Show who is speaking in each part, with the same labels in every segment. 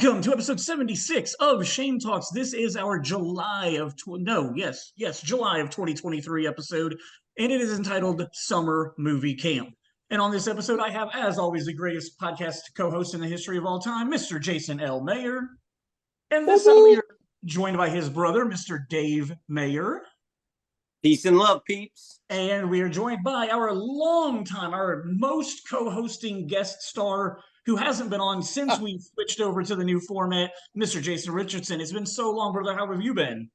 Speaker 1: Welcome to episode 76 of Shame Talks. This is our July of July of 2023 episode, and it is entitled Summer Movie Camp. And on this episode, I have, as always, the greatest podcast co-host in the history of all time, Mr. Jason L. Maier. And this time we are joined by his brother, Mr. Dave Maier.
Speaker 2: Peace and love, peeps.
Speaker 1: And we are joined by our most co-hosting guest star, who hasn't been on since we switched over to the new format, Mr. Jason Richardson. It's been so long, brother. How have you been?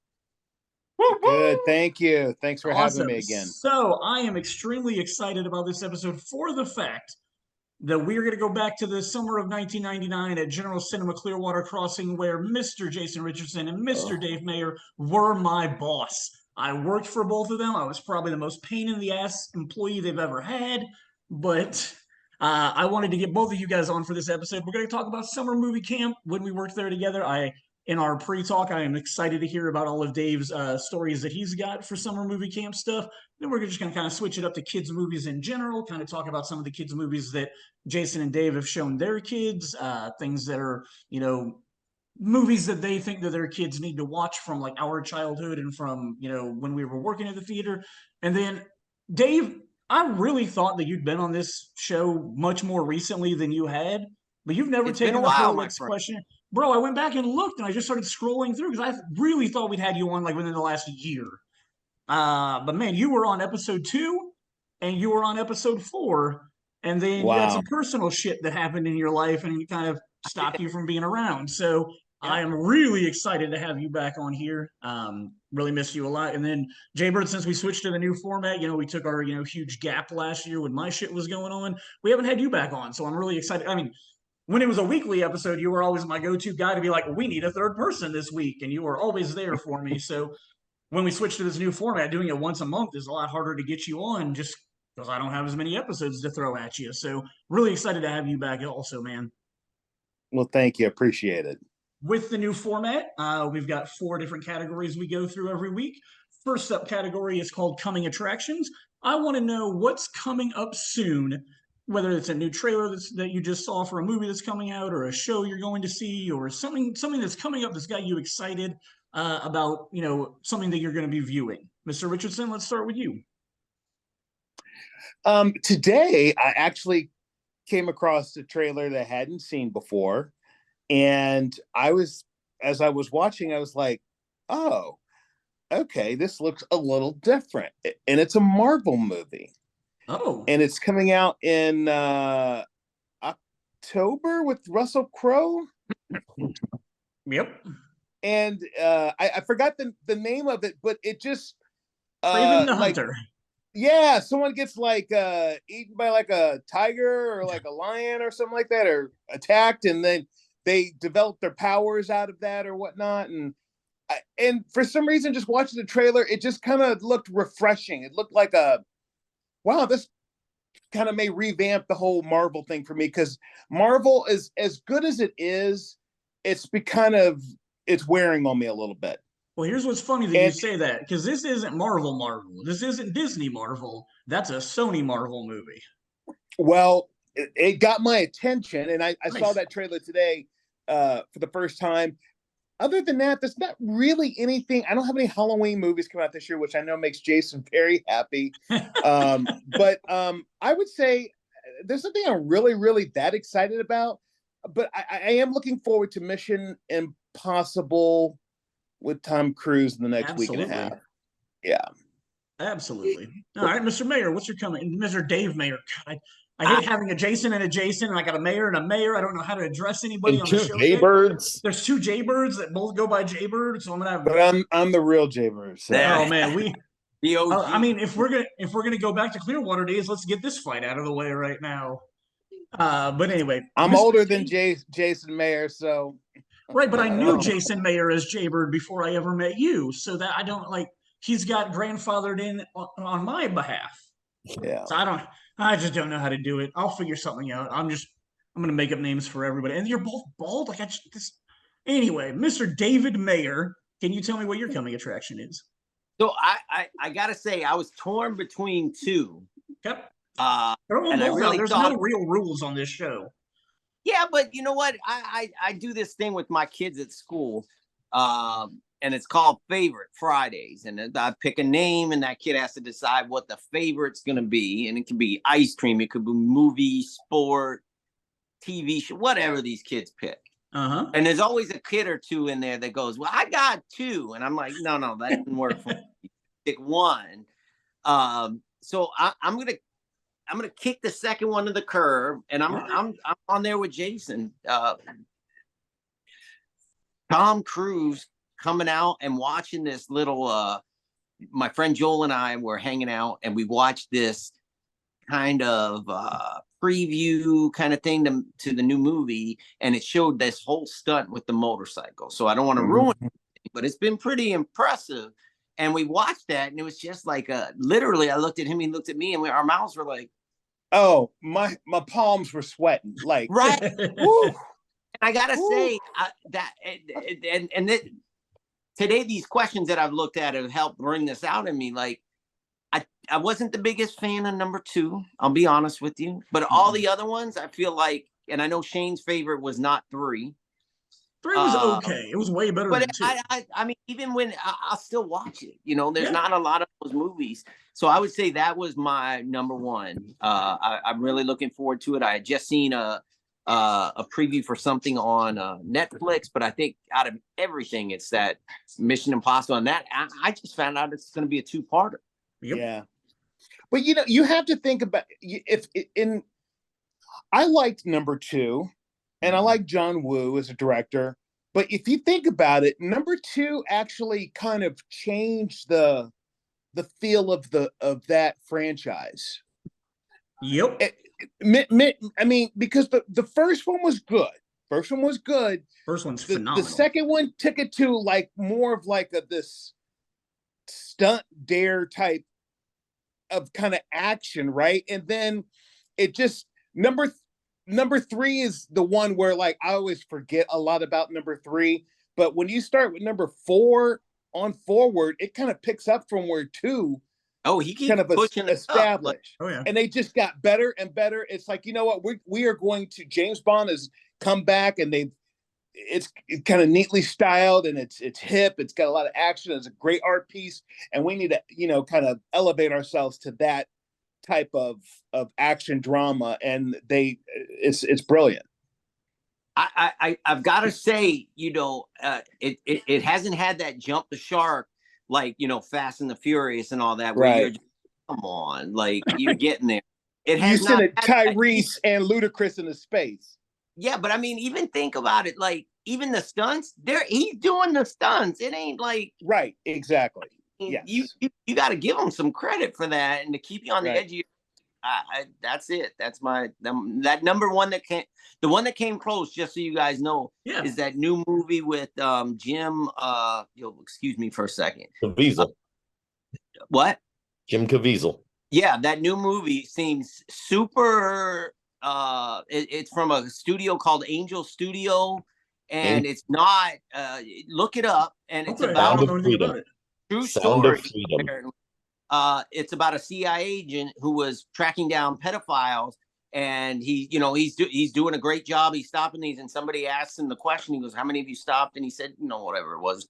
Speaker 3: Good, thank you. Thanks for
Speaker 1: Awesome.
Speaker 3: having me again.
Speaker 1: So I am extremely excited about this episode for the fact that we are going to go back to the summer of 1999 at General Cinema Clearwater Crossing, where Mr. Jason Richardson and Mr. Dave Maier were my boss. I worked for both of them. I was probably the most pain in the ass employee they've ever had, but I wanted to get both of you guys on for this episode. We're going to talk about summer movie camp when we worked there together. In our pre-talk, I am excited to hear about all of Dave's stories that he's got for summer movie camp stuff. Then we're just going to kind of switch it up to kids' movies in general, kind of talk about some of the kids' movies that Jason and Dave have shown their kids, things that are, movies that they think that their kids need to watch from like our childhood and from, when we were working at the theater. And then, Dave, I really thought that you'd been on this show much more recently than you had, but you've never taken the Horowitz Questionnaire. Bro, I went back and looked, and I just started scrolling through because I really thought we'd had you on like within the last year. But man, you were on episode 2, and you were on episode 4, and then you had some personal shit that happened in your life, and it kind of stopped you from being around. So I am really excited to have you back on here. Really missed you a lot. And then Jaybird, since we switched to the new format, we took our huge gap last year when my shit was going on. We haven't had you back on, so I'm really excited. I mean, when it was a weekly episode, you were always my go-to guy to be like, well, we need a third person this week, and you were always there for me. So when we switched to this new format, doing it once a month is a lot harder to get you on just because I don't have as many episodes to throw at you. So really excited to have you back also, man.
Speaker 3: Well, thank you. Appreciate it.
Speaker 1: With the new format, we've got 4 different categories we go through every week. First up category is called Coming Attractions. I want to know what's coming up soon, whether it's a new trailer that you just saw for a movie that's coming out, or a show you're going to see, or something that's coming up that's got you excited about, something that you're going to be viewing. Mr. Richardson, let's start with you.
Speaker 3: Today, I actually came across a trailer that I hadn't seen before. And as I was watching, I was like, oh, okay, this looks a little different. And it's a Marvel movie.
Speaker 1: Oh.
Speaker 3: And it's coming out in October with Russell Crowe.
Speaker 1: Yep.
Speaker 3: And I forgot the name of it, but it just
Speaker 1: Craven the Hunter.
Speaker 3: Yeah, someone gets eaten by like a tiger or like a lion or something like that, or attacked, and then they develop their powers out of that or whatnot. And for some reason, just watching the trailer, it just kind of looked refreshing. It looked like wow, this kind of may revamp the whole Marvel thing for me, because Marvel is as good as it is. It's wearing on me a little bit.
Speaker 1: Well, here's what's funny that you say that, because this isn't Marvel. This isn't Disney Marvel. That's a Sony Marvel movie.
Speaker 3: Well, it got my attention, and I
Speaker 1: Nice.
Speaker 3: saw that trailer today for the first time. Other than that, there's not really anything. I don't have any Halloween movies coming out this year, which I know makes Jason very happy. But I would say there's something I'm really, really that excited about. But I am looking forward to Mission Impossible with Tom Cruise in the next week and a half. Yeah.
Speaker 1: Absolutely. All right, Mr. Maier, what's your comment? Mr. Dave Maier. I hate having a Jason, and I got a Mayor and a Mayor. I don't know how to address anybody on the show.
Speaker 3: Jaybirds.
Speaker 1: There's 2 Jaybirds that both go by Jaybird, so I'm gonna have.
Speaker 3: But I'm the real Jaybird. So.
Speaker 1: Oh man,
Speaker 2: the OG.
Speaker 1: I mean, if we're gonna go back to Clearwater days, let's get this fight out of the way right now. But anyway,
Speaker 3: I'm
Speaker 1: Mr.
Speaker 3: older than Jason Maier, so.
Speaker 1: Right, but I knew Jason Maier as Jaybird before I ever met you, so that I don't he's got grandfathered in on my behalf.
Speaker 3: Yeah.
Speaker 1: So I just don't know how to do it. I'll figure something out. I'm gonna make up names for everybody. And you're both bald. Anyway, Mr. David Maier, can you tell me what your coming attraction is?
Speaker 2: So I gotta say, I was torn between 2.
Speaker 1: Yep.
Speaker 2: And I really
Speaker 1: There's no real rules on this show.
Speaker 2: Yeah, but you know what? I do this thing with my kids at school, and it's called Favorite Fridays. And I pick a name, and that kid has to decide what the favorite's going to be. And it can be ice cream, it could be movie, sport, TV show, whatever these kids pick.
Speaker 1: Uh-huh.
Speaker 2: And there's always a kid or two in there that goes, "Well, I got two," and I'm like, "No, that didn't work for me. Pick one." So I'm gonna kick the second one to the curb, and I'm on there with Jason. Tom Cruise coming out and watching this little. My friend Joel and I were hanging out, and we watched this kind of preview kind of thing to the new movie, and it showed this whole stunt with the motorcycle. So I don't want to ruin it, but it's been pretty impressive. And we watched that, and it was just like literally, I looked at him, he looked at me, and our mouths were like,
Speaker 3: oh, my palms were sweating, like
Speaker 2: right.
Speaker 3: Woo.
Speaker 2: I gotta
Speaker 3: Woo.
Speaker 2: say that, and today these questions that I've looked at have helped bring this out in me. Like, I wasn't the biggest fan of number 2. I'll be honest with you, but all the other ones, I feel like, and I know Shane's favorite was not 3.
Speaker 1: 3 was okay. It was way better
Speaker 2: But
Speaker 1: than 2.
Speaker 2: I mean, even when I'll still watch it, there's not a lot of those movies. So I would say that was my number 1. I'm really looking forward to it. I had just seen a preview for something on Netflix, but I think out of everything, it's that Mission Impossible, and that I just found out it's going to be a 2-parter.
Speaker 1: Yep.
Speaker 3: Yeah, but you have to think about I liked number 2, and I like John Woo as a director. But if you think about it, number 2 actually kind of changed the feel of that franchise.
Speaker 1: Yep.
Speaker 3: I mean, because the first one was good. First one's phenomenal. The second one took it to like more of like this stunt dare type of kind of action, right? And then it just number 3 is the one where like I always forget a lot about number 3, but when you start with number 4 on forward, it kind of picks up from where 2
Speaker 2: he keeps
Speaker 3: kind of
Speaker 2: pushing
Speaker 3: established.
Speaker 1: Oh, yeah.
Speaker 3: And they just got better and better. It's like, you know what, we are going to, James Bond has come back, and it's kind of neatly styled, and it's hip, it's got a lot of action, it's a great art piece, and we need to kind of elevate ourselves to that type of action drama, and it's brilliant.
Speaker 2: I've got to say, it hasn't had that jump the shark like Fast and the Furious and all that, where
Speaker 3: Right.
Speaker 2: you're just, come on, like you're getting there. It has
Speaker 3: You
Speaker 2: not
Speaker 3: sent Tyrese and Ludacris into space.
Speaker 2: Yeah, but I mean, even think about it, like even the stunts, he's doing the stunts. It ain't like
Speaker 3: right, exactly. Yes.
Speaker 2: You got to give him some credit for that, and to keep you on the edge of your. That's it. That's that number 1 the one that came close. Just so you guys know, is that new movie with Jim. You'll excuse me for a second.
Speaker 4: Caviezel.
Speaker 2: What?
Speaker 4: Jim Caviezel.
Speaker 2: Yeah, that new movie seems super. It's from a studio called Angel Studio, and it's not. Look it up, and it's about
Speaker 4: Sound of Freedom.
Speaker 2: True
Speaker 4: Sound
Speaker 2: story.
Speaker 4: of Freedom.
Speaker 2: Apparently. It's about a CIA agent who was tracking down pedophiles, and he's doing a great job. He's stopping these, and somebody asks him the question. He goes, "How many of you stopped?" And he said, whatever it was,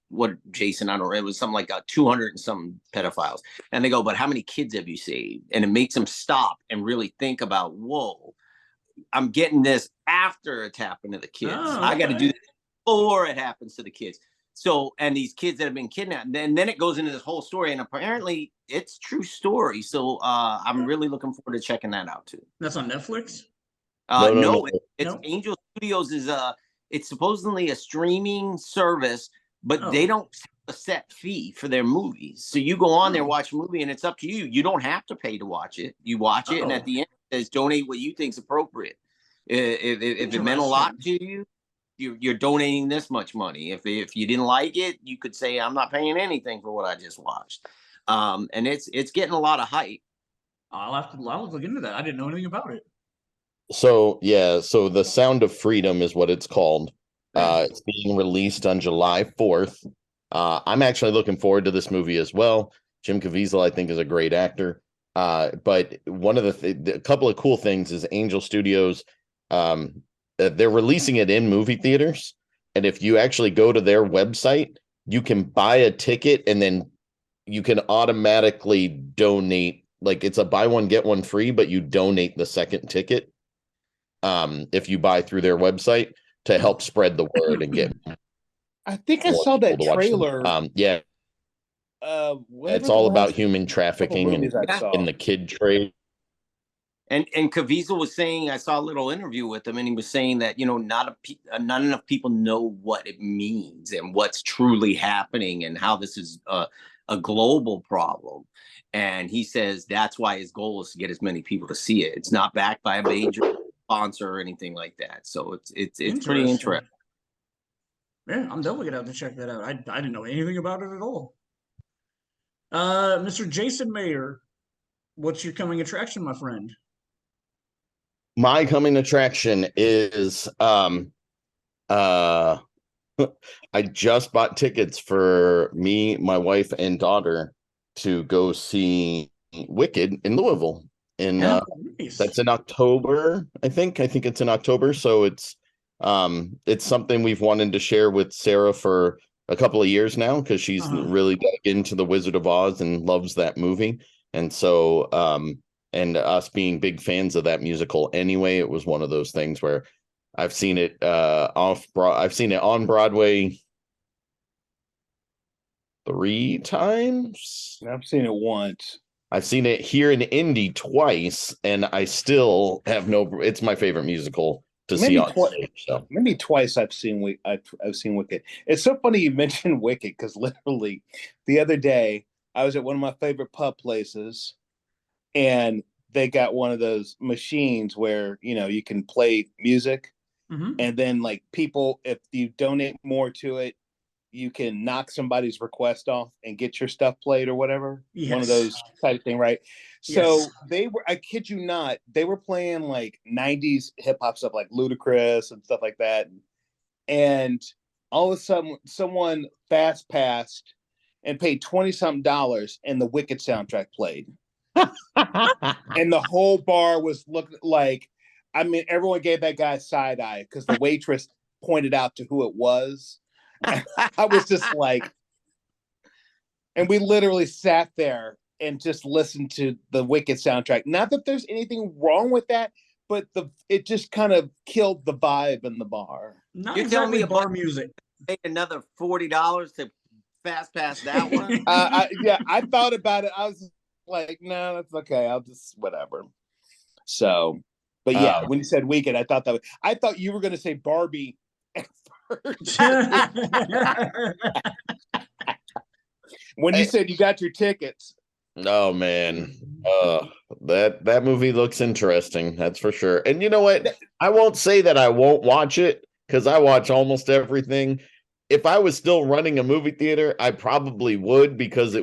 Speaker 2: Jason, I don't know. It was something like 200 and some pedophiles. And they go, "But how many kids have you saved?" And it makes him stop and really think about, whoa, I'm getting this after it's happened to the kids. I got to do this before it happens to the kids. So, and these kids that have been kidnapped, and then it goes into this whole story, and apparently it's true story. So I'm really looking forward to checking that out too.
Speaker 1: That's on Netflix?
Speaker 2: No. It's Angel Studios it's supposedly a streaming service, but they don't have a set fee for their movies. So you go on there, watch a movie, and it's up to you. You don't have to pay to watch it. You watch it, and at the end it says donate what you think is appropriate. If it meant a lot to you, you're donating this much money. If you didn't like it, you could say, I'm not paying anything for what I just watched. And it's getting a lot of hype.
Speaker 1: I'll have to look into that. I didn't know anything about it.
Speaker 4: So the Sound of Freedom is what it's called. It's being released on July 4th. I'm actually looking forward to this movie as well. Jim Caviezel, I think, is a great actor. But one of a couple of cool things is Angel Studios they're releasing it in movie theaters, and if you actually go to their website, you can buy a ticket and then you can automatically donate. Like it's a buy one get one free, but you donate the second ticket if you buy through their website to help spread the word and get
Speaker 3: I think I
Speaker 4: more
Speaker 3: saw that
Speaker 4: people to watch them.
Speaker 3: trailer.
Speaker 4: Yeah,
Speaker 3: Whatever
Speaker 4: it's all
Speaker 3: the
Speaker 4: about
Speaker 3: last
Speaker 4: human
Speaker 3: couple
Speaker 4: trafficking and
Speaker 3: movies I
Speaker 2: Yeah.
Speaker 3: saw.
Speaker 4: in the kid trade.
Speaker 2: And Caviezel was saying, I saw a little interview with him, and he was saying that not enough people know what it means and what's truly happening and how this is a global problem. And he says that's why his goal is to get as many people to see it. It's not backed by a major sponsor or anything like that. So it's pretty interesting.
Speaker 1: Yeah, I'm definitely gonna have to check that out. I didn't know anything about it at all. Mr. Jason Maier, what's your coming attraction, my friend?
Speaker 4: My coming attraction is I just bought tickets for me, my wife, and daughter to go see Wicked in Louisville.
Speaker 1: Nice.
Speaker 4: That's in October, I think. I think it's in October. So it's something we've wanted to share with Sarah for a couple of years now because she's really dug into the Wizard of Oz and loves that movie. And so and us being big fans of that musical anyway, it was one of those things where I've seen it I've seen it on Broadway 3 times.
Speaker 3: I've seen it once.
Speaker 4: I've seen it here in Indy twice, and I still have it's my favorite musical to see on stage. So
Speaker 3: maybe twice I've seen Wicked. It's so funny you mentioned Wicked because literally the other day I was at one of my favorite pub places, and they got one of those machines where you can play music, and then like people, if you donate more to it, you can knock somebody's request off and get your stuff played or whatever. Yes. One of those type of thing, right? So they were, I kid you not, they were playing like 90s hip hop stuff like Ludacris and stuff like that. And all of a sudden someone fast passed and paid $20-something and the Wicked soundtrack played. And the whole bar was looking like, I mean, everyone gave that guy side eye because the waitress pointed out to who it was. I was just like, and we literally sat there and just listened to the Wicked soundtrack. Not that there's anything wrong with that, but it just kind of killed the vibe in the bar.
Speaker 1: Not You're exactly telling me bar music.
Speaker 2: Pay another $40 to fast pass that one.
Speaker 3: Yeah, I thought about it. I was like, no, that's okay. I'll just whatever. So, but yeah, when you said Wicked, I thought you were going to say Barbie. When you said you got your tickets.
Speaker 4: Oh man. That movie looks interesting, that's for sure. And you know what? I won't say that I won't watch it because I watch almost everything. If I was still running a movie theater, I probably would because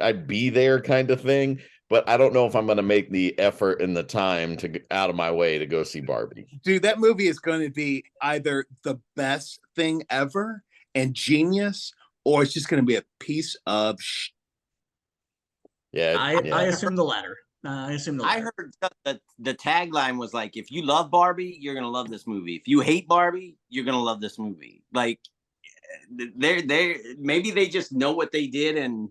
Speaker 4: I'd be there kind of thing. But I don't know if I'm going to make the effort and the time to get out of my way to go see Barbie.
Speaker 3: Dude, that movie is going to be either the best thing ever and genius, or it's just going to be a piece of
Speaker 1: Yeah, I assume the latter. I
Speaker 2: heard that the tagline was like, if you love Barbie, you're going to love this movie. If you hate Barbie, you're going to love this movie. Like, maybe they just know what they did and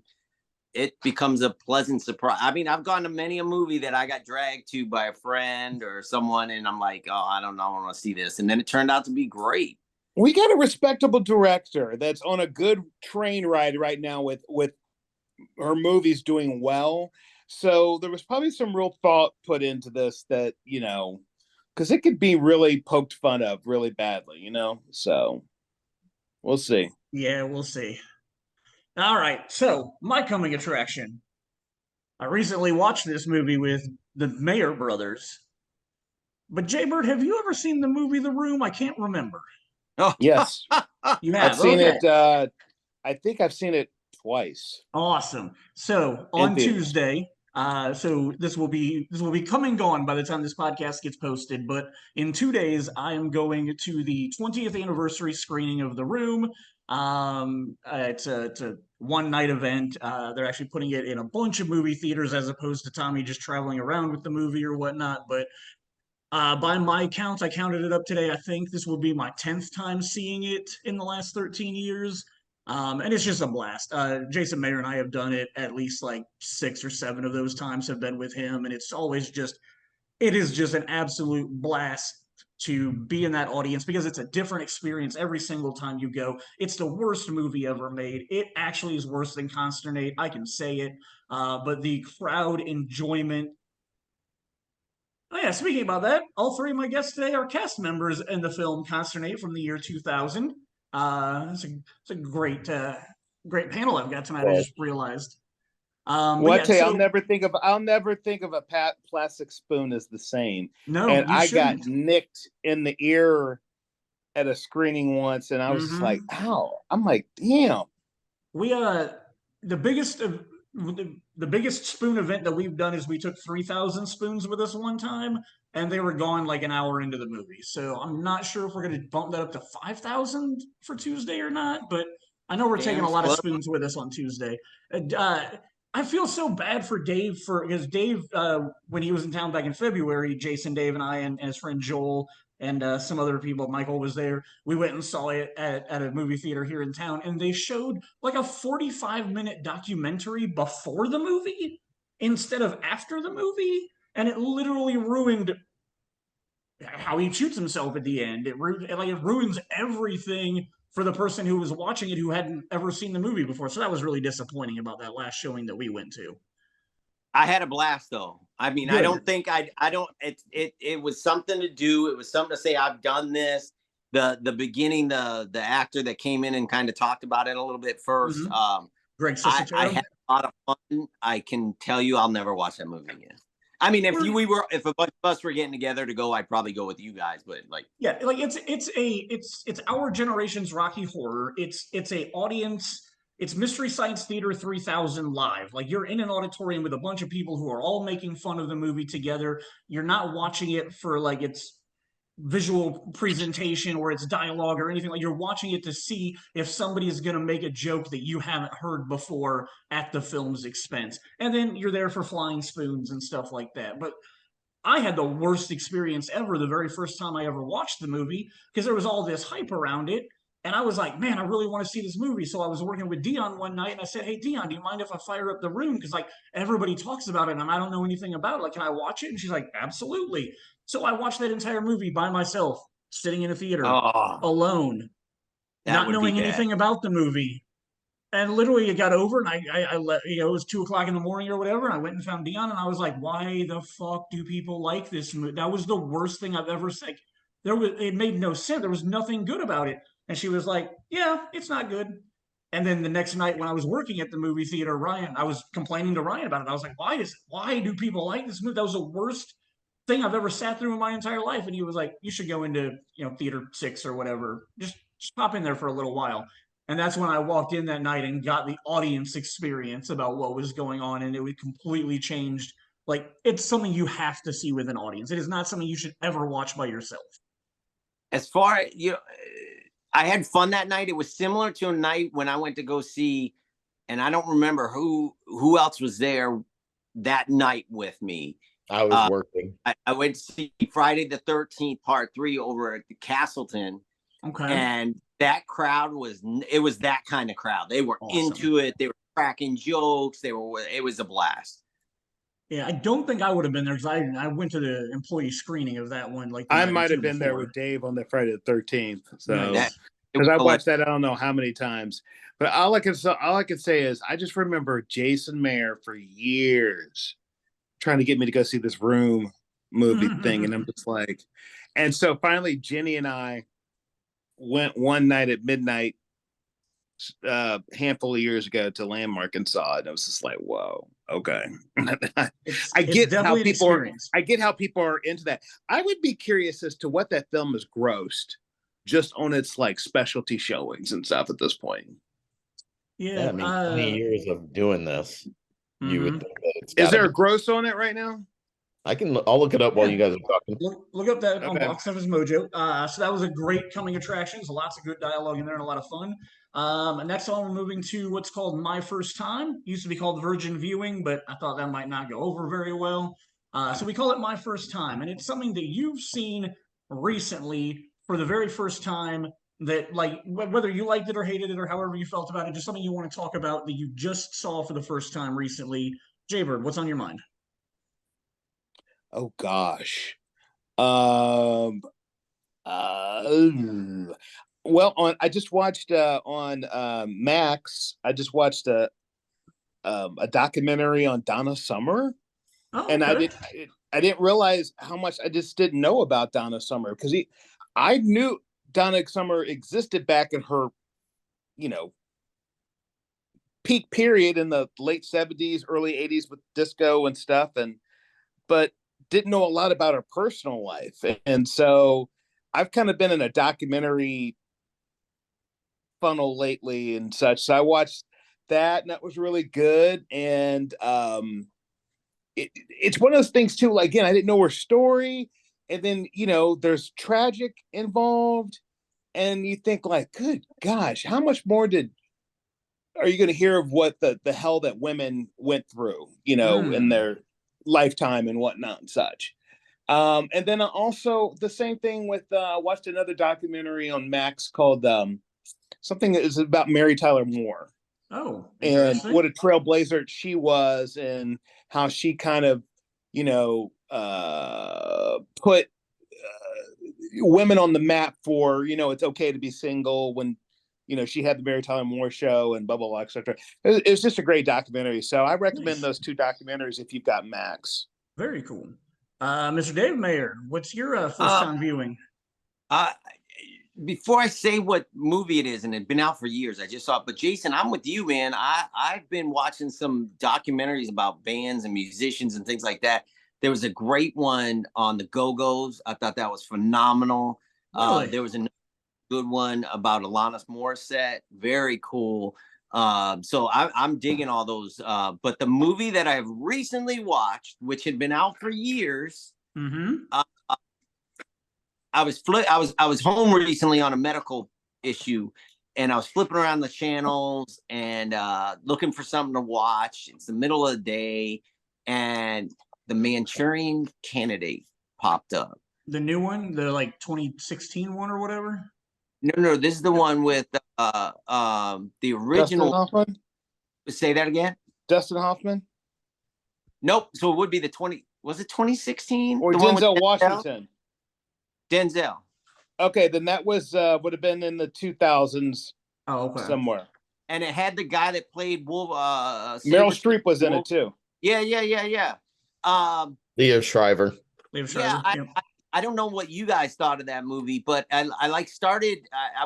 Speaker 2: it becomes a pleasant surprise. I mean, I've gone to many a movie that I got dragged to by a friend or someone, and I'm like, oh, I don't know, I want to see this. And then it turned out to be great.
Speaker 3: We got a respectable director that's on a good train ride right now with her movies doing well. So there was probably some real thought put into this that, because it could be really poked fun of really badly, So we'll see.
Speaker 1: Yeah, we'll see. All right, so my coming attraction. I recently watched this movie with the Maier brothers. But Jaybird, have you ever seen the movie The Room? I can't remember.
Speaker 3: Oh, yes.
Speaker 1: You have?
Speaker 3: I've seen it. I think I've seen it twice.
Speaker 1: Awesome. So on Tuesday, so this will be come and gone by the time this podcast gets posted. But in 2 days, I am going to the 20th anniversary screening of The Room. It's a one-night event. They're actually putting it in a bunch of movie theaters as opposed to Tommy just traveling around with the movie or whatnot. But By my count, I counted it up today. I think this will be my 10th time seeing it in the last 13 years. And it's just a blast. Jason Maier and I have done it at least like 6 or 7 of those times have been with him. And it is just an absolute blast to be in that audience because it's a different experience every single time you go. It's the worst movie ever made. It actually is worse than Consternate. I can say it. But the crowd enjoyment. Oh yeah, speaking about that, all 3 of my guests today are cast members in the film Consternate from the year 2000. It's a great panel I've got tonight. I just realized.
Speaker 3: I'll never think of a plastic spoon as the same.
Speaker 1: No,
Speaker 3: and
Speaker 1: you
Speaker 3: I
Speaker 1: shouldn't.
Speaker 3: got nicked in the ear at a screening once, and I was just like, "Ow!" I'm like, "Damn."
Speaker 1: We the biggest spoon event that we've done is we took 3,000 spoons with us one time, and they were gone like an hour into the movie. So I'm not sure if we're going to bump that up to 5,000 for Tuesday or not, but I know we're taking a lot of spoons with us on Tuesday. I feel so bad for Dave because Dave, when he was in town back in February, Jason, Dave, and I, and his friend Joel, and some other people, Michael was there. We went and saw it at a movie theater here in town, and they showed like a 45-minute documentary before the movie instead of after the movie, and it literally ruined how he shoots himself at the end. It ruins everything for the person who was watching it who hadn't ever seen the movie before. So that was really disappointing about that last showing that we went to.
Speaker 2: I had a blast though. I mean,
Speaker 1: Good.
Speaker 2: I don't think it was something to do. It was something to say, I've done this. The beginning, the actor that came in and kind of talked about it a little bit 1st.
Speaker 1: Greg
Speaker 2: I had a lot of fun. I can tell you I'll never watch that movie again. I mean, if a bunch of us were getting together to go, I'd probably go with you guys. But
Speaker 1: it's our generation's Rocky Horror. It's a audience. It's Mystery Science Theater 3000 live. Like you're in an auditorium with a bunch of people who are all making fun of the movie together. You're not watching it for like its visual presentation or its dialogue or anything. Like you're watching it to see if somebody is going to make a joke that you haven't heard before at the film's expense. And then you're there for flying spoons and stuff like that. But I had the worst experience ever the very first time I ever watched the movie because there was all this hype around it. And I was like, man, I really want to see this movie. So I was working with Dion one night and I said, hey, Dion, do you mind if I fire up the room? Because like everybody talks about it and I don't know anything about it. Like, can I watch it? And she's like, absolutely. So I watched that entire movie by myself, sitting in a theater, alone, not knowing anything about the movie. And literally it got over and I let, it was 2:00 in the morning or whatever. And I went and found Dion and I was like, why the fuck do people like this movie? That was the worst thing I've ever said. It made no sense. There was nothing good about it. And she was like, yeah, it's not good. And then the next night when I was working at the movie theater, I was complaining to Ryan about it. I was like, why do people like this movie? That was the worst thing I've ever sat through in my entire life. And he was like, you should go into, theater 6 or whatever. Just pop in there for a little while. And that's when I walked in that night and got the audience experience about what was going on. And it was completely changed. Like, it's something you have to see with an audience. It is not something you should ever watch by yourself.
Speaker 2: As far as, I had fun that night. It was similar to a night when I went to go see, and I don't remember who else was there that night with me.
Speaker 4: I was working.
Speaker 2: I went to see Friday the 13th, Part 3 over at the Castleton.
Speaker 1: Okay.
Speaker 2: And that crowd was that kind of crowd. They were into it. They were cracking jokes. It was a blast.
Speaker 1: Yeah, I don't think I would have been there because I went to the employee screening of that one. Like
Speaker 3: I might have been there with Dave on the Friday the 13th. So
Speaker 1: Nice.
Speaker 3: because I watched that I don't know how many times. But all I can say is I just remember Jason Maier for years trying to get me to go see this Room movie thing, and I'm just like, and so finally Jenny and I went one night at midnight handful of years ago to Landmark and saw it. And I was just like, whoa, okay. I get how people are into that. I would be curious as to what that film has grossed just on its like specialty showings and stuff at this point.
Speaker 1: Yeah,
Speaker 4: I mean, 20 years of doing this, you would think that it's
Speaker 3: is there a gross on it right now?
Speaker 4: I'll look it up while you guys are talking.
Speaker 1: Look up that on Box Office Mojo. So that was a great coming attraction. There's lots of good dialogue in there and a lot of fun. And next on, we're moving to what's called My First Time. Used to be called Virgin Viewing, but I thought that might not go over very well. So we call it My First Time, and it's something that you've seen recently for the very first time. That, like, whether you liked it or hated it or however you felt about it, just something you want to talk about that you just saw for the first time recently. Jaybird, what's on your mind?
Speaker 3: Oh gosh. Um. Well, I just watched on Max. I just watched a documentary on Donna Summer,
Speaker 1: Oh,
Speaker 3: and
Speaker 1: okay.
Speaker 3: I didn't realize how much I just didn't know about Donna Summer, because I knew Donna Summer existed back in her, you know, peak period in the late 70s, early 80s with disco and stuff, but didn't know a lot about her personal life. And so I've kind of been in a documentary funnel lately and such. So I watched that, and that was really good. And it's one of those things too. Like, again, I didn't know her story, and then there's tragic involved, and you think like, good gosh, how much more are you going to hear of what the hell that women went through, in their lifetime and whatnot and such. And then also the same thing with watched another documentary on Max called something that is about Mary Tyler Moore.
Speaker 1: Oh,
Speaker 3: and what a trailblazer she was, and how she kind of, put women on the map for, it's okay to be single, when, she had the Mary Tyler Moore show and blah, blah, blah, etc. It was just a great documentary. So I recommend those two documentaries if you've got Max.
Speaker 1: Very cool. Mr. Dave Maier, what's your first time viewing?
Speaker 2: Before I say what movie it is, and it's been out for years, I just saw it. But Jason, I'm with you, man. I've been watching some documentaries about bands and musicians and things like that. There was a great one on the Go-Go's. I thought that was phenomenal.
Speaker 1: Really?
Speaker 2: There was a good one about Alanis Morissette. Very cool. So I'm digging all those. But the movie that I've recently watched, which had been out for years, I was home recently on a medical issue, and I was flipping around the channels and looking for something to watch. It's the middle of the day, and The Manchurian Candidate popped up.
Speaker 1: The new one, the like 2016 one or whatever?
Speaker 2: No, this is the one with the original.
Speaker 3: Dustin Hoffman?
Speaker 2: Say that again.
Speaker 3: Dustin Hoffman?
Speaker 2: Nope. So it would be was it 2016?
Speaker 3: Or Denzel Washington?
Speaker 2: Denzel.
Speaker 3: Okay, then that was would have been in the 2000s.
Speaker 1: Oh, okay.
Speaker 3: Somewhere.
Speaker 2: And it had the guy that played Wolf.
Speaker 3: Meryl Streep was in it too.
Speaker 2: Yeah.
Speaker 4: Leo Shriver.
Speaker 2: Yeah, I don't know what you guys thought of that movie, but I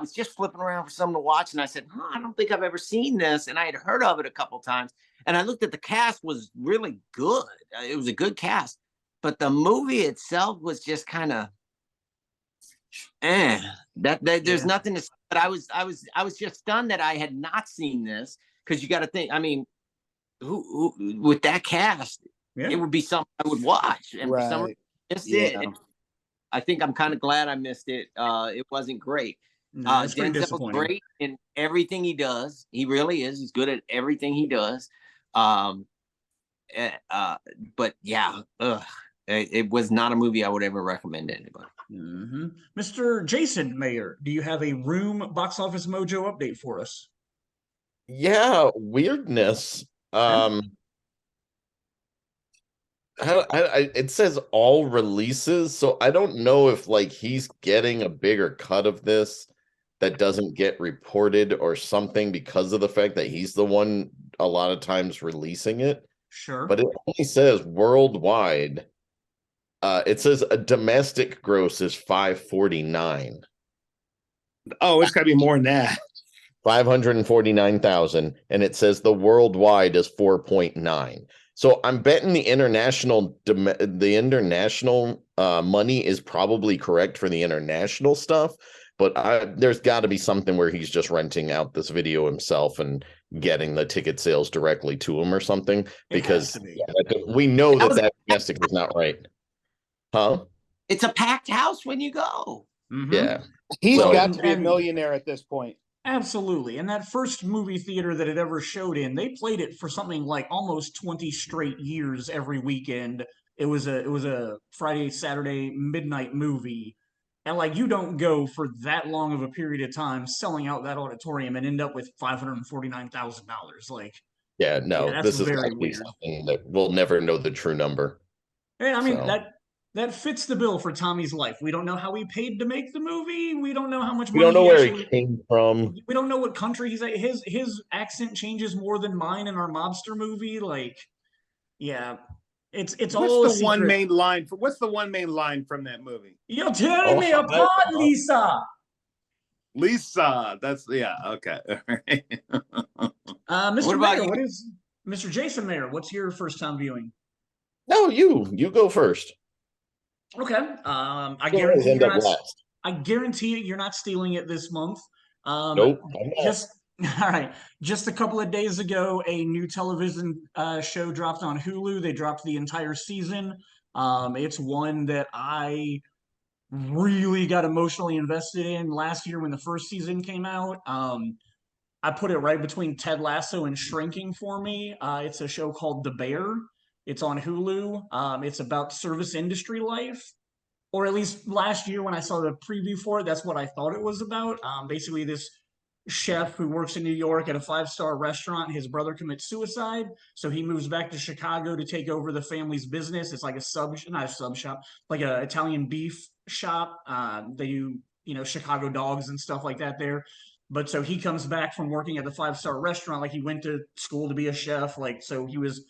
Speaker 2: was just flipping around for something to watch, and I said, I don't think I've ever seen this, and I had heard of it a couple times, and I looked at the cast was really good. It was a good cast, but the movie itself was just kind of, there's nothing to say. But I was just stunned that I had not seen this, because you got to think, I mean, who with that cast, it would be something I would watch, and for some reason I missed it. I think I'm kind of glad I missed it. It wasn't great.
Speaker 1: No, it's pretty
Speaker 2: Denzel's
Speaker 1: disappointing.
Speaker 2: great in everything he does. He really is. He's good at everything he does. But yeah, it was not a movie I would ever recommend to anybody.
Speaker 1: Mr. Jason Maier, do you have a Room box office mojo update for us?
Speaker 4: Yeah, weirdness. It says all releases, so I don't know if like he's getting a bigger cut of this that doesn't get reported or something, because of the fact that he's the one a lot of times releasing it.
Speaker 1: Sure.
Speaker 4: But it only says worldwide. It says a domestic gross is 549.
Speaker 3: Oh, it's got to be more than that.
Speaker 4: 549,000, and it says the worldwide is 4.9. So I'm betting the international money is probably correct for the international stuff, but there's got to be something where he's just renting out this video himself and getting the ticket sales directly to him or something, because we know that domestic is not right. Huh?
Speaker 2: It's a packed house when you go.
Speaker 4: Yeah.
Speaker 3: He's got to be a millionaire at this point.
Speaker 1: Absolutely. And that first movie theater that it ever showed in, they played it for something like almost 20 straight years every weekend. It was a Friday, Saturday midnight movie. And like you don't go for that long of a period of time selling out that auditorium and end up with $549,000. Like,
Speaker 4: Yeah,
Speaker 1: yeah,
Speaker 4: no,
Speaker 1: that's
Speaker 4: this is
Speaker 1: very
Speaker 4: likely
Speaker 1: weird.
Speaker 4: something that we'll never know the true number.
Speaker 1: And I mean
Speaker 4: So
Speaker 1: that fits the bill for Tommy's life. We don't know how he paid to make the movie. We don't know how much
Speaker 4: we don't
Speaker 1: money
Speaker 4: know
Speaker 1: he
Speaker 4: where
Speaker 1: actually.
Speaker 4: it came from.
Speaker 1: We don't know what country he's at. His accent changes more than mine in our mobster movie. Like, yeah, it's
Speaker 3: What's
Speaker 1: all a
Speaker 3: the one
Speaker 1: secret.
Speaker 3: main line for what's the one main line from that movie?
Speaker 1: You're tearing
Speaker 4: Oh,
Speaker 1: me apart, Lisa.
Speaker 3: Lisa. That's yeah, okay.
Speaker 1: Mr.
Speaker 2: What about
Speaker 1: Mayer,
Speaker 2: you?
Speaker 1: what is Mr. Jason Mayer? What's your first time viewing?
Speaker 4: No, you go first.
Speaker 1: Okay. I
Speaker 4: You always
Speaker 1: guarantee
Speaker 4: end
Speaker 1: you're
Speaker 4: up
Speaker 1: not.
Speaker 4: last.
Speaker 1: I guarantee you're not stealing it this month.
Speaker 4: Nope, I'm not.
Speaker 1: Just all right. Just a couple of days ago, a new television show dropped on Hulu. They dropped the entire season. It's one that I really got emotionally invested in last year when the first season came out. I put it right between Ted Lasso and Shrinking for me. It's a show called The Bear. It's on Hulu. It's about service industry life, or at least last year when I saw the preview for it, that's what I thought it was about. Basically, this chef who works in New York at a five-star restaurant, his brother commits suicide, so he moves back to Chicago to take over the family's business. It's like not a sub shop, like a Italian beef shop. They do Chicago dogs and stuff like that there. But so he comes back from working at the five-star restaurant, like he went to school to be a chef, like so he was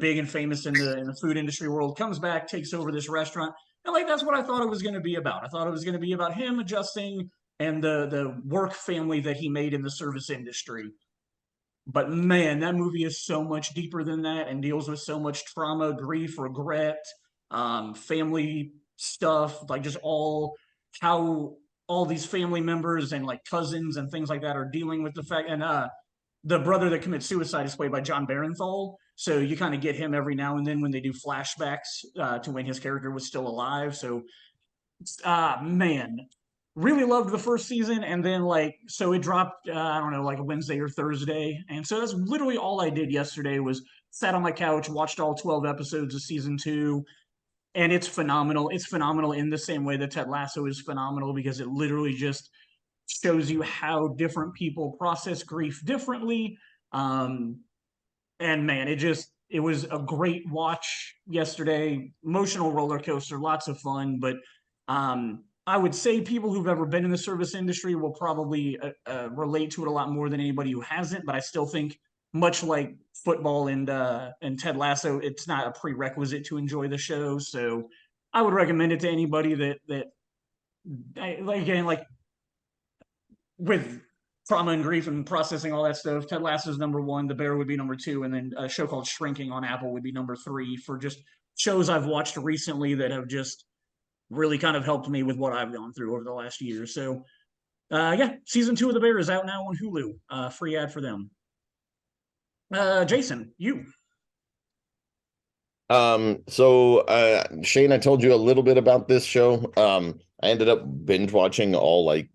Speaker 1: big and famous in the food industry world, comes back, takes over this restaurant. And like that's what I thought it was going to be about. I thought it was going to be about him adjusting and the work family that he made in the service industry. But man, that movie is so much deeper than that and deals with so much trauma, grief, regret, family stuff, like just all how all these family members and like cousins and things like that are dealing with the fact. And the brother that commits suicide is played by John Barenthal. So you kind of get him every now and then when they do flashbacks to when his character was still alive. So, man, really loved the first season. And then, like, so it dropped, I don't know, like a Wednesday or Thursday. And so that's literally all I did yesterday was sat on my couch, watched all 12 episodes of season 2. And it's phenomenal. It's phenomenal in the same way that Ted Lasso is phenomenal because it literally just shows you how different people process grief differently. And man, it was a great watch yesterday. Emotional roller coaster, lots of fun. But I would say people who've ever been in the service industry will probably relate to it a lot more than anybody who hasn't. But I still think, much like football and Ted Lasso, it's not a prerequisite to enjoy the show. So I would recommend it to anybody that like with trauma and grief and processing all that stuff. Ted Lasso's number 1, The Bear would be number 2, and then a show called Shrinking on Apple would be number 3 for just shows I've watched recently that have just really kind of helped me with what I've gone through over the last year. So, yeah, season 2 of The Bear is out now on Hulu. Free ad for them. Jason, you.
Speaker 4: So Shane, I told you a little bit about this show. I ended up binge watching all like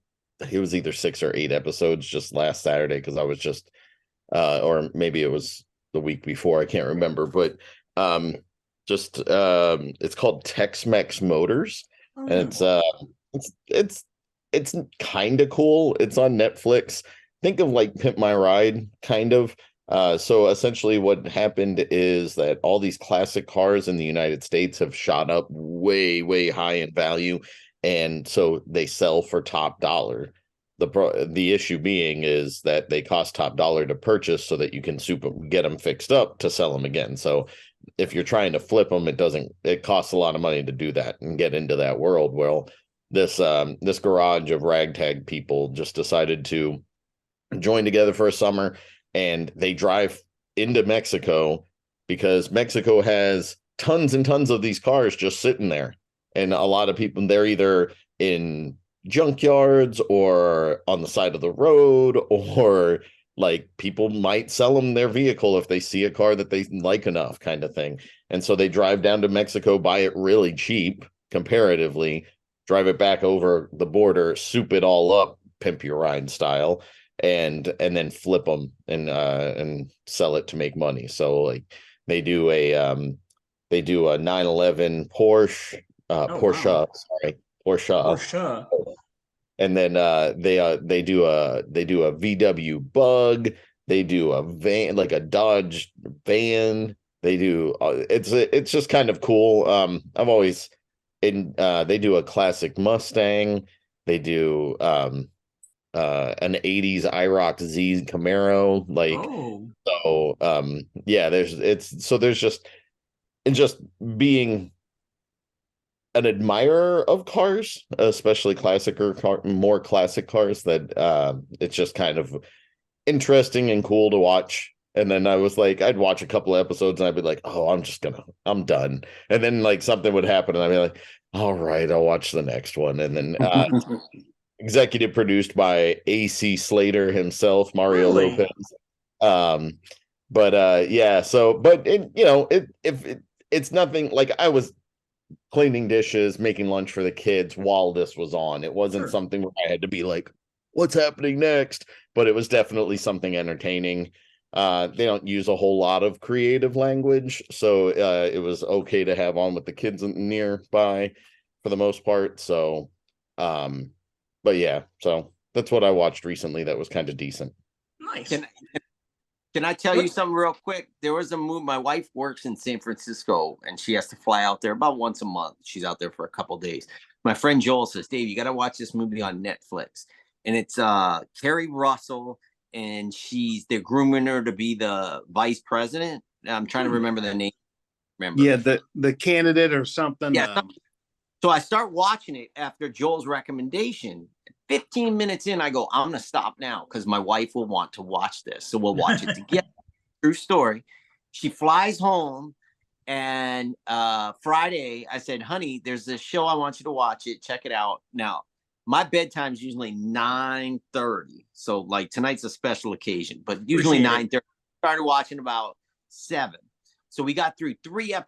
Speaker 4: it was either 6 or 8 episodes just last Saturday because I was just or maybe it was the week before, I can't remember, but it's called Tex-Mex Motors, and it's kind of cool. It's on Netflix. Think of like Pimp My Ride, kind of. So essentially what happened is that all these classic cars in the United States have shot up way, way high in value. And so they sell for top dollar. The issue being is that they cost top dollar to purchase so that you can get them fixed up to sell them again. So if you're trying to flip them, it costs a lot of money to do that and get into that world. Well, this garage of ragtag people just decided to join together for a summer, and they drive into Mexico because Mexico has tons and tons of these cars just sitting there. And a lot of people, they're either in junkyards or on the side of the road, or like people might sell them their vehicle if they see a car that they like enough, kind of thing. And so they drive down to Mexico, buy it really cheap comparatively, drive it back over the border, soup it all up, Pimp Your Ride style, and then flip them and sell it to make money. So like they do They do a 911 Porsche,
Speaker 1: Oh
Speaker 4: Porsche,
Speaker 1: wow.
Speaker 4: sorry, Porsche.
Speaker 1: Porsche.
Speaker 4: And then they do a VW Bug. They do a van, like a Dodge van. They do it's just kind of cool. I've always they do a classic Mustang. They do an 80s IROC Z Camaro. Like,
Speaker 1: Oh,
Speaker 4: so yeah, there's just, and just being an admirer of cars, especially more classic cars, that it's just kind of interesting and cool to watch. And then I was like, I'd watch a couple of episodes and I'd be like, oh, I'm done. And then like something would happen and I'd be like, all right, I'll watch the next one. And then executive produced by AC Slater himself, Mario
Speaker 1: really?
Speaker 4: Lopez. Um, but yeah, so but it's nothing like I was cleaning dishes, making lunch for the kids while this was on. It wasn't
Speaker 1: Sure.
Speaker 4: something where I had to be like, what's happening next? But it was definitely something entertaining. They don't use a whole lot of creative language, so it was okay to have on with the kids nearby for the most part. So, but yeah, so that's what I watched recently that was kind of decent.
Speaker 1: Nice.
Speaker 2: Can I tell
Speaker 1: What?
Speaker 2: you something real quick? There was a move. My wife works in San Francisco and she has to fly out there about once a month. She's out there for a couple days. My friend Joel says, Dave, you got to watch this movie on Netflix. And it's Carrie Russell, and they're grooming her to be the vice president. I'm trying to remember the name.
Speaker 3: Yeah, the candidate or something.
Speaker 2: Yeah. So I start watching it after Joel's recommendation. 15 minutes in, I go, I'm going to stop now because my wife will want to watch this. So we'll watch it together. True story. She flies home, and Friday, I said, honey, there's this show. I want you to watch it. Check it out. Now, my bedtime's usually 9:30. So like tonight's a special occasion, but usually 9:30. Started watching about 7. So we got through 2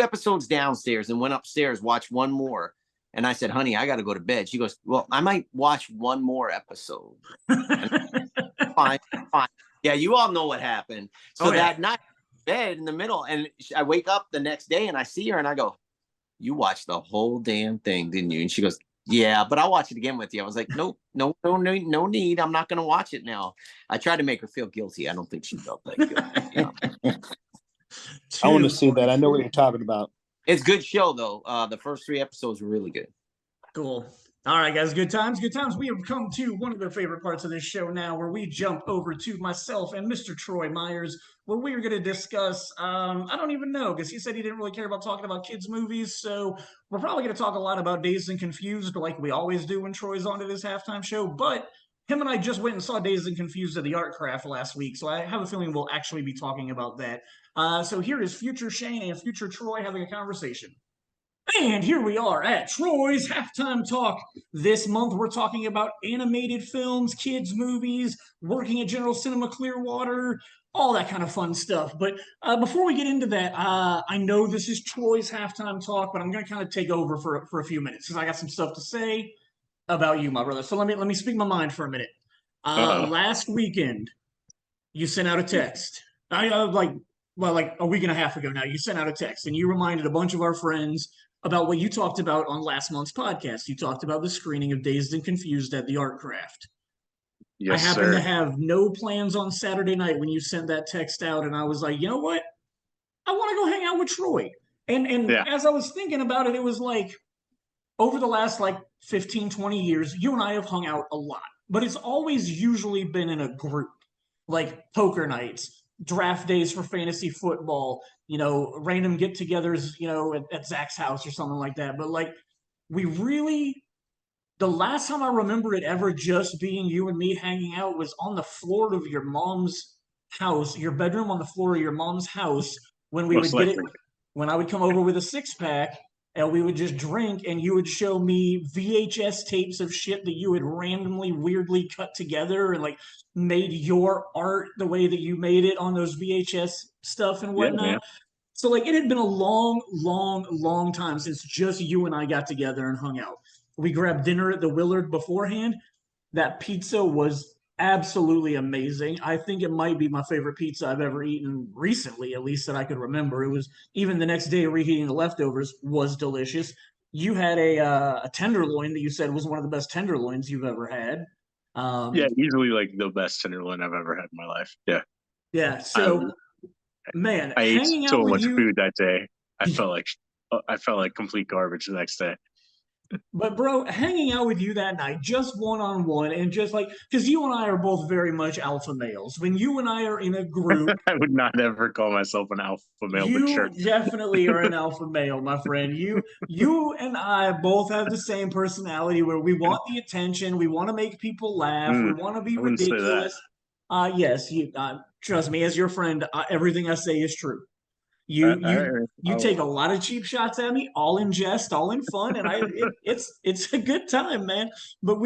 Speaker 2: episodes downstairs, and went upstairs, watched one more. And I said, honey, I got to go to bed. She goes, well, I might watch one more episode. Fine. Yeah, you all know what happened. So that night, bed in the middle, and I wake up the next day and I see her and I go, you watched the whole damn thing, didn't you? And she goes, yeah, but I'll watch it again with you. I was like, nope, no need. I'm not going to watch it now. I tried to make her feel guilty. I don't think she felt that good.
Speaker 3: I want to see that. I know what you're talking about.
Speaker 2: It's a good show, though. The first 3 episodes were really good.
Speaker 1: Cool. All right, guys, good times, good times. We have come to one of the favorite parts of this show now, where we jump over to myself and Mr. Troy Myers, where we are going to discuss, I don't even know, because he said he didn't really care about talking about kids' movies, so we're probably going to talk a lot about Dazed and Confused, like we always do when Troy's on to this halftime show, but him and I just went and saw Dazed and Confused at the Art Craft last week, so I have a feeling we'll actually be talking about that. So here is future Shane and future Troy having a conversation. And here we are at Troy's Halftime Talk. This month, we're talking about animated films, kids' movies, working at General Cinema Clearwater, all that kind of fun stuff. But before we get into that, I know this is Troy's Halftime Talk, but I'm going to kind of take over for a few minutes because I got some stuff to say about you, my brother. So let me speak my mind for a minute. Last weekend, you sent out a text. Like a week and a half ago now, you sent out a text and you reminded a bunch of our friends about what you talked about on last month's podcast. You talked about the screening of Dazed and Confused at the Art Craft.
Speaker 5: Yes,
Speaker 1: I happened
Speaker 5: sir.
Speaker 1: to have no plans on Saturday night when you sent that text out, and I was like, you know what? I want to go hang out with Troy. And
Speaker 5: Yeah.
Speaker 1: as I was thinking about it, it was like over the last 15, 20 years, you and I have hung out a lot, but it's always usually been in a group, like poker nights, draft days for fantasy football, random get-togethers, at Zach's house or something like that. But the last time I remember it ever just being you and me hanging out was on the floor of your mom's house, your bedroom on the floor of your mom's house when we would
Speaker 5: Most
Speaker 1: get it,
Speaker 5: likely.
Speaker 1: when I would come over with a 6-pack and we would just drink and you would show me VHS tapes of shit that you had randomly, weirdly cut together and made your art the way that you made it on those VHS stuff and whatnot.
Speaker 5: Yeah,
Speaker 1: so it had been a long, long, long time since just you and I got together and hung out. We grabbed dinner at the Willard beforehand. That pizza was absolutely amazing. I think it might be my favorite pizza I've ever eaten recently, at least that I could remember. It was even the next day reheating the leftovers was delicious. You had a tenderloin that you said was one of the best tenderloins you've ever had.
Speaker 5: Yeah,
Speaker 1: Um,
Speaker 5: easily like the best tenderloin I've ever had in my life. Yeah,
Speaker 1: yeah,
Speaker 5: I
Speaker 1: so man,
Speaker 5: I ate
Speaker 1: hanging out
Speaker 5: so
Speaker 1: with
Speaker 5: much
Speaker 1: you.
Speaker 5: food that day. I felt like complete garbage the next day.
Speaker 1: But bro, hanging out with you that night, just one on one, and just like because you and I are both very much alpha males. When you and I are in a group,
Speaker 5: I would not ever call myself an alpha male, but
Speaker 1: you
Speaker 5: sure.
Speaker 1: definitely are an alpha male, my friend. You and I both have the same personality where we want the attention, we want to make people laugh, we want to be
Speaker 5: I wouldn't say that.
Speaker 1: ridiculous. Yes, you trust me, as your friend, everything I say is true. You you you take a lot of cheap shots at me, all in jest, all in fun, and it's a good time, man. But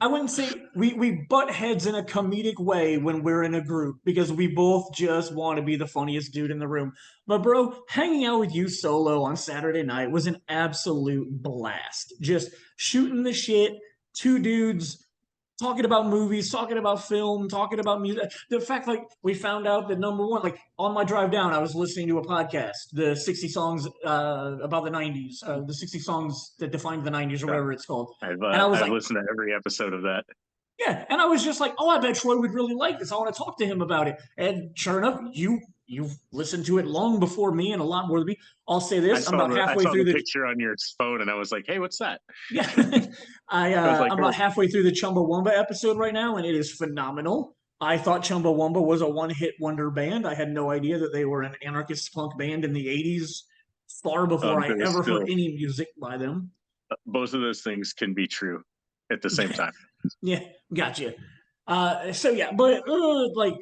Speaker 1: I wouldn't say we butt heads in a comedic way when we're in a group because we both just want to be the funniest dude in the room. But bro, hanging out with you solo on Saturday night was an absolute blast. Just shooting the shit, two dudes talking about movies, talking about film, talking about music. The fact, like, we found out that number one, like, on my drive down, I was listening to a podcast, the 60 songs about the 90s, the 60 songs that defined the 90s or
Speaker 5: Yeah.
Speaker 1: whatever it's called. And I was
Speaker 5: I've
Speaker 1: like,
Speaker 5: listened to every episode of that.
Speaker 1: yeah. And I was just like, oh, I bet Troy would really like this. I want to talk to him about it. And sure enough, you've listened to it long before me and a lot more than me. I'll say this: I'm about
Speaker 5: I
Speaker 1: halfway
Speaker 5: saw
Speaker 1: through
Speaker 5: the
Speaker 1: the
Speaker 5: picture on your phone, and I was like, "Hey, what's that?"
Speaker 1: yeah.
Speaker 5: I was like,
Speaker 1: I'm
Speaker 5: "Oh,
Speaker 1: about halfway through the Chumbawamba episode right now, and it is phenomenal. I thought Chumbawamba was a one-hit wonder band. I had no idea that they were an anarchist punk band in the '80s, far before I
Speaker 5: there's
Speaker 1: ever heard
Speaker 5: still
Speaker 1: any music by them.
Speaker 5: both of those things can be true at the same time."
Speaker 1: Yeah, gotcha. So yeah, but like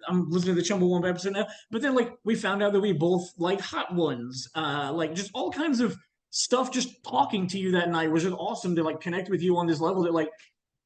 Speaker 1: I'm listening to the Chumbawamba episode now, but then like we found out that we both like Hot Ones, like just all kinds of stuff. Just talking to you that night was just awesome to like connect with you on this level that like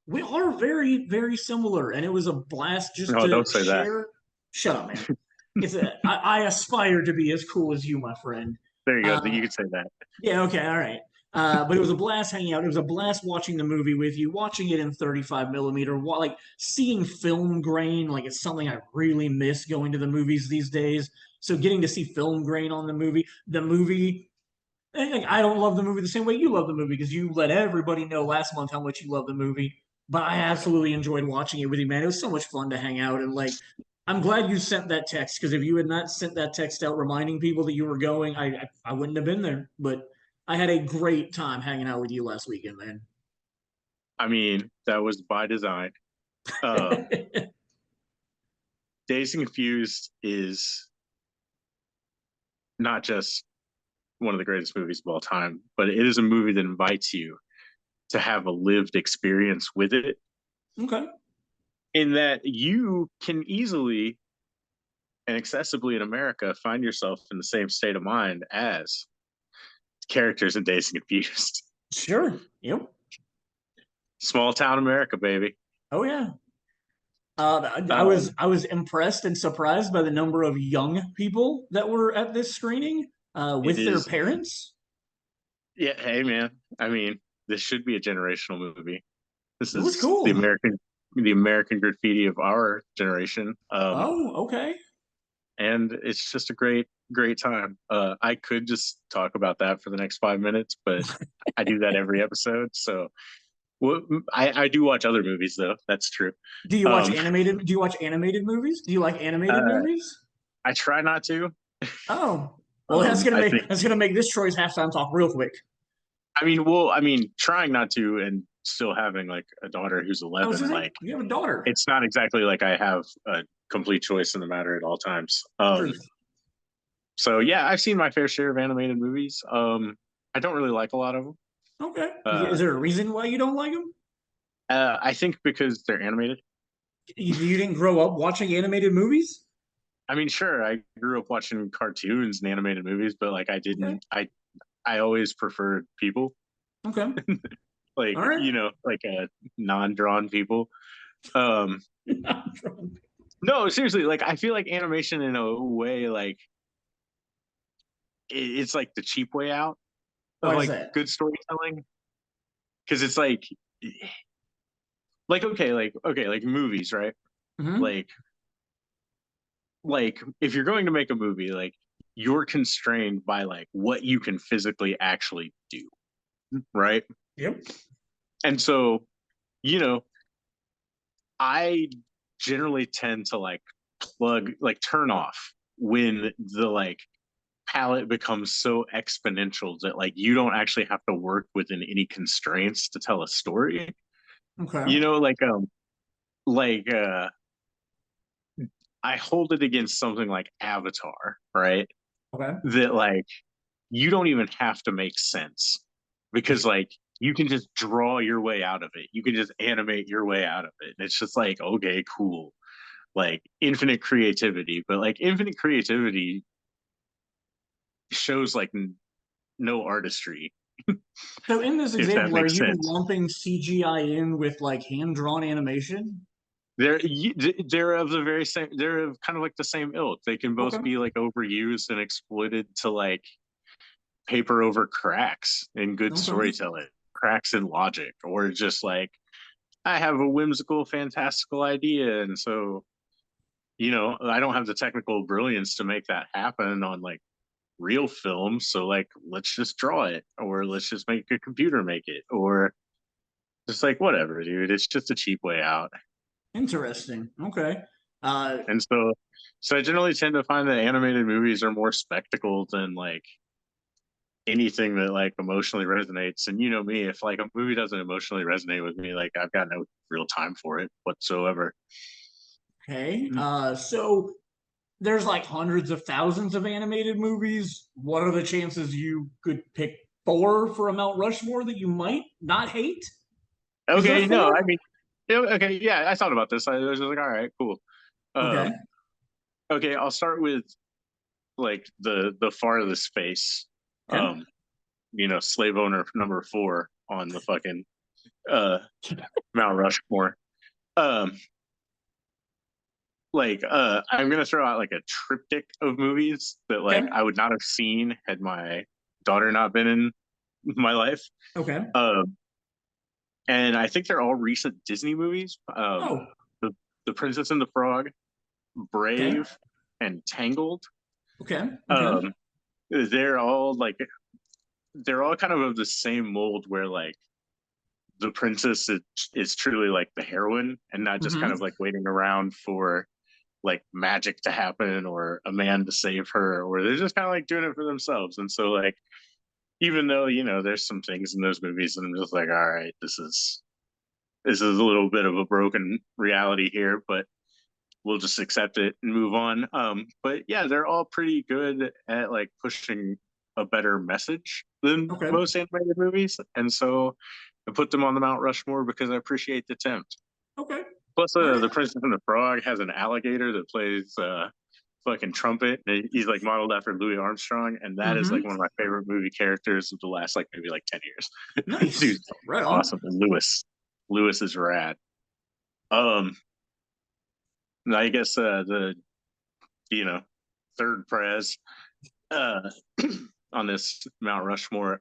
Speaker 1: we are very very similar, and it was a blast just
Speaker 5: No,
Speaker 1: to
Speaker 5: don't say that.
Speaker 1: share. Shut up, man. I aspire to be as cool as you, my friend.
Speaker 5: There you go.
Speaker 1: Uh,
Speaker 5: You could say that.
Speaker 1: yeah, okay, all right. But it was a blast hanging out. It was a blast watching the movie with you, watching it in 35 millimeter, like seeing film grain. Like it's something I really miss going to the movies these days. So getting to see film grain on the movie. I don't love the movie the same way you love the movie because you let everybody know last month how much you love the movie. But I absolutely enjoyed watching it with you, man. It was so much fun to hang out and like. I'm glad you sent that text because if you had not sent that text out reminding people that you were going, I wouldn't have been there. But I had a great time hanging out with you last weekend, man.
Speaker 5: I mean, that was by design. Dazed and Confused is not just one of the greatest movies of all time, but it is a movie that invites you to have a lived experience with it.
Speaker 1: Okay.
Speaker 5: In that you can easily and accessibly in America find yourself in the same state of mind as characters in Dazed and Confused.
Speaker 1: Sure. Yep.
Speaker 5: Small town America, baby.
Speaker 1: Oh yeah. I was impressed and surprised by the number of young people that were at this screening with their parents.
Speaker 5: Yeah, hey man. I mean, this should be a generational movie. This
Speaker 1: It was
Speaker 5: is
Speaker 1: cool.
Speaker 5: the American graffiti of our generation.
Speaker 1: Oh, okay.
Speaker 5: And it's just a great time. I could just talk about that for the next 5 minutes, but I do that every episode. So well, I do watch other movies though. That's true.
Speaker 1: Do you watch animated? Do you watch animated movies? Do you like animated movies?
Speaker 5: I try not to.
Speaker 1: Oh, well, that's gonna make this Troy's halftime talk real quick.
Speaker 5: I mean, trying not to, and still having like a daughter who's 11. Like
Speaker 1: you have a daughter.
Speaker 5: It's not exactly like I have a complete choice in the matter at all times. So yeah, I've seen my fair share of animated movies. I don't really like a lot of them.
Speaker 1: Okay. Is there a reason why you don't like them?
Speaker 5: I think because they're animated.
Speaker 1: You didn't grow up watching animated movies?
Speaker 5: I mean, sure, I grew up watching cartoons and animated movies, but like I didn't. Okay. I always preferred people.
Speaker 1: Okay.
Speaker 5: Like
Speaker 1: right.
Speaker 5: You know, like non-drawn people. No, seriously, like I feel like animation in a way, like it's like the cheap way out of like good storytelling, because it's like like movies, right?
Speaker 1: Mhm.
Speaker 5: Like if you're going to make a movie, like you're constrained by like what you can physically actually do, right?
Speaker 1: Yep.
Speaker 5: And so, you know, I generally tend to like turn off when the like palette becomes so exponential that like you don't actually have to work within any constraints to tell a story.
Speaker 1: Okay.
Speaker 5: You know, like I hold it against something like Avatar, right?
Speaker 1: Okay.
Speaker 5: That like you don't even have to make sense because like you can just draw your way out of it. You can just animate your way out of it. And it's just like, okay, cool. Like infinite creativity, but like infinite creativity shows like no artistry,
Speaker 1: So in this
Speaker 5: if that
Speaker 1: example, are
Speaker 5: makes
Speaker 1: you
Speaker 5: sense.
Speaker 1: lumping CGI in with like hand-drawn animation?
Speaker 5: They're of the very same. They're of kind of like the same ilk. They can
Speaker 1: Okay.
Speaker 5: both be like overused and exploited to like paper over cracks in good
Speaker 1: Okay.
Speaker 5: storytelling, cracks in logic, or just like I have a whimsical, fantastical idea, and so I don't have the technical brilliance to make that happen on like real film. So like, let's just draw it, or let's just make a computer make it, or just like whatever, dude. It's just a cheap way out.
Speaker 1: Interesting. Okay. Uh,
Speaker 5: And so I generally tend to find that animated movies are more spectacle than like anything that like emotionally resonates. And you know me, if like a movie doesn't emotionally resonate with me, like I've got no real time for it whatsoever.
Speaker 1: okay. So there's like hundreds of thousands of animated movies. What are the chances you could pick four for a Mount Rushmore that you might not hate? Is there
Speaker 5: Okay, no, I
Speaker 1: four?
Speaker 5: mean, okay, yeah, I thought about this. I was just like, all right, cool.
Speaker 1: Okay.
Speaker 5: Okay, I'll start with like the farthest face.
Speaker 1: Okay.
Speaker 5: Um, slave owner number 4 on the fucking uh Mount Rushmore. Um, I'm gonna throw out like a triptych of movies that like
Speaker 1: Okay.
Speaker 5: I would not have seen had my daughter not been in my life.
Speaker 1: Okay.
Speaker 5: Um, and I think they're all recent Disney movies.
Speaker 1: Oh.
Speaker 5: The Princess and the Frog,
Speaker 1: Okay.
Speaker 5: Brave, and Tangled.
Speaker 1: Okay. Okay.
Speaker 5: Um, they're all like they're all kind of the same mold where like the princess is truly like the heroine and not just kind
Speaker 1: Mm-hmm.
Speaker 5: of like waiting around for like magic to happen or a man to save her, or they're just kind of like doing it for themselves. And so like even though there's some things in those movies and I'm just like, all right, this is a little bit of a broken reality here, but we'll just accept it and move on. But yeah, they're all pretty good at like pushing a better message than
Speaker 1: Okay.
Speaker 5: most animated movies, and so I put them on the Mount Rushmore because I appreciate the attempt.
Speaker 1: Okay.
Speaker 5: Plus,
Speaker 1: All right.
Speaker 5: the Princess and the Frog has an alligator that plays fucking trumpet. And he's like modeled after Louis Armstrong, and that is like
Speaker 1: Mm-hmm.
Speaker 5: one of my favorite movie characters of the last like maybe like 10 years.
Speaker 1: Nice.
Speaker 5: Dude's
Speaker 1: Right on.
Speaker 5: awesome. And Lewis is rad. Um, I guess the you know third prize uh on this Mount Rushmore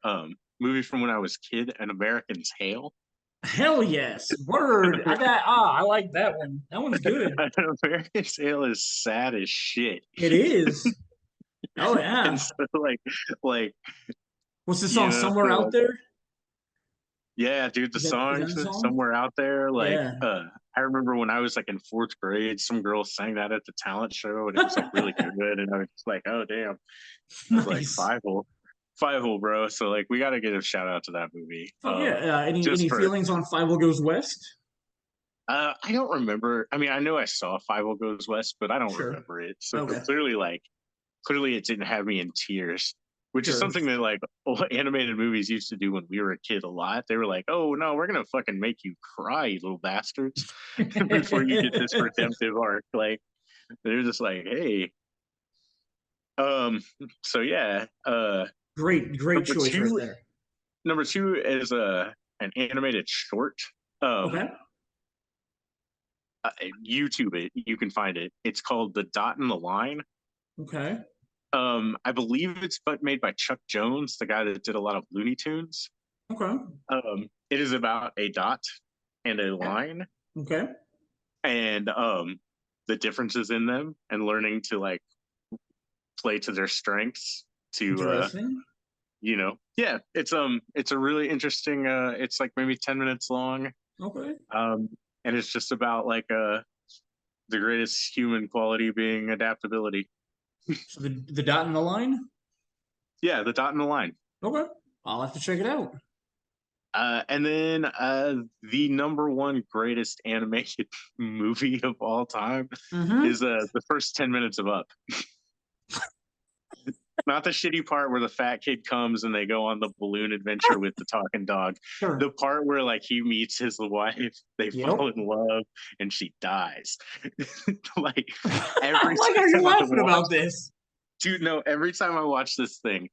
Speaker 5: movie from when I was a kid, An American Tail.
Speaker 1: Hell yes. Word. I like that one. That one's good.
Speaker 5: An American Tail is sad as shit.
Speaker 1: It is. Oh
Speaker 5: And
Speaker 1: yeah.
Speaker 5: so like
Speaker 1: What's the song?
Speaker 5: so
Speaker 1: Somewhere out
Speaker 5: like
Speaker 1: there?
Speaker 5: yeah, dude, the
Speaker 1: Is that
Speaker 5: songs
Speaker 1: the song?
Speaker 5: somewhere out there, like
Speaker 1: Yeah.
Speaker 5: I remember when I was like in 4th grade, some girl sang that at the talent show and it was like really good. And I was like, oh damn. I was like
Speaker 1: Nice.
Speaker 5: five hole, bro. So like we gotta give a shout out to that movie.
Speaker 1: Fuck yeah.
Speaker 5: Just
Speaker 1: Any
Speaker 5: for
Speaker 1: feelings on Five Will Goes West?
Speaker 5: I don't remember. I mean, I know I saw Five O Goes West, but I don't
Speaker 1: Sure.
Speaker 5: remember it. So
Speaker 1: Okay.
Speaker 5: clearly it didn't have me in tears, which is
Speaker 1: Sure.
Speaker 5: something that like animated movies used to do when we were a kid a lot. They were like, "Oh no, we're gonna fucking make you cry, you little bastards, before you get this redemptive arc." Like they're just like, "Hey." Um. So yeah.
Speaker 1: Great
Speaker 5: Number
Speaker 1: choice right
Speaker 5: two.
Speaker 1: there.
Speaker 5: Number two is an animated short. Um.
Speaker 1: Okay.
Speaker 5: YouTube it. You can find it. It's called The Dot and the Line.
Speaker 1: Okay.
Speaker 5: I believe it's made by Chuck Jones, the guy that did a lot of Looney Tunes.
Speaker 1: Okay.
Speaker 5: It is about a dot, and a line,
Speaker 1: Okay.
Speaker 5: and the differences in them, and learning to like play to their strengths to
Speaker 1: Interesting.
Speaker 5: yeah, it's a really interesting it's like maybe 10 minutes long,
Speaker 1: Okay.
Speaker 5: and it's just about like the greatest human quality being adaptability.
Speaker 1: So the dot in the line?
Speaker 5: Yeah, the dot in the line.
Speaker 1: Okay. I'll have to check it out.
Speaker 5: And then the number one greatest animated movie of all time
Speaker 1: Mm-hmm.
Speaker 5: is the first 10 minutes of Up. Not the shitty part where the fat kid comes and they go on the balloon adventure with the talking dog.
Speaker 1: Sure.
Speaker 5: The part where like he meets his wife, they
Speaker 1: Yep.
Speaker 5: fall in love, and she dies. Like
Speaker 1: Why
Speaker 5: every
Speaker 1: are you
Speaker 5: time I
Speaker 1: laughing
Speaker 5: watch,
Speaker 1: about this?
Speaker 5: dude, no, every time I watch this thing,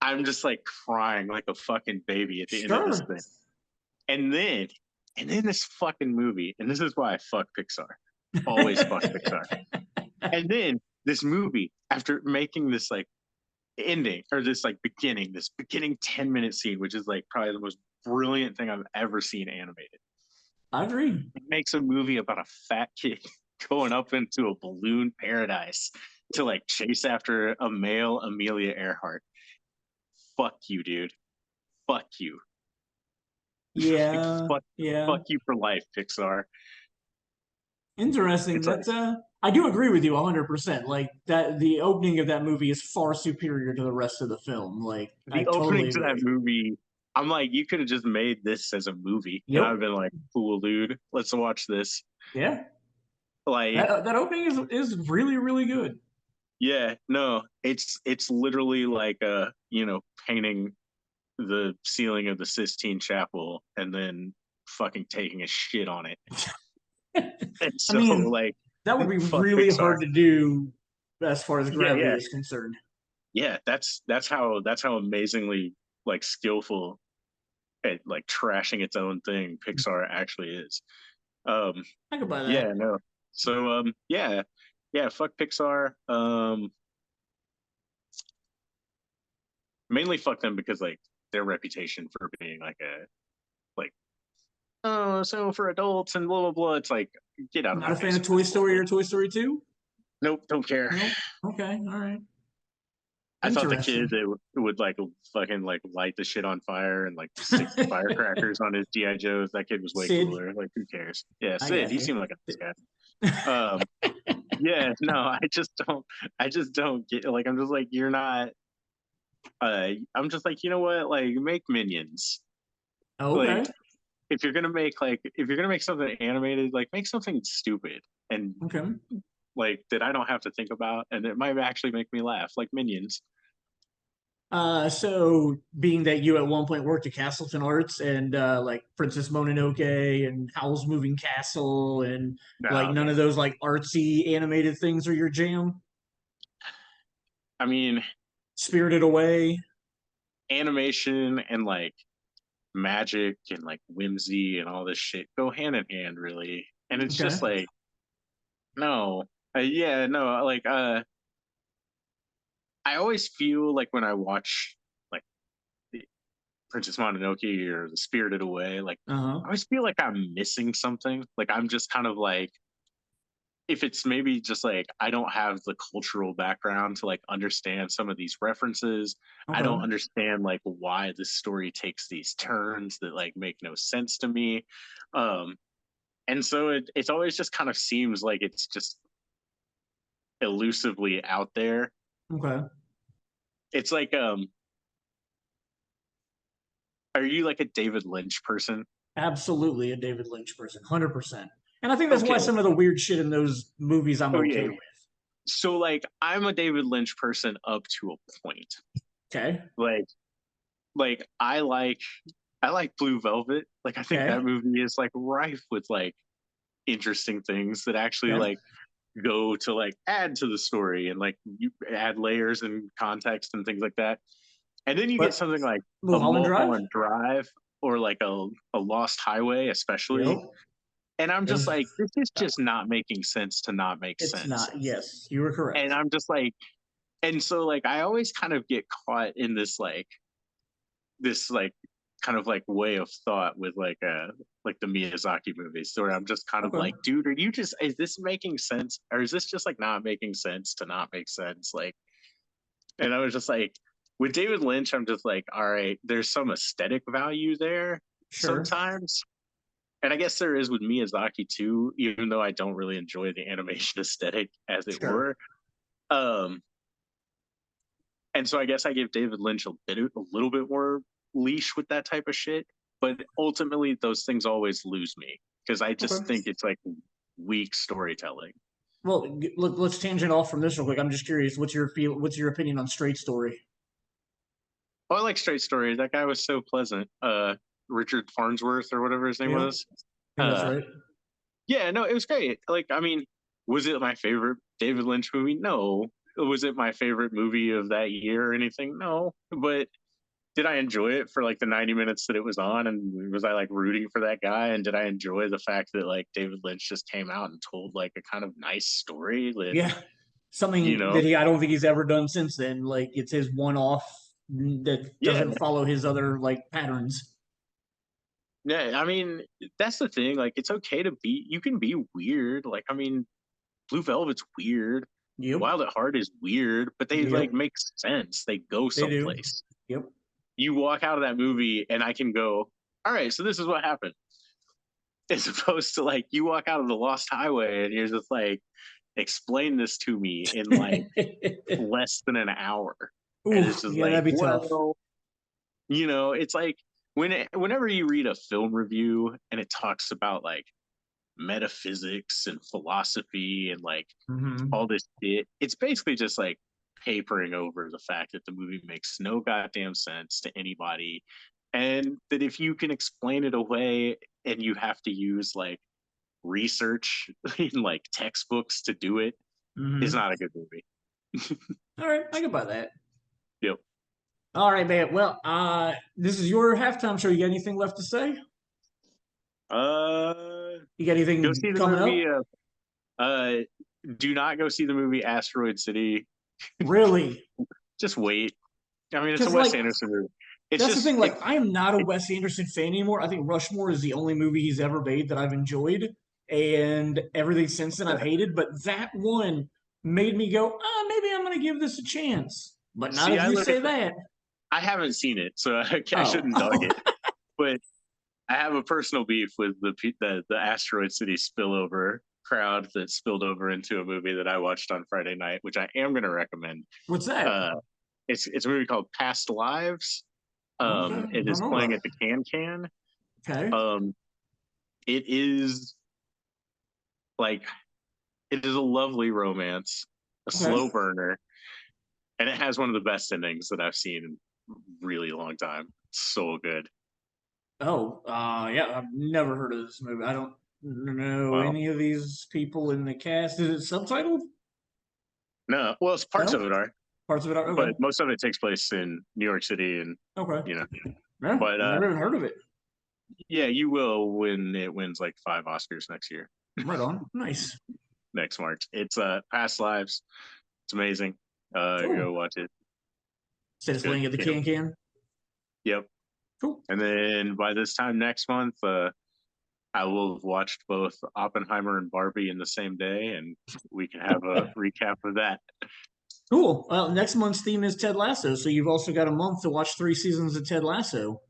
Speaker 5: I'm just like crying like a fucking baby at the end of this
Speaker 1: Sure.
Speaker 5: thing. And then this fucking movie, and this is why I fuck Pixar. Always fuck Pixar. And then this movie, after making this like ending or this beginning 10-minute scene, which is like probably the most brilliant thing I've ever seen animated.
Speaker 1: I agree.
Speaker 5: It makes a movie about a fat kid going up into a balloon paradise to like chase after a male Amelia Earhart. Fuck you, dude. Fuck you.
Speaker 1: Yeah.
Speaker 5: Fuck,
Speaker 1: Yeah.
Speaker 5: fuck you for life, Pixar.
Speaker 1: Interesting.
Speaker 5: It's like,
Speaker 1: That's I do agree with you 100%. Like that the opening of that movie is far superior to the rest of the film. Like I
Speaker 5: the opening
Speaker 1: totally
Speaker 5: to that
Speaker 1: agree.
Speaker 5: movie, I'm like, you could have just made this as a movie, and
Speaker 1: Yep.
Speaker 5: I've been like, cool, dude, let's watch this.
Speaker 1: Yeah.
Speaker 5: Like,
Speaker 1: That opening is really, really good.
Speaker 5: yeah, no, it's literally like painting the ceiling of the Sistine Chapel and then fucking taking a shit on it. And
Speaker 1: I
Speaker 5: so
Speaker 1: mean,
Speaker 5: like,
Speaker 1: that would be
Speaker 5: fuck
Speaker 1: really
Speaker 5: Pixar.
Speaker 1: hard to do as far as gravity
Speaker 5: Yeah.
Speaker 1: is concerned.
Speaker 5: Yeah, that's how amazingly like skillful at like trashing its own thing Pixar actually is. Um,
Speaker 1: I could buy that.
Speaker 5: yeah, no. So yeah, fuck Pixar. Mainly fuck them because like their reputation for being like oh, so for adults and blah blah blah. It's like, get out of
Speaker 1: Not
Speaker 5: my
Speaker 1: a fan
Speaker 5: face
Speaker 1: of
Speaker 5: with
Speaker 1: Toy
Speaker 5: this
Speaker 1: Story or
Speaker 5: bullshit.
Speaker 1: Toy Story 2?
Speaker 5: Nope, don't care.
Speaker 1: Nope. Okay, all right.
Speaker 5: I thought the kid
Speaker 1: Interesting.
Speaker 5: that would like fucking like light the shit on fire and like stick firecrackers on his GI Joes. That kid was way
Speaker 1: Sid.
Speaker 5: cooler. Like, who cares? Yeah,
Speaker 1: I
Speaker 5: Sid.
Speaker 1: got
Speaker 5: He
Speaker 1: you.
Speaker 5: seemed like a nice guy. Yeah, no, I just don't get, like, I'm just like, you're not. I'm just like, you know what? Like, make Minions.
Speaker 1: Okay.
Speaker 5: Like, if you're gonna make something animated, like, make something stupid and
Speaker 1: Okay.
Speaker 5: like that I don't have to think about, and it might actually make me laugh, like Minions.
Speaker 1: So being that you at one point worked at Castleton Arts and like Princess Mononoke and Howl's Moving Castle and like
Speaker 5: No,
Speaker 1: none
Speaker 5: man.
Speaker 1: of those like artsy animated things are your jam?
Speaker 5: I mean,
Speaker 1: Spirited Away.
Speaker 5: animation and like magic and like whimsy and all this shit go hand in hand, really. And it's
Speaker 1: Okay.
Speaker 5: just like, no, like I always feel like when I watch like the Princess Mononoke or The Spirited Away, like
Speaker 1: Uh-huh.
Speaker 5: I always feel like I'm missing something. Like I'm just kind of like, if it's maybe just like I don't have the cultural background to like understand some of these references. I don't
Speaker 1: Okay.
Speaker 5: understand like why this story takes these turns that like make no sense to me. And so it always just kind of seems like it's just elusively out there.
Speaker 1: Okay.
Speaker 5: It's like are you like a David Lynch person?
Speaker 1: Absolutely a David Lynch person, 100%. And I think that's why
Speaker 5: Okay.
Speaker 1: some of the weird shit in those movies I'm
Speaker 5: Oh
Speaker 1: okay
Speaker 5: yeah.
Speaker 1: with.
Speaker 5: So like I'm a David Lynch person up to a point.
Speaker 1: Okay.
Speaker 5: Like I like Blue Velvet. Like I think
Speaker 1: Okay.
Speaker 5: that movie is like rife with like interesting things that actually
Speaker 1: Okay.
Speaker 5: like go to like add to the story and like you add layers and context and things like that. And then you get
Speaker 1: But
Speaker 5: something like a
Speaker 1: Mulholland Drive?
Speaker 5: Mulholland Drive or like a Lost Highway, especially.
Speaker 1: Yep.
Speaker 5: And I'm just
Speaker 1: Those,
Speaker 5: like, this is just not making sense to not make
Speaker 1: it's
Speaker 5: sense.
Speaker 1: not. Yes, you were correct.
Speaker 5: And I'm just like, and so like I always kind of get caught in this like kind of like way of thought with like the Miyazaki movies, where I'm just kind of like, dude, is this making sense, or is this just like not making sense to not make sense? Like, and I was just like, with David Lynch, I'm just like, all right, there's some aesthetic value there sometimes. And I guess there is with Miyazaki too, even though I don't really enjoy the animation aesthetic as it were. And so I guess I give David Lynch a little bit more leash with that type of shit. But ultimately, those things always lose me because I just think it's like weak storytelling.
Speaker 1: Well, look, let's tangent off from this real quick. I'm just curious, what's your opinion on Straight Story?
Speaker 5: Oh, I like Straight Story. That guy was so pleasant. Richard Farnsworth or whatever his name was.
Speaker 1: That's right.
Speaker 5: Yeah, no, it was great. Like, I mean, was it my favorite David Lynch movie? No. Was it my favorite movie of that year or anything? No. But did I enjoy it for like the 90 minutes that it was on? And was I like rooting for that guy? And did I enjoy the fact that like David Lynch just came out and told like a kind of nice story? That,
Speaker 1: something that I don't think he's ever done since then. Like, it's his one-off that doesn't follow his other like patterns.
Speaker 5: Yeah, I mean, that's the thing. Like, it's okay to you can be weird. Like, I mean, Blue Velvet's weird. Wild at Heart is weird, but they like make sense. They go someplace. You walk out of that movie and I can go, all right, so this is what happened. As opposed to like, you walk out of the Lost Highway and you're just like, explain this to me in like less than an hour. And it's just like,
Speaker 1: that'd be tough.
Speaker 5: You know, it's like, whenever you read a film review and it talks about like metaphysics and philosophy and like all this shit, it's basically just like papering over the fact that the movie makes no goddamn sense to anybody, and that if you can explain it away and you have to use like research in like textbooks to do it, it's not a good movie.
Speaker 1: All right, I can buy that.
Speaker 5: Yep.
Speaker 1: All right, man. Well, this is your halftime show. You got anything left to say? You got anything
Speaker 5: go see the
Speaker 1: coming
Speaker 5: movie,
Speaker 1: up?
Speaker 5: Do not go see the movie Asteroid City.
Speaker 1: Really?
Speaker 5: Just wait. I mean, it's a Wes Anderson movie.
Speaker 1: That's the thing. Like, I am not a Wes Anderson fan anymore. I think Rushmore is the only movie he's ever made that I've enjoyed, and everything since then I've hated. But that one made me go, maybe I'm going to give this a chance. But not if you say that.
Speaker 5: I haven't seen it, so I shouldn't dog it. But I have a personal beef with the Asteroid City spillover crowd that spilled over into a movie that I watched on Friday night, which I am going to recommend.
Speaker 1: What's that?
Speaker 5: It's a movie called Past Lives. It is playing at the Can.
Speaker 1: Okay.
Speaker 5: It is a lovely romance, a slow burner, and it has one of the best endings that I've seen in a really long time. So good.
Speaker 1: Oh, yeah, I've never heard of this movie. I don't know any of these people in the cast. Is it subtitled?
Speaker 5: No, well, parts of it are.
Speaker 1: Parts of it are,
Speaker 5: but most of it takes place in New York City, and you know.
Speaker 1: Yeah, but I've never even heard of it.
Speaker 5: Yeah, you will when it wins like 5 Oscars next year.
Speaker 1: Right on, nice.
Speaker 5: Next March. It's Past Lives. It's amazing. Go watch it.
Speaker 1: Instead of playing at the Can.
Speaker 5: Yep.
Speaker 1: Cool.
Speaker 5: And then by this time next month, I will have watched both Oppenheimer and Barbie in the same day, and we can have a recap of that.
Speaker 1: Cool. Well, next month's theme is Ted Lasso, so you've also got a month to watch 3 seasons of Ted Lasso.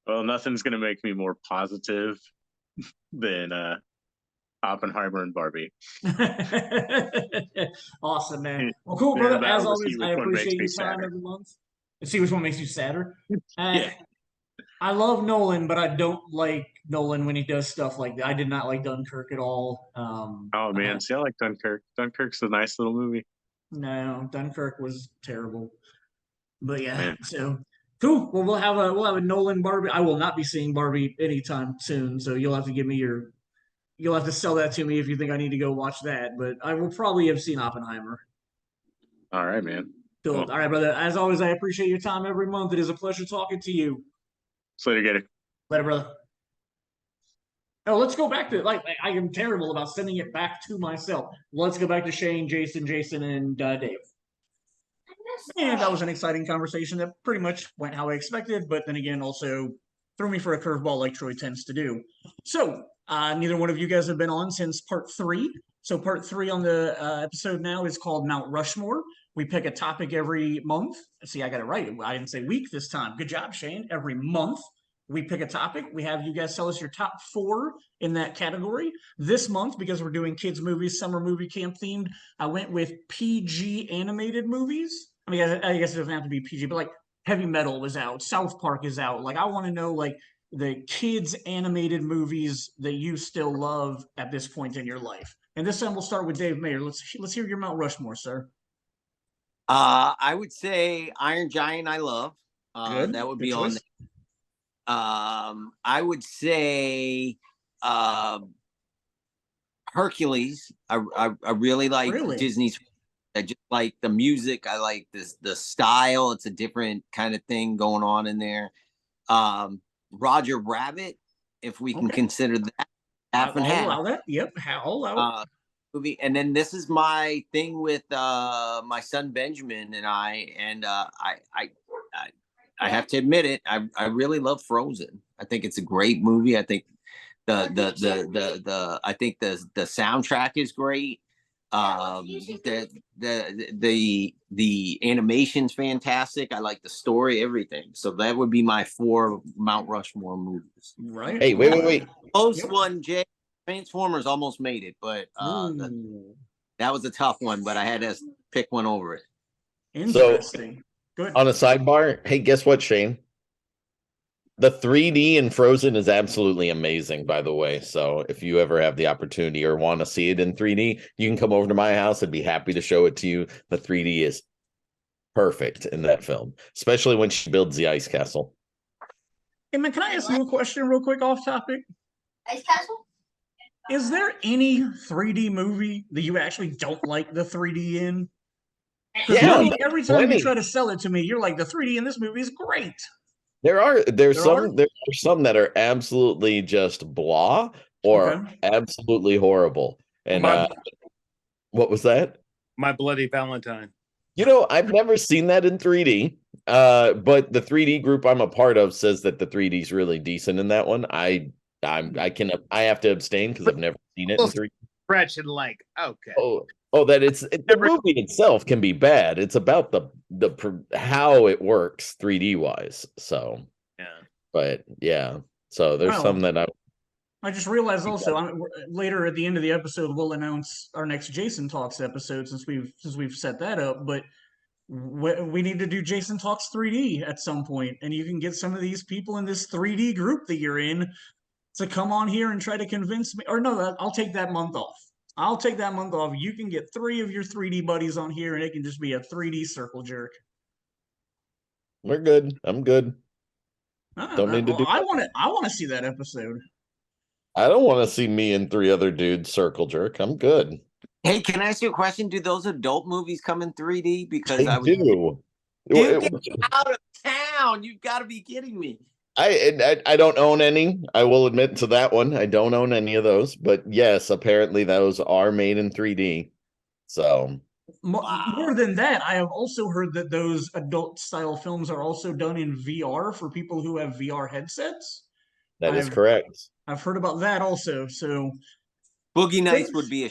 Speaker 5: Well, nothing's going to make me more positive than Oppenheimer and Barbie.
Speaker 1: Awesome, man. Well, cool, brother. As always, I appreciate your time every month. Let's see which one makes you sadder. I love Nolan, but I don't like Nolan when he does stuff like that. I did not like Dunkirk at all.
Speaker 5: Oh, man. See, I like Dunkirk. Dunkirk's a nice little movie.
Speaker 1: No, Dunkirk was terrible. But yeah, so cool. Well, we'll have a Nolan Barbie. I will not be seeing Barbie anytime soon, so you'll have to give me you'll have to sell that to me if you think I need to go watch that. But I will probably have seen Oppenheimer.
Speaker 5: All right, man.
Speaker 1: Cool. All right, brother. As always, I appreciate your time every month. It is a pleasure talking to you.
Speaker 5: So you get it.
Speaker 1: Later, brother. Oh, let's go back to I am terrible about sending it back to myself. Let's go back to Shane, Jason, and Dave. And that was an exciting conversation that pretty much went how I expected, but then again, also threw me for a curveball like Troy tends to do. So, neither one of you guys have been on since part 3. So part 3 on the episode now is called Mount Rushmore. We pick a topic every month. See, I got it right. I didn't say week this time. Good job, Shane. Every month, we pick a topic. We have you guys tell us your top 4 in that category. This month, because we're doing kids' movies, summer movie camp themed, I went with PG animated movies. I mean, I guess it doesn't have to be PG, but like Heavy Metal was out, South Park is out. Like, I want to know, like, the kids animated movies that you still love at this point in your life. And this time we'll start with Dave Maier. Let's hear your Mount Rushmore, sir.
Speaker 2: I would say Iron Giant. I love.
Speaker 1: Good.
Speaker 2: That would
Speaker 1: Good
Speaker 2: be on.
Speaker 1: choice.
Speaker 2: I would say Hercules. I really like Disney's. I just like the music. I like the style. It's a different kind of thing going on in there. Roger Rabbit, if we can consider that half and half.
Speaker 1: Allow that. Yep. I'll allow it.
Speaker 2: Movie. And then this is my thing with my son Benjamin and I have to admit it. I really love Frozen. I think it's a great movie. I think the soundtrack is great. The animation's fantastic. I like the story, everything. So that would be my 4 Mount Rushmore movies.
Speaker 1: Right.
Speaker 4: Hey, wait.
Speaker 2: Close one, Jay. Transformers almost made it, but that was a tough one. But I had to pick one over it.
Speaker 1: Interesting. Good.
Speaker 4: On a sidebar, hey, guess what, Shane? The 3D in Frozen is absolutely amazing, by the way. So if you ever have the opportunity or want to see it in 3D, you can come over to my house. I'd be happy to show it to you. The 3D is perfect in that film, especially when she builds the ice castle.
Speaker 1: Hey, man, can I ask you a question real quick off topic?
Speaker 6: Ice Castle?
Speaker 1: Is there any 3D movie that you actually don't like the 3D in?
Speaker 4: Yeah,
Speaker 1: every time you try to sell it to me, you're like, the 3D in this movie is great.
Speaker 4: There's some that are absolutely just blah or absolutely horrible. And what was that?
Speaker 3: My Bloody Valentine.
Speaker 4: I've never seen that in 3D. But the 3D group I'm a part of says that the 3D is really decent in that one. I have to abstain because I've never seen it in 3D.
Speaker 3: Fresh and like, okay.
Speaker 4: Oh, that the movie itself can be bad. It's about the how it works 3D wise. So
Speaker 3: yeah,
Speaker 4: but yeah. So there's some that
Speaker 1: I just realized also later at the end of the episode we'll announce our next Jason Talks episode since we've set that up. But we need to do Jason Talks 3D at some point, and you can get some of these people in this 3D group that you're in to come on here and try to convince me. Or no, I'll take that month off. You can get 3 of your 3D buddies on here, and it can just be a 3D circle jerk.
Speaker 4: We're good. I'm good. Don't need to do.
Speaker 1: I want to see that episode.
Speaker 4: I don't want to see me and 3 other dudes circle jerk. I'm good.
Speaker 2: Hey, can I ask you a question? Do those adult movies come in 3D? Because
Speaker 4: I do.
Speaker 2: Get out of town! You've got to be kidding me.
Speaker 4: I don't own any. I will admit to that one. I don't own any of those, but yes, apparently those are made in 3D. So
Speaker 1: more than that, I have also heard that those adult style films are also done in VR for people who have VR headsets.
Speaker 4: That is correct.
Speaker 1: I've heard about that also. So
Speaker 2: Boogie Nights would be a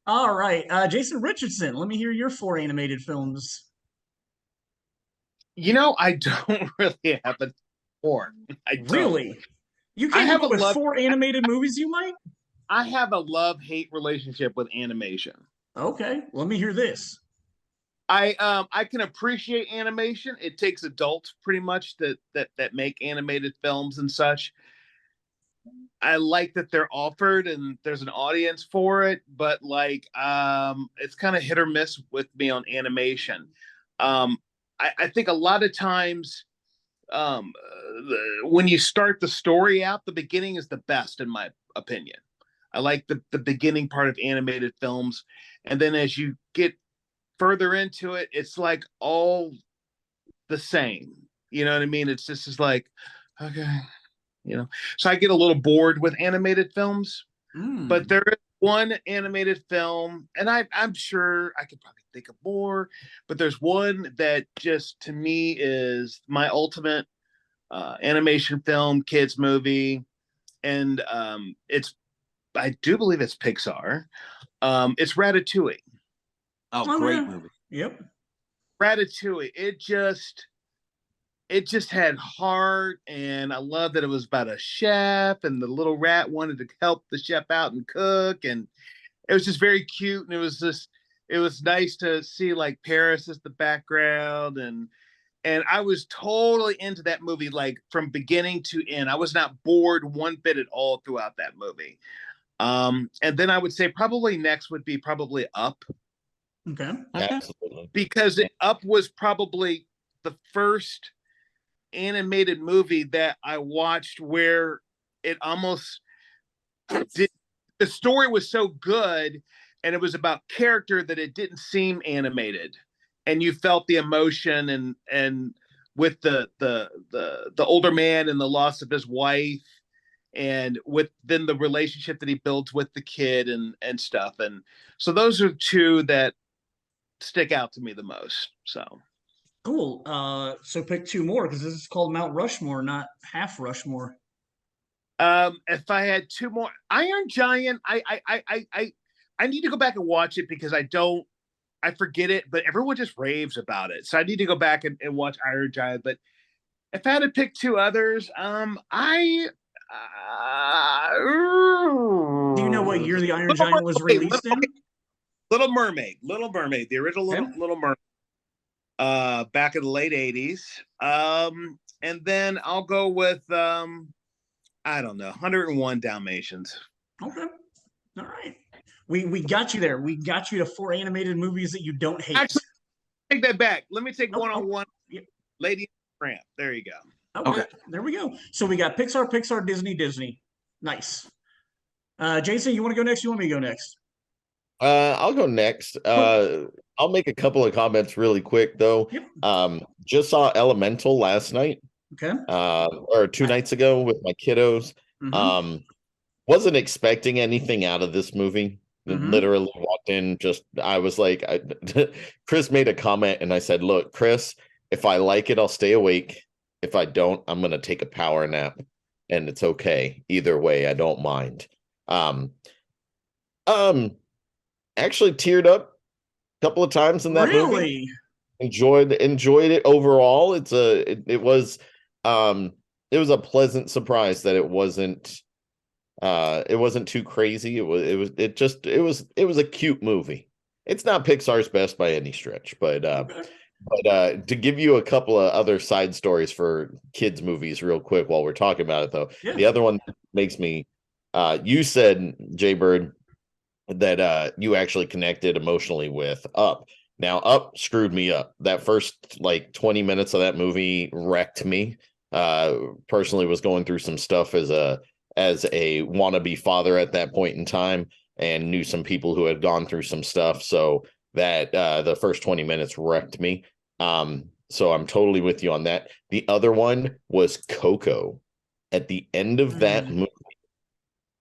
Speaker 1: all right. Jason Richardson, let me hear your 4 animated films.
Speaker 3: I don't really have a 4.
Speaker 1: Really? You can't have with 4 animated movies you like?
Speaker 3: I have a love-hate relationship with animation.
Speaker 1: Okay, let me hear this.
Speaker 3: I can appreciate animation. It takes adults pretty much that make animated films and such. I like that they're offered and there's an audience for it, but it's kind of hit or miss with me on animation. I think a lot of times when you start the story out, the beginning is the best, in my opinion. I like the beginning part of animated films. And then as you get further into it, it's like all the same. You know what I mean? It's just like, okay, So I get a little bored with animated films. But there is one animated film, and I'm sure I could probably think of more, but there's one that just to me is my ultimate animation film, kids movie, and I do believe it's Pixar. It's Ratatouille.
Speaker 2: Oh, great movie.
Speaker 1: Yep.
Speaker 3: Ratatouille. It just had heart, and I love that it was about a chef, and the little rat wanted to help the chef out and cook, and it was just very cute, and it was nice to see like Paris as the background, and I was totally into that movie, like from beginning to end. I was not bored one bit at all throughout that movie. And then I would say probably next would be probably Up.
Speaker 1: Okay.
Speaker 4: Absolutely.
Speaker 3: Because Up was probably the first animated movie that I watched where it almost did. The story was so good, and it was about character that it didn't seem animated, and you felt the emotion and with the older man and the loss of his wife, and with then the relationship that he builds with the kid and stuff. And so those are two that stick out to me the most. So
Speaker 1: Cool. So pick two more because this is called Mount Rushmore, not half Rushmore.
Speaker 3: if I had two more, Iron Giant, I need to go back and watch it because I forget it, but everyone just raves about it. So I need to go back and watch Iron Giant. But if I had to pick two others,
Speaker 1: Do you know what year the Iron Giant was released in?
Speaker 3: Little Mermaid, the original Little Mermaid, back in the late 80s. And then I'll go with I don't know, 101 Dalmatians.
Speaker 1: Okay. All right. We got you there. We got you to 4 animated movies that you don't hate.
Speaker 3: Actually, take that back. Let me take 101
Speaker 1: Yep.
Speaker 3: Lady Tramp. There you go.
Speaker 1: Okay. There we go. So we got Pixar, Disney. Nice. Jason, you want to go next? You want me to go next?
Speaker 4: I'll go next. I'll make a couple of comments really quick though.
Speaker 1: Yep.
Speaker 4: Just saw Elemental last night.
Speaker 1: Okay.
Speaker 4: Or 2 nights ago with my kiddos.
Speaker 1: Mhm.
Speaker 4: Wasn't expecting anything out of this movie.
Speaker 1: Mhm.
Speaker 4: Literally walked in, I was like, Chris made a comment and I said, look, Chris, if I like it, I'll stay awake. If I don't, I'm gonna take a power nap, and it's okay. Either way, I don't mind. Actually teared up a couple of times in that movie.
Speaker 1: Really?
Speaker 4: Enjoyed it overall. It was a pleasant surprise that it wasn't too crazy. It was a cute movie. It's not Pixar's best by any stretch, but to give you a couple of other side stories for kids movies real quick while we're talking about it though.
Speaker 1: Yeah.
Speaker 4: The other one that makes me you said, Jay Bird, that you actually connected emotionally with Up. Now, Up screwed me up. That first like 20 minutes of that movie wrecked me. Personally was going through some stuff as a wannabe father at that point in time, and knew some people who had gone through some stuff. So that the first 20 minutes wrecked me. So I'm totally with you on that. The other one was Coco. At the end of that movie,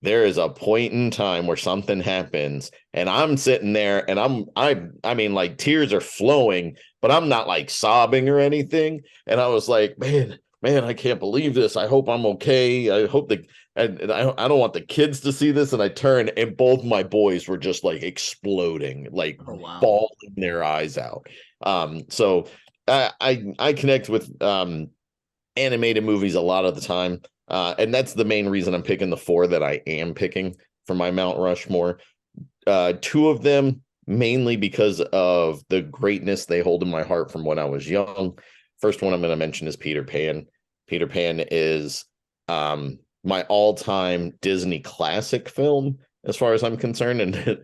Speaker 4: there is a point in time where something happens, and I'm sitting there, and I mean, like tears are flowing, but I'm not like sobbing or anything. And I was like, man, I can't believe this. I hope I'm okay. I hope I don't want the kids to see this. And I turned, and both my boys were just like exploding, like bawling their eyes out. So I connect with animated movies a lot of the time. And that's the main reason I'm picking the 4 that I am picking for my Mount Rushmore. 2 of them mainly because of the greatness they hold in my heart from when I was young. First one I'm going to mention is Peter Pan. Peter Pan is my all-time Disney classic film, as far as I'm concerned. And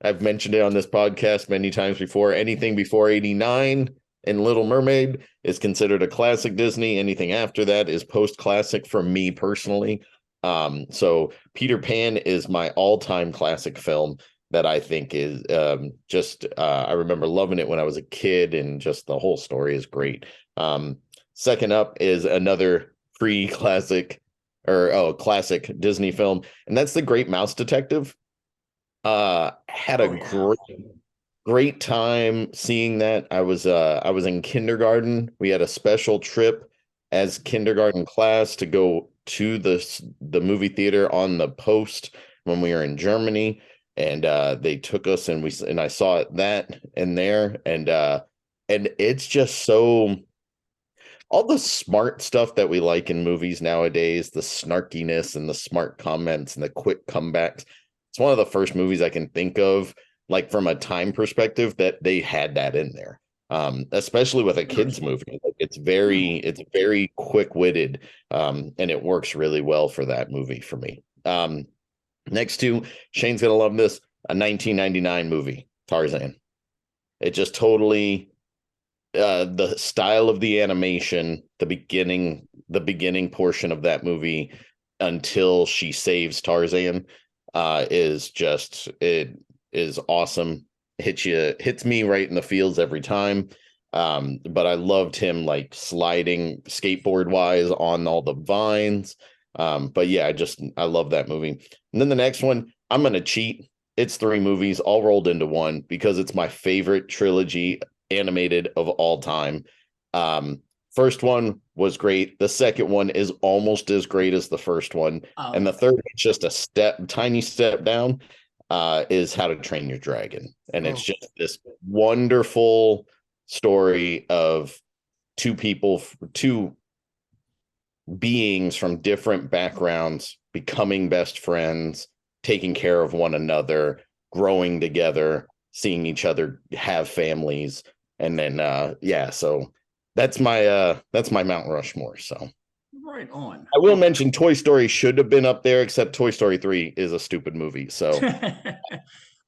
Speaker 4: I've mentioned it on this podcast many times before. Anything before 89 and Little Mermaid is considered a classic Disney. Anything after that is post-classic for me personally. So Peter Pan is my all-time classic film that I think is I remember loving it when I was a kid, and just the whole story is great. Second up is another classic Disney film, and that's The Great Mouse Detective. Had
Speaker 1: Oh
Speaker 4: a
Speaker 1: yeah.
Speaker 4: great time seeing that. I was in kindergarten. We had a special trip as kindergarten class to go to the movie theater on the Post when we were in Germany, and they took us and I saw it that and there, and it's just so all the smart stuff that we like in movies nowadays, the snarkiness and the smart comments and the quick comebacks. It's one of the first movies I can think of, like from a time perspective, that they had that in there. Especially with a kids
Speaker 1: Seriously.
Speaker 4: movie. Like,
Speaker 1: Hmm.
Speaker 4: it's very quick-witted, and it works really well for that movie for me. Next to Shane's gonna love this, a 1999 movie, Tarzan. It just totally the style of the animation, the beginning portion of that movie until she saves Tarzan, is just it is awesome. Hits me right in the feels every time. But I loved him like sliding skateboard wise on all the vines. But yeah, I love that movie. And then the next one, I'm gonna cheat. It's three movies all rolled into one because it's my favorite trilogy animated of all time. First one was great. The second one is almost as great as the first one, and the
Speaker 1: Oh,
Speaker 4: third is just tiny step down. Is How to Train Your Dragon, and it's
Speaker 1: oh,
Speaker 4: just this wonderful story of two beings from different backgrounds becoming best friends, taking care of one another, growing together, seeing each other have families, and then yeah, so that's my Mount Rushmore. So
Speaker 1: right on.
Speaker 4: I will mention Toy Story should have been up there, except Toy Story 3 is a stupid movie. So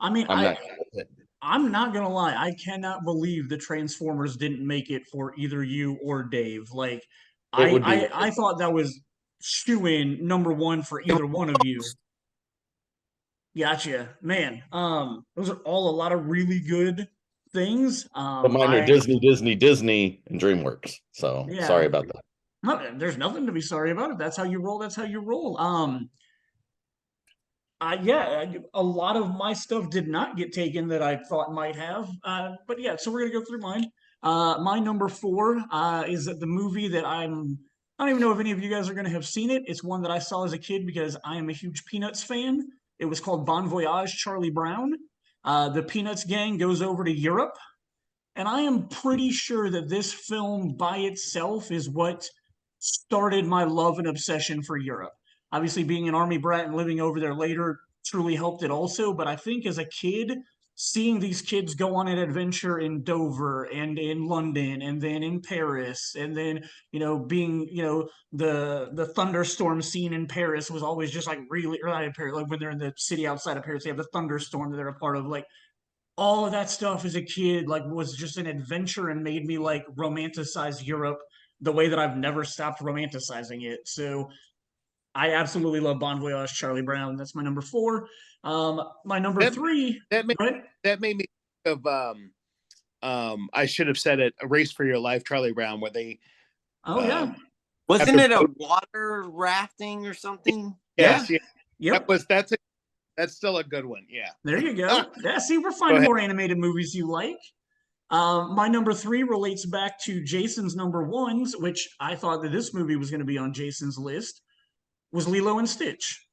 Speaker 1: I mean,
Speaker 4: I'm not
Speaker 1: I'm not gonna lie, I cannot believe the Transformers didn't make it for either you or Dave. Like,
Speaker 4: it would be
Speaker 1: I thought that was shoo-in number one for either one of you. Gotcha, man. Those are all a lot of really good things.
Speaker 4: but mine are Disney, and DreamWorks. So sorry
Speaker 1: Yeah,
Speaker 4: about that.
Speaker 1: no, there's nothing to be sorry about. If that's how you roll, that's how you roll. Yeah, a lot of my stuff did not get taken that I thought might have. But yeah, so we're gonna go through mine. My number four is the movie that I don't even know if any of you guys are gonna have seen it. It's one that I saw as a kid because I am a huge Peanuts fan. It was called Bon Voyage, Charlie Brown. The Peanuts gang goes over to Europe, and I am pretty sure that this film by itself is what started my love and obsession for Europe. Obviously, being an army brat and living over there later truly helped it also. But I think as a kid, seeing these kids go on an adventure in Dover and in London and then in Paris and then being the thunderstorm scene in Paris was always just like really early in Paris, like when they're in the city outside of Paris, they have the thunderstorm that they're a part of. Like all of that stuff as a kid like was just an adventure and made me like romanticize Europe the way that I've never stopped romanticizing it. So I absolutely love Bon Voyage, Charlie Brown. That's my number four. My number
Speaker 3: That
Speaker 1: three.
Speaker 3: that made
Speaker 1: Go ahead.
Speaker 3: that made me think of I should have said it, A Race for Your Life, Charlie Brown, where they
Speaker 1: Oh yeah,
Speaker 3: um
Speaker 2: Wasn't
Speaker 3: after
Speaker 2: it a water rafting or something?
Speaker 1: yeah,
Speaker 3: yes, yeah,
Speaker 1: yep.
Speaker 3: that's still a good one. Yeah.
Speaker 1: There you go. Yeah, see, we're
Speaker 3: Go
Speaker 1: finding
Speaker 3: ahead.
Speaker 1: more animated movies you like. My number three relates back to Jason's number ones, which I thought that this movie was going to be on Jason's list, was Lilo and Stitch.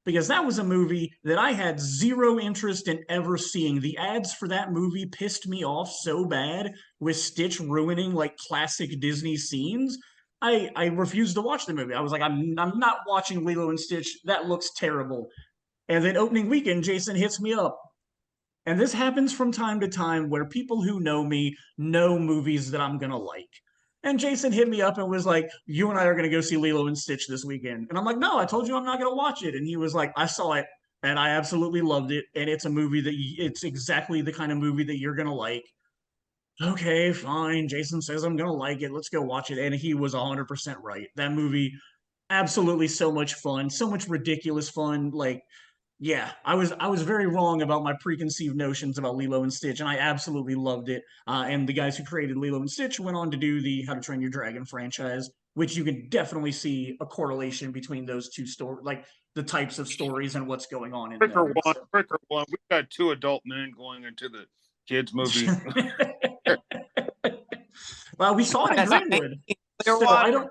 Speaker 1: Because that was a movie that I had zero interest in ever seeing. The ads for that movie pissed me off so bad with Stitch ruining like classic Disney scenes. I refused to watch the movie. I was like, I'm not watching Lilo and Stitch. That looks terrible. And then opening weekend, Jason hits me up. And this happens from time to time where people who know me know movies that I'm gonna like. And Jason hit me up and was like, "You and I are gonna go see Lilo and Stitch this weekend." And I'm like, "No, I told you I'm not gonna watch it." And he was like, "I saw it and I absolutely loved it. And it's a movie that it's exactly the kind of movie that you're gonna like." Okay, fine. Jason says I'm gonna like it. Let's go watch it. And he was 100% right. That movie, absolutely so much fun, so much ridiculous fun. Like Yeah, I was very wrong about my preconceived notions about Lilo and Stitch, and I absolutely loved it. And the guys who created Lilo and Stitch went on to do the How to Train Your Dragon franchise, which you can definitely see a correlation between those two stories, like the types of stories and what's going on in
Speaker 6: Trigger
Speaker 1: them.
Speaker 6: one,
Speaker 1: So.
Speaker 6: trigger one. We've got two adult men going into the kids movie.
Speaker 1: Well, we saw it in
Speaker 2: Has that
Speaker 1: Greenwood,
Speaker 2: made
Speaker 1: so
Speaker 2: Clearwater?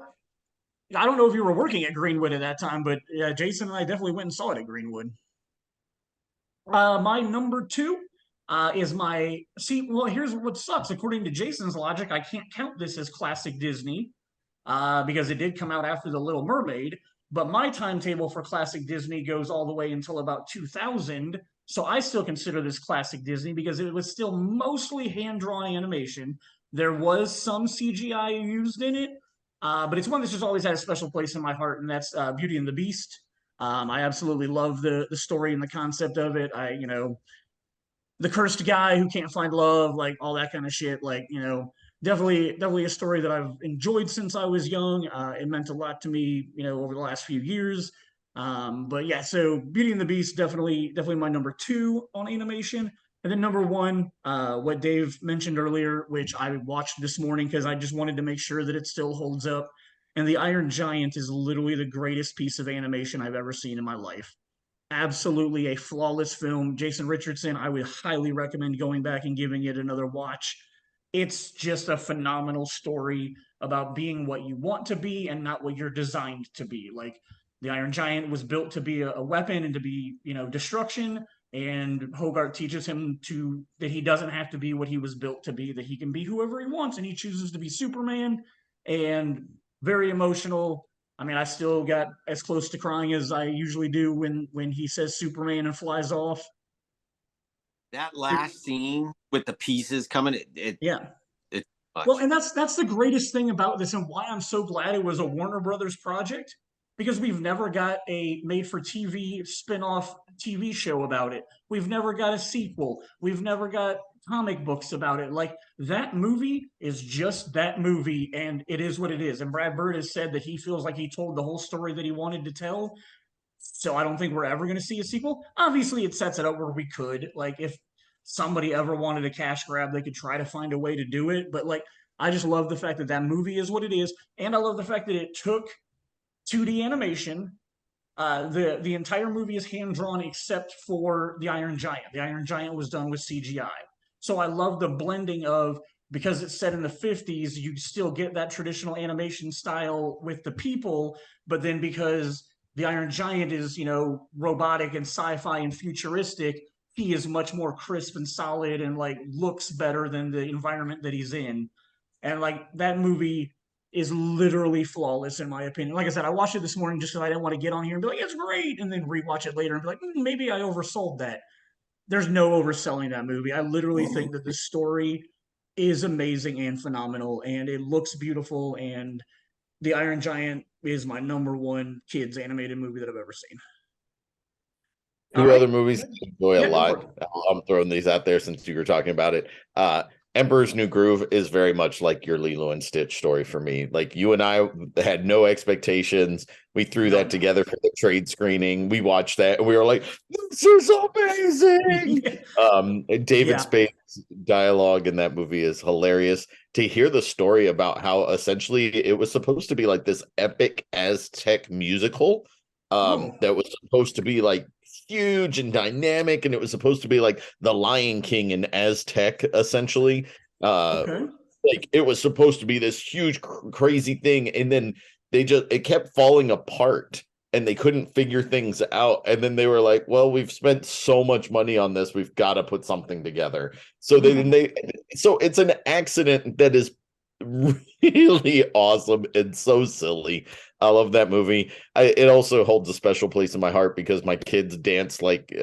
Speaker 1: I don't know if you were working at Greenwood at that time, but yeah, Jason and I definitely went and saw it at Greenwood. My number two is my see. Well, here's what sucks. According to Jason's logic, I can't count this as classic Disney because it did come out after The Little Mermaid. But my timetable for classic Disney goes all the way until about 2000. So I still consider this classic Disney because it was still mostly hand drawn animation. There was some CGI used in it, but it's one that's just always had a special place in my heart, and that's Beauty and the Beast. I absolutely love the story and the concept of it. The cursed guy who can't find love, like all that kind of shit. Like definitely a story that I've enjoyed since I was young. It meant a lot to me, over the last few years. But yeah, so Beauty and the Beast definitely my number two on animation. And then number one, what Dave mentioned earlier, which I watched this morning because I just wanted to make sure that it still holds up. And The Iron Giant is literally the greatest piece of animation I've ever seen in my life. Absolutely a flawless film. Jason Richardson, I would highly recommend going back and giving it another watch. It's just a phenomenal story about being what you want to be and not what you're designed to be. Like the Iron Giant was built to be a weapon and to be, destruction. And Hogarth teaches him that he doesn't have to be what he was built to be, that he can be whoever he wants, and he chooses to be Superman. And very emotional. I mean, I still got as close to crying as I usually do when he says Superman and flies off.
Speaker 2: That last scene with the pieces coming,
Speaker 1: Yeah.
Speaker 2: it's much.
Speaker 1: Well, and that's the greatest thing about this, and why I'm so glad it was a Warner Brothers project, because we've never got a made-for-TV spin-off TV show about it. We've never got a sequel. We've never got comic books about it. Like, that movie is just that movie, and it is what it is. And Brad Bird has said that he feels like he told the whole story that he wanted to tell. So I don't think we're ever going to see a sequel. Obviously, it sets it up where we could. Like, if somebody ever wanted a cash grab, they could try to find a way to do it. But, like, I just love the fact that that movie is what it is. And I love the fact that it took 2D animation. The entire movie is hand drawn except for the Iron Giant. The Iron Giant was done with CGI. So I love the blending of, because it's set in the 50s, you still get that traditional animation style with the people, but then because the Iron Giant is, robotic and sci-fi and futuristic, he is much more crisp and solid and like looks better than the environment that he's in. And like that movie is literally flawless in my opinion. Like I said, I watched it this morning just because I didn't want to get on here and be like, it's great, and then rewatch it later and be like, maybe I oversold that. There's no overselling that movie. I literally think that the story is amazing and phenomenal, and it looks beautiful. And The Iron Giant is my number one kids animated movie that I've ever seen.
Speaker 4: Two other movies I enjoy
Speaker 1: Yeah,
Speaker 4: a
Speaker 1: go
Speaker 4: lot.
Speaker 1: for it.
Speaker 4: I'm throwing these out there since you were talking about it. Emperor's New Groove is very much like your Lilo and Stitch story for me. Like, you and I had no expectations. We threw that together for the trade screening. We watched that and we were like, this is amazing. David Spade's dialogue in that movie is hilarious. To hear the story about how essentially it was supposed to be like this epic Aztec musical that was supposed to be like huge and dynamic, and it was supposed to be like the Lion King in Aztec, essentially. Like, it was supposed to be this huge crazy thing, and then it kept falling apart and they couldn't figure things out, and then they were like, well, we've spent so much money on this, we've got to put something together. So so it's an accident that is really awesome and so silly. I love that movie. It also holds a special place in my heart because my kids dance like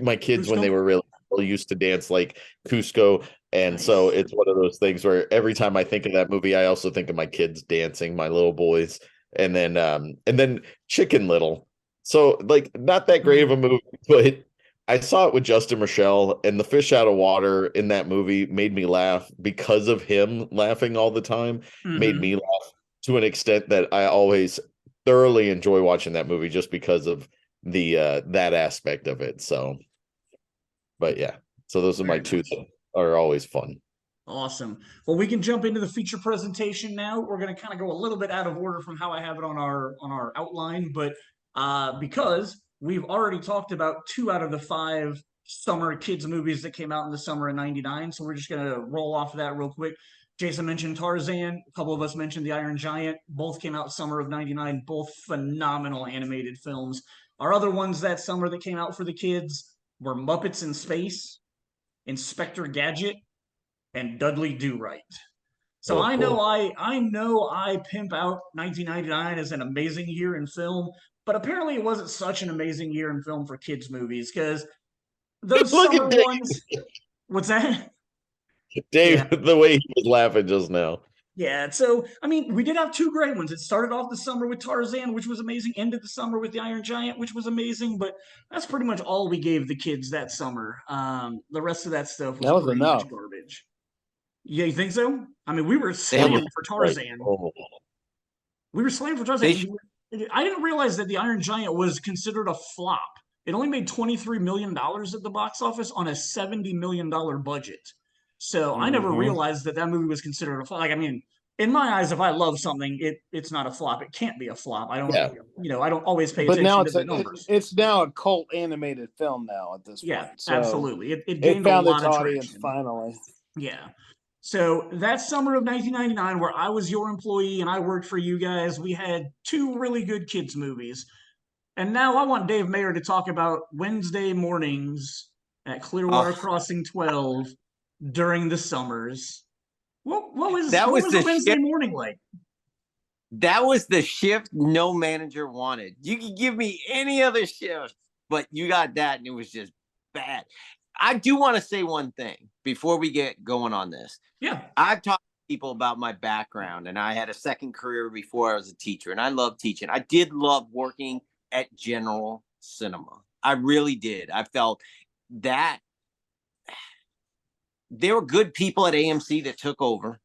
Speaker 4: my kids, when they were really used to dance like Cusco. And so it's one of those things where every time I think of that movie, I also think of my kids dancing, my little boys. And then Chicken Little. So, like, not that great of a movie, but I saw it with Justin Rochelle, and the fish out of water in that movie made me laugh because of him laughing all the time. Made me laugh to an extent that I always thoroughly enjoy watching that movie just because of the that aspect of it. So, but yeah, so those are my
Speaker 1: Very
Speaker 4: two
Speaker 1: nice.
Speaker 4: that are always fun.
Speaker 1: Awesome. Well, we can jump into the feature presentation now. We're going to kind of go a little bit out of order from how I have it on our outline, but because we've already talked about 2 out of the 5 summer kids movies that came out in the summer of '99, so we're just going to roll off of that real quick. Jason mentioned Tarzan. A couple of us mentioned The Iron Giant. Both came out summer of '99. Both phenomenal animated films. Our other ones that summer that came out for the kids were Muppets in Space, Inspector Gadget, and Dudley Do Right. So
Speaker 4: Oh,
Speaker 1: I
Speaker 4: cool.
Speaker 1: know I pimp out 1999 as an amazing year in film, but apparently it wasn't such an amazing year in film for kids movies because those
Speaker 4: Look at
Speaker 1: summer
Speaker 4: Dave.
Speaker 1: ones. What's that?
Speaker 4: Dave,
Speaker 1: Yeah.
Speaker 4: the way he was laughing just now.
Speaker 1: Yeah, so I mean, we did have 2 great ones. It started off the summer with Tarzan, which was amazing. Ended the summer with The Iron Giant, which was amazing. But that's pretty much all we gave the kids that summer. The rest of that stuff was
Speaker 3: That was
Speaker 1: pretty much
Speaker 3: enough.
Speaker 1: garbage. Yeah, you think so? I mean, we were
Speaker 2: They were
Speaker 1: slammed for
Speaker 4: Right.
Speaker 1: Tarzan.
Speaker 4: Oh,
Speaker 1: We were slammed for
Speaker 2: they
Speaker 1: Tarzan. I didn't realize that the Iron Giant was considered a flop. It only made $23 million at the box office on a $70 million budget. So I never
Speaker 3: Mhm.
Speaker 1: realized that that movie was considered a flop. Like, I mean, in my eyes, if I love something, it's not a flop. It can't be a flop. I don't,
Speaker 4: yeah.
Speaker 1: I don't always pay
Speaker 3: But now
Speaker 1: attention to the
Speaker 3: it's
Speaker 1: numbers.
Speaker 3: it's now a cult animated film now at this
Speaker 1: Yeah,
Speaker 3: point. So
Speaker 1: absolutely. It
Speaker 3: it
Speaker 1: gained a
Speaker 3: found
Speaker 1: lot
Speaker 3: its
Speaker 1: of
Speaker 3: audience
Speaker 1: traction.
Speaker 3: finally.
Speaker 1: Yeah. So that summer of 1999, where I was your employee and I worked for you guys, we had 2 really good kids' movies. And now I want Dave Maier to talk about Wednesday mornings at Clearwater
Speaker 2: oh,
Speaker 1: Crossing 12 during the summers. What
Speaker 2: that was
Speaker 1: was a
Speaker 2: the
Speaker 1: Wednesday
Speaker 2: shift.
Speaker 1: morning like?
Speaker 2: That was the shift no manager wanted. You could give me any other shift, but you got that, and it was just bad. I do want to say one thing before we get going on this.
Speaker 1: Yeah.
Speaker 2: I've talked to people about my background, and I had a second career before I was a teacher, and I love teaching. I did love working at General Cinema. I really did. I felt that there were good people at AMC that took over,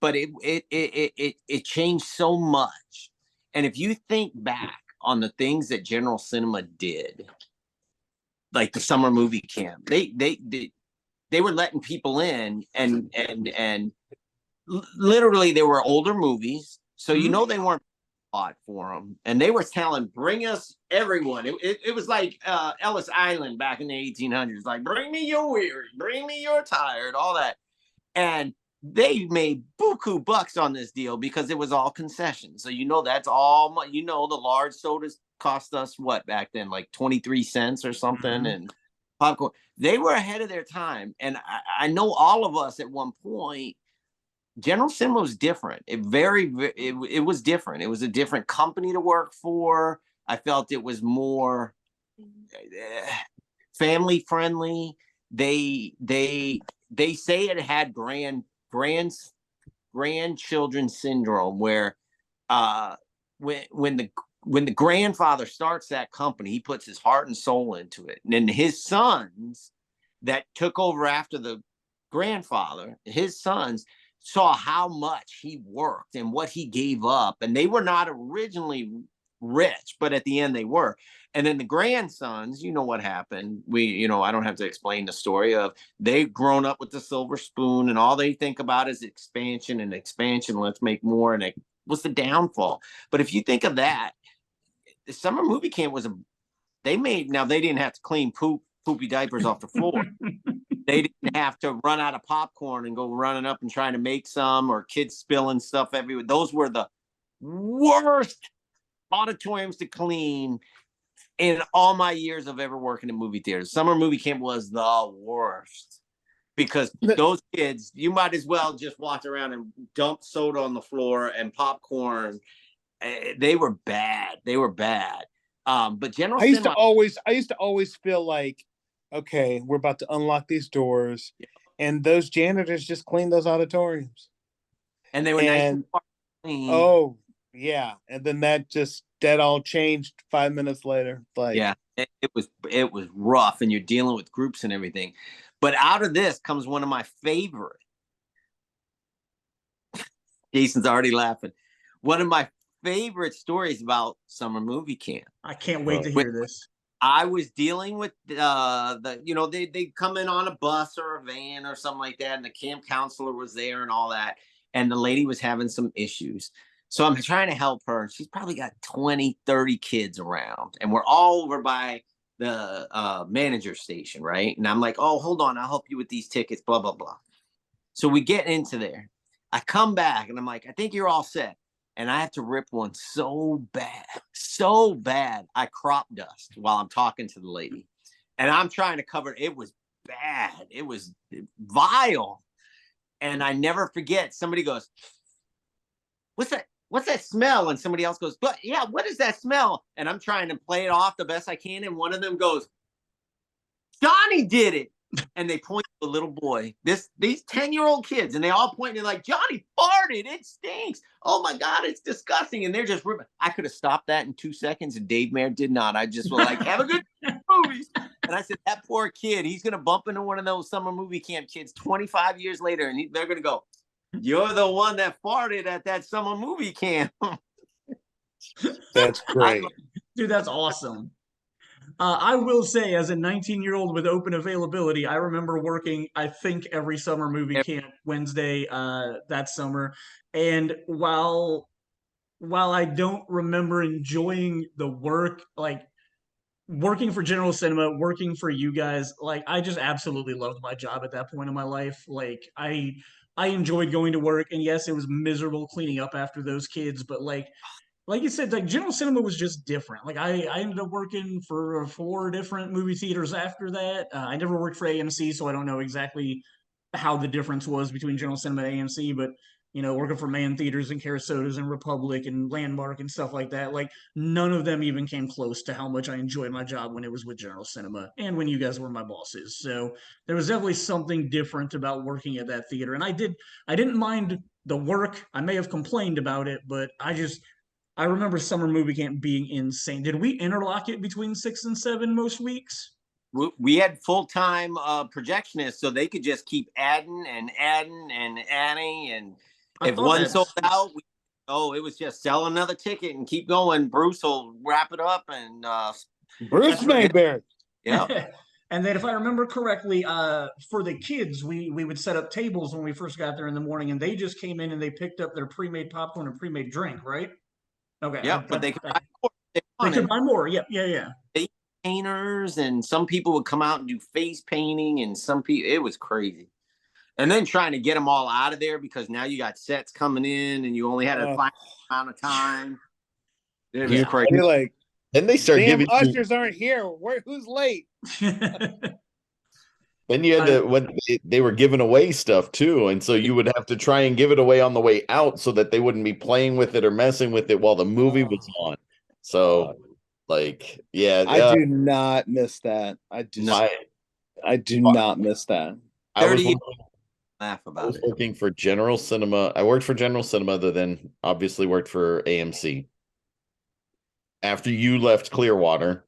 Speaker 2: but it changed so much. And if you think back on the things that General Cinema did, like the summer movie camp, they were letting people in, and literally there were older movies, so they weren't bought for them, and they were telling, bring us everyone. It was like Ellis Island back in the 1800s, like bring me your weary, bring me your tired, all that. And they made buku bucks on this deal because it was all concessions. So that's all. The large sodas cost us what back then, like 23 cents or something, and popcorn. They were ahead of their time, and I know all of us at one point. General Cinema was different. It was different. It was a different company to work for. I felt it was more family friendly. They say it had grandchildren syndrome, where when the grandfather starts that company, he puts his heart and soul into it, and then his sons that took over after the grandfather, his sons saw how much he worked and what he gave up, and they were not originally rich, but at the end they were. And then the grandsons, what happened. I don't have to explain the story of they've grown up with the silver spoon, and all they think about is expansion and expansion. Let's make more, and it was the downfall. But if you think of that, the summer movie camp they didn't have to clean poopy diapers off the floor. They didn't have to run out of popcorn and go running up and trying to make some, or kids spilling stuff everywhere. Those were the worst auditoriums to clean in all my years of ever working in movie theaters. Summer movie camp was the worst because those kids, you might as well just walk around and dump soda on the floor and popcorn. They were bad. But General Cinema,
Speaker 3: I used to always feel like, okay, we're about to unlock these doors, and those janitors just cleaned those auditoriums,
Speaker 2: and they were nice and clean.
Speaker 3: Oh yeah, and then that all changed 5 minutes later. Like,
Speaker 2: yeah, it was rough, and you're dealing with groups and everything. But out of this comes one of my favorite. Jason's already laughing. One of my favorite stories about summer movie camp.
Speaker 1: I can't wait to hear this.
Speaker 2: I was dealing with they come in on a bus or a van or something like that, and the camp counselor was there and all that, and the lady was having some issues. So I'm trying to help her. She's probably got 20, 30 kids around, and we're all over by the manager station, right? And I'm like, oh, hold on, I'll help you with these tickets, blah, blah, blah. So we get into there. I come back, and I'm like, I think you're all set. And I have to rip one so bad. I crop dust while I'm talking to the lady. And I'm trying to cover it. It was bad. It was vile. And I never forget, somebody goes, what's that? What's that smell? And somebody else goes, but yeah, what is that smell? And I'm trying to play it off the best I can. And one of them goes, Johnny did it. And they point to the little boy, these 10-year-old kids, and they all point and like, Johnny farted. It stinks. Oh my God, it's disgusting. And they're just ripping. I could have stopped that in 2 seconds, and Dave Maier did not. I just was like, have a good movies. And I said, that poor kid, he's going to bump into one of those summer movie camp kids 25 years later, and they're going to go, you're the one that farted at that summer movie camp.
Speaker 3: That's great.
Speaker 1: Dude, that's awesome. I will say, as a 19-year-old with open availability, I remember working, I think, every summer movie camp Wednesday that summer. And while I don't remember enjoying the work, like working for General Cinema, working for you guys, like I just absolutely loved my job at that point in my life. Like I enjoyed going to work, and yes, it was miserable cleaning up after those kids, but like you said, like General Cinema was just different. Like I ended up working for 4 different movie theaters after that. I never worked for AMC, so I don't know exactly how the difference was between General Cinema and AMC, but working for Man Theaters and Carasotas and Republic and Landmark and stuff like that, like none of them even came close to how much I enjoyed my job when it was with General Cinema and when you guys were my bosses. So there was definitely something different about working at that theater. And I didn't mind the work. I may have complained about it, but I remember summer movie camp being insane. Did we interlock it between 6 and 7 most weeks?
Speaker 2: We had full-time projectionists, so they could just keep adding. And if one sold out, it was just sell another ticket and keep going. Bruce will wrap it up. And
Speaker 3: Bruce Maier.
Speaker 2: Yeah.
Speaker 1: And then if I remember correctly, for the kids, we would set up tables when we first got there in the morning, and they just came in and they picked up their pre-made popcorn and pre-made drink, right? Okay.
Speaker 2: Yeah, but they could buy more.
Speaker 1: They could buy more. Yeah.
Speaker 2: Painters, and some people would come out and do face painting, and some people, it was crazy. And then trying to get them all out of there because now you got sets coming in and you only had a finite amount of time. It was crazy.
Speaker 3: You're like,
Speaker 4: then they start
Speaker 3: damn,
Speaker 4: giving
Speaker 3: ushers aren't here. Who's late?
Speaker 4: Then you had to, when they were giving away stuff too, and so you would have to try and give it away on the way out so that they wouldn't be playing with it or messing with it while the movie was on. So, like, yeah,
Speaker 3: I do not miss that. I do not miss that.
Speaker 4: I was
Speaker 2: laugh about it.
Speaker 4: working for General Cinema. I worked for General Cinema, other than obviously worked for AMC. After you left Clearwater,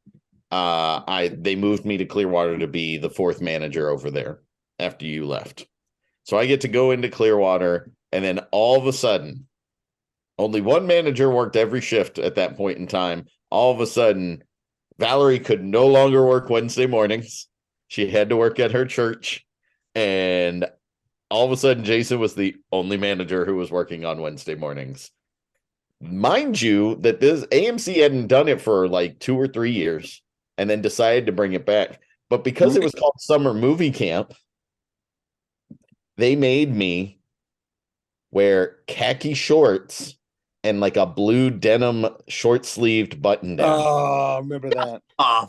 Speaker 4: they moved me to Clearwater to be the 4th manager over there after you left. So I get to go into Clearwater, and then all of a sudden, only one manager worked every shift at that point in time. All of a sudden, Valerie could no longer work Wednesday mornings. She had to work at her church, and all of a sudden, Jason was the only manager who was working on Wednesday mornings. Mind you, that this AMC hadn't done it for like 2 or 3 years, and then decided to bring it back. But because it was called Summer Movie Camp, they made me wear khaki shorts and like a blue denim short-sleeved button down.
Speaker 3: Oh, I remember that.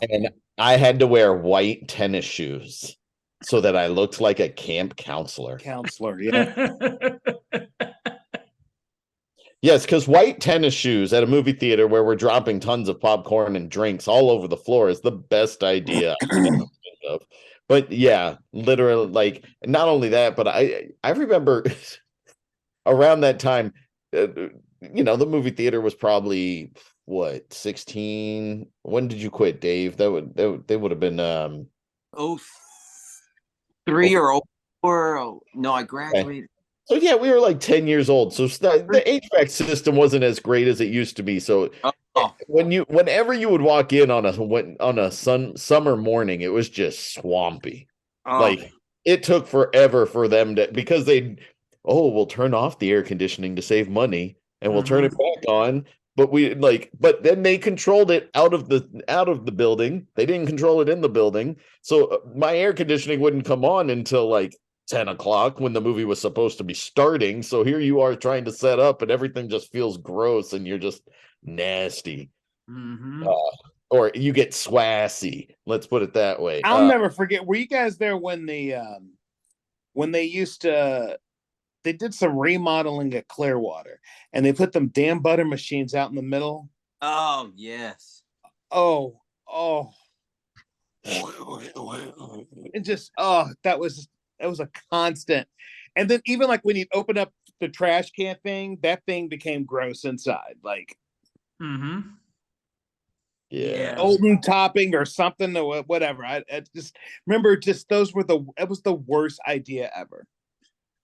Speaker 4: And I had to wear white tennis shoes so that I looked like a camp counselor.
Speaker 3: Yeah.
Speaker 4: Yes, because white tennis shoes at a movie theater where we're dropping tons of popcorn and drinks all over the floor is the best idea I can ever think of. But yeah, literally, like, not only that, but I remember around that time, the movie theater was probably, 16? When did you quit, Dave? They would have been
Speaker 2: 03 or 04. No, I graduated.
Speaker 4: So yeah, we were like 10 years old. So the HVAC system wasn't as great as it used to be. So
Speaker 2: Oh,
Speaker 4: whenever you would walk in on a summer morning, it was just swampy.
Speaker 2: oh.
Speaker 4: Like it took forever for them to, because we'll turn off the air conditioning to save money and we'll turn it back on. But then they controlled it out of the building. They didn't control it in the building. So my air conditioning wouldn't come on until like 10 o'clock when the movie was supposed to be starting. So here you are trying to set up and everything just feels gross and you're just nasty. Or you get swassy. Let's put it that way.
Speaker 3: I'll never forget. Were you guys there when they used to? They did some remodeling at Clearwater, and they put them damn butter machines out in the middle.
Speaker 2: Oh, yes.
Speaker 3: Oh. It just that was a constant. And then even like when you open up the trash can thing, that thing became gross inside. Like
Speaker 4: Yeah.
Speaker 3: Olden topping or something or whatever. I just remember it was the worst idea ever.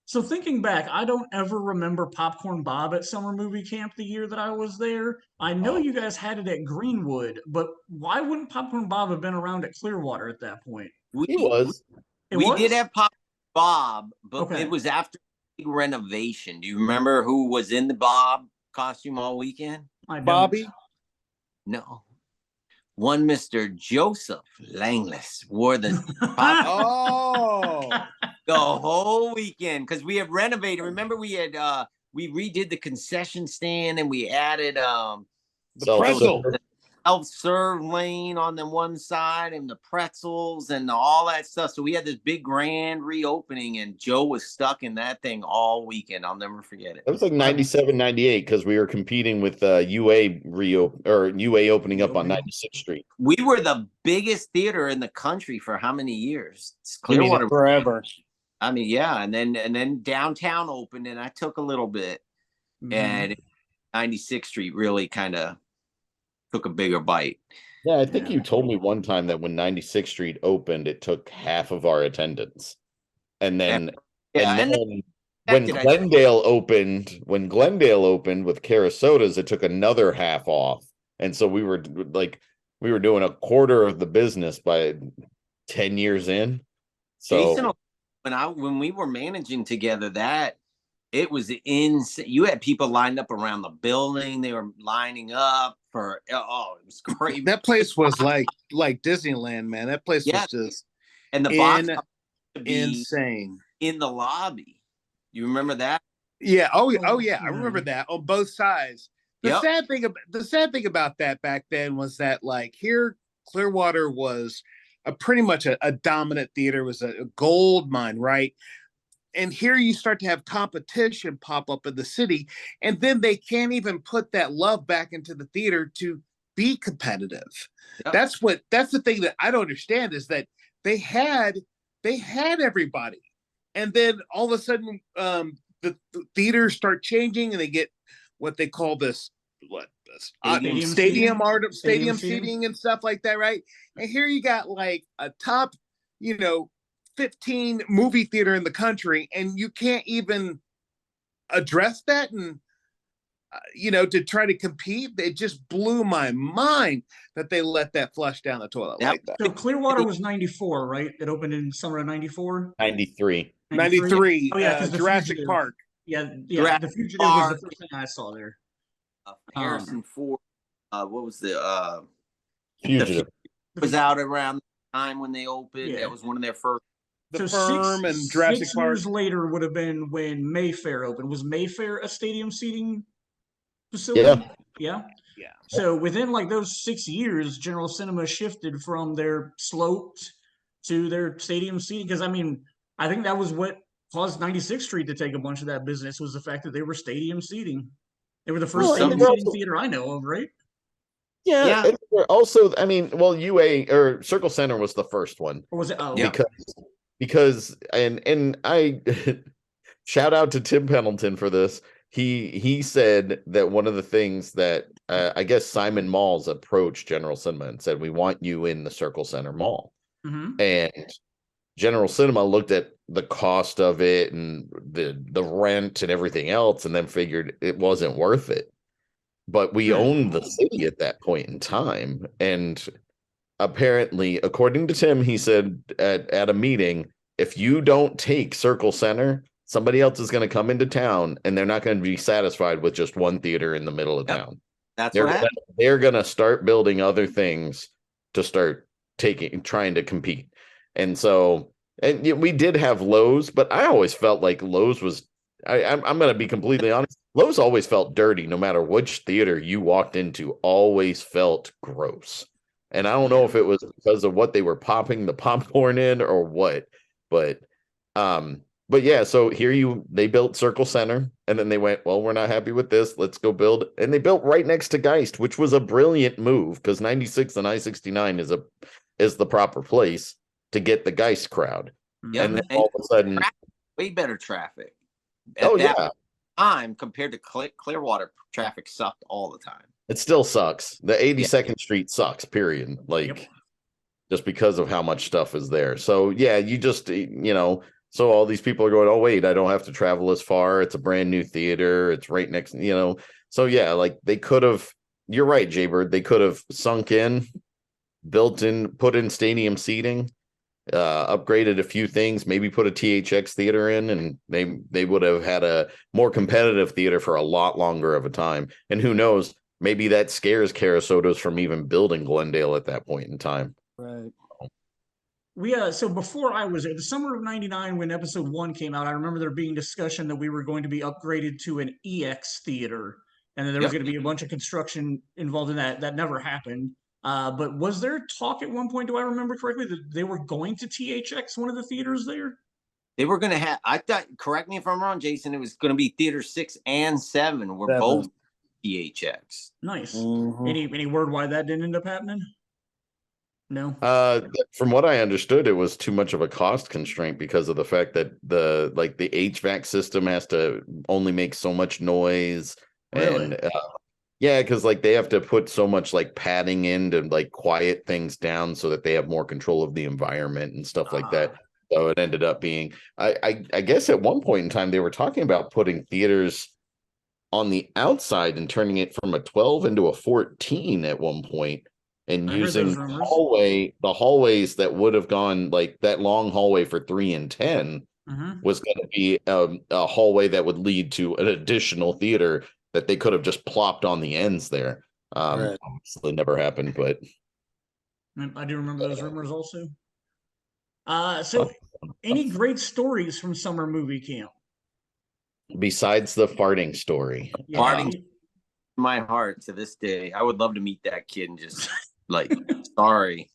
Speaker 1: So thinking back, I don't ever remember Popcorn Bob at summer movie camp the year that I was there. I know you guys had it at Greenwood, but why wouldn't Popcorn Bob have been around at Clearwater at that point?
Speaker 4: He was.
Speaker 2: We did have Pop Bob, but
Speaker 1: Okay.
Speaker 2: it was after big renovation. Do you remember who was in the Bob costume all weekend?
Speaker 3: Bobby?
Speaker 2: No. One Mr. Joseph Langless wore the the whole weekend because we have renovated. Remember, we redid the concession stand and we added
Speaker 3: the pretzel.
Speaker 2: Self-serve lane on the one side and the pretzels and all that stuff. So we had this big grand reopening and Joe was stuck in that thing all weekend. I'll never forget it.
Speaker 4: It was like 97, 98 because we were competing with UA opening up on 96th Street.
Speaker 2: We were the biggest theater in the country for how many years?
Speaker 3: Clearwater forever.
Speaker 2: I mean, yeah, and then downtown opened and I took a little bit and 96th Street really kind of took a bigger bite.
Speaker 4: Yeah, I think you told me one time that when 96th Street opened, it took half of our attendance. And then, when Glendale opened with Carasotas, it took another half off. And so we were doing a quarter of the business by 10 years in. So
Speaker 2: Jason, when we were managing together, it was insane. You had people lined up around the building. They were lining up for it was crazy.
Speaker 3: That place was like Disneyland, man. That place was just
Speaker 2: and the box
Speaker 3: insane
Speaker 2: in the lobby. You remember that?
Speaker 3: Yeah. Oh yeah. I remember that on both sides. The sad thing about that back then was that like here Clearwater was pretty much a dominant theater, was a gold mine, right? And here you start to have competition pop up in the city, and then they can't even put that love back into the theater to be competitive. Yep. That's the thing that I don't understand is that they had everybody, and then all of a sudden the theaters start changing and they get what they call stadium seating and stuff like that, right? And here you got like a top, 15 movie theater in the country, and you can't even address that and to try to compete. It just blew my mind that they let that flush down the toilet like that.
Speaker 1: So Clearwater was 94, right? It opened in summer of 94?
Speaker 4: 93.
Speaker 3: 93.
Speaker 1: Oh, yeah,
Speaker 3: Jurassic Park.
Speaker 1: Yeah,
Speaker 2: Jurassic
Speaker 1: The Fugitive was the first thing I saw there.
Speaker 2: Harrison Ford. What was the
Speaker 4: Fugitive?
Speaker 2: Was out around the time when they opened.
Speaker 1: Yeah.
Speaker 2: That was one of their first.
Speaker 3: The Firm and Jurassic Park.
Speaker 1: 6 years later would have been when Mayfair opened. Was Mayfair a stadium seating facility? Yeah. So within like those 6 years, General Cinema shifted from their sloped to their stadium seating. Because I think that was what caused 96th Street to take a bunch of that business, was the fact that they were stadium seating. They were the first stadium seating theater I know of, right?
Speaker 4: Yeah. And also, UA or Circle Center was the first one.
Speaker 1: Or was it? Oh,
Speaker 4: because and I shout out to Tim Pendleton for this. He said that one of the things that I guess Simon Malls approached General Cinema and said, we want you in the Circle Center Mall. And General Cinema looked at the cost of it and the rent and everything else, and then figured it wasn't worth it. But we owned the city at that point in time, and apparently, according to Tim, he said at a meeting, if you don't take Circle Center, somebody else is going to come into town, and they're not going to be satisfied with just one theater in the middle of town.
Speaker 2: That's what happened.
Speaker 4: They're going to start building other things to start trying to compete. And so, and we did have Lowe's, but I always felt like Lowe's was, I'm going to be completely honest, Lowe's always felt dirty, no matter which theater you walked into, always felt gross. And I don't know if it was because of what they were popping the popcorn in or what, but yeah, so they built Circle Center, and then they went, well, we're not happy with this. Let's go build. And they built right next to Geist, which was a brilliant move because 96 and I-69 is the proper place to get the Geist crowd.
Speaker 2: Yeah,
Speaker 4: and then all of a sudden,
Speaker 2: way better traffic.
Speaker 4: At that
Speaker 2: time compared to Clearwater, traffic sucked all the time.
Speaker 4: It still sucks. The 82nd Street sucks, period. Just because of how much stuff is there. So yeah, you just, so all these people are going, oh, wait, I don't have to travel as far. It's a brand new theater. It's right next, So yeah, like they could have, you're right, Jaybird. They could have sunk in, put in stadium seating, upgraded a few things, maybe put a THX theater in, and they would have had a more competitive theater for a lot longer of a time. And who knows, maybe that scares Carasotos from even building Glendale at that point in time.
Speaker 3: Right.
Speaker 1: So before I was there, the summer of '99, when episode 1 came out, I remember there being discussion that we were going to be upgraded to an EX theater, and then there was going to be a bunch of construction involved in that. That never happened. But was there talk at one point, do I remember correctly, that they were going to THX one of the theaters there?
Speaker 2: They were going to have, I thought, correct me if I'm wrong, Jason, it was going to be theater 6 and 7 were both THX.
Speaker 1: Nice.
Speaker 3: Mm-hmm.
Speaker 1: Any word why that didn't end up happening? No.
Speaker 4: From what I understood, it was too much of a cost constraint because of the fact that the HVAC system has to only make so much noise.
Speaker 1: Really?
Speaker 4: And yeah, because they have to put so much padding in to quiet things down so that they have more control of the environment and stuff like that. So it ended up being, I guess at one point in time they were talking about putting theaters on the outside and turning it from a 12 into a 14 at one point. And using the hallways that would have gone that long hallway for 3 and 10 was going to be a hallway that would lead to an additional theater that they could have just plopped on the ends there. Obviously never happened, but
Speaker 1: I do remember those rumors also. So any great stories from summer movie camp?
Speaker 4: Besides the farting story.
Speaker 2: Farting my heart to this day. I would love to meet that kid and just sorry.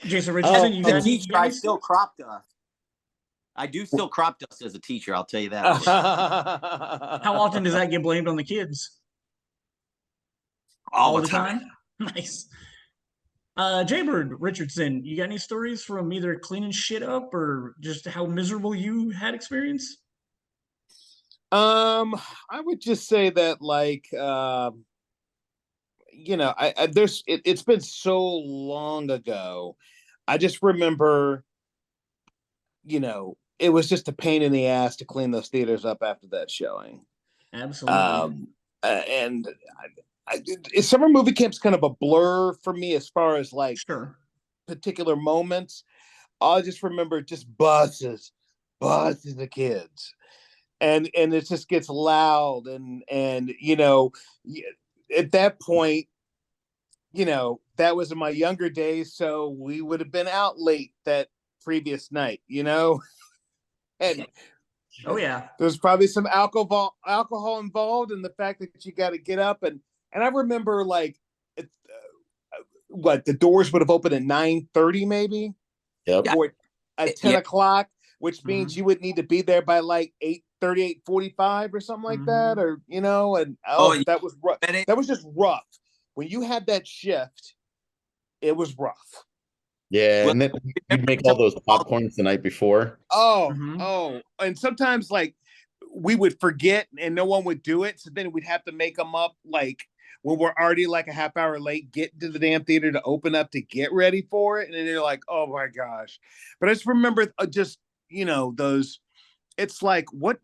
Speaker 1: Jason Richardson, you got
Speaker 2: teacher, I still crop dust. I do still crop dust as a teacher, I'll tell you that.
Speaker 1: How often does that get blamed on the kids?
Speaker 2: All the time.
Speaker 1: Nice. Jaybird Richardson, you got any stories from either cleaning shit up or just how miserable you had experience?
Speaker 3: I would just say that it's been so long ago. I just remember, it was just a pain in the ass to clean those theaters up after that showing.
Speaker 1: Absolutely.
Speaker 3: And summer movie camp's kind of a blur for me as far as particular moments. I just remember just buses of kids. And it just gets loud and at that point, that was in my younger days, so we would have been out late that previous night, and
Speaker 1: oh yeah,
Speaker 3: there's probably some alcohol involved in the fact that you got to get up and I remember the doors would have opened at 9:30 maybe, or at 10 o'clock, which means you would need to be there by 8:30, 8:45 or something like that, or that was rough. That was just rough. When you had that shift, it was rough.
Speaker 4: Yeah, and then you'd make all those popcorns the night before.
Speaker 3: And sometimes we would forget and no one would do it, so then we'd have to make them up when we're already like a half hour late getting to the damn theater to open up to get ready for it, and then you're like, oh my gosh. But I just remember just those. It's like, what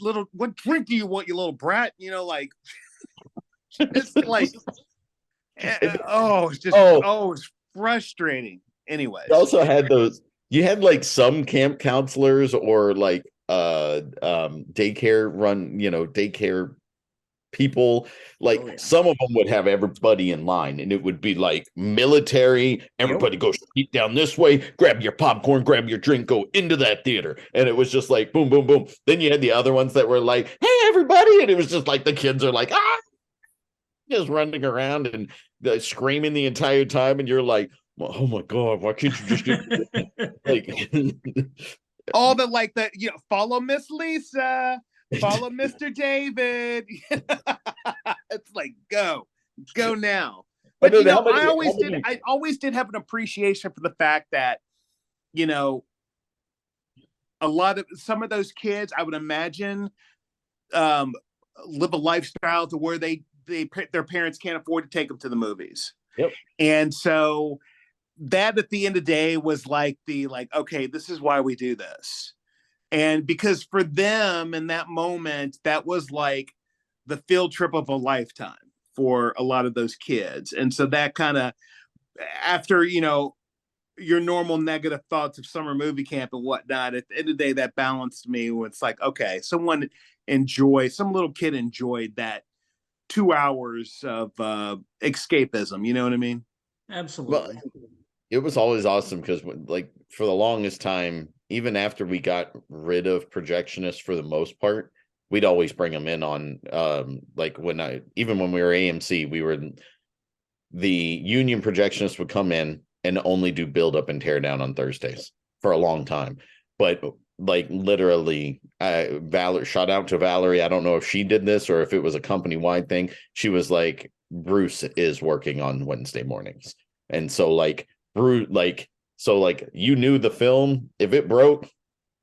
Speaker 3: drink do you want, you little brat? Like it's like it's frustrating. Anyways,
Speaker 4: You also had those. You had like some camp counselors or like daycare people, like some of them would have everybody in line, and it would be like military. Everybody go straight down this way, grab your popcorn, grab your drink, go into that theater. And it was just like boom, boom, boom. Then you had the other ones that were like, hey everybody, and it was just like the kids are like just running around and screaming the entire time, and you're like, oh my god, why can't you just do like
Speaker 3: all the like the follow Miss Lisa, follow Mr. David. It's like go now. But I always did have an appreciation for the fact that some of those kids, I would imagine, live a lifestyle to where their parents can't afford to take them to the movies.
Speaker 4: Yep.
Speaker 3: And so that at the end of the day was okay, this is why we do this. And because for them in that moment, that was like the field trip of a lifetime for a lot of those kids. And so that kind of, after, your normal negative thoughts of summer movie camp and whatnot, at the end of the day, that balanced me when it's like, okay, some little kid enjoyed that 2 hours of escapism. You know what I mean?
Speaker 1: Absolutely.
Speaker 4: Well, it was always awesome because, like, for the longest time, even after we got rid of projectionists for the most part, we'd always bring them in on, even when we were AMC, the union projectionists would come in and only do build up and tear down on Thursdays for a long time. But like literally, shout out to Valerie. I don't know if she did this or if it was a company wide thing. She was like, Bruce is working on Wednesday mornings. And so you knew the film, if it broke,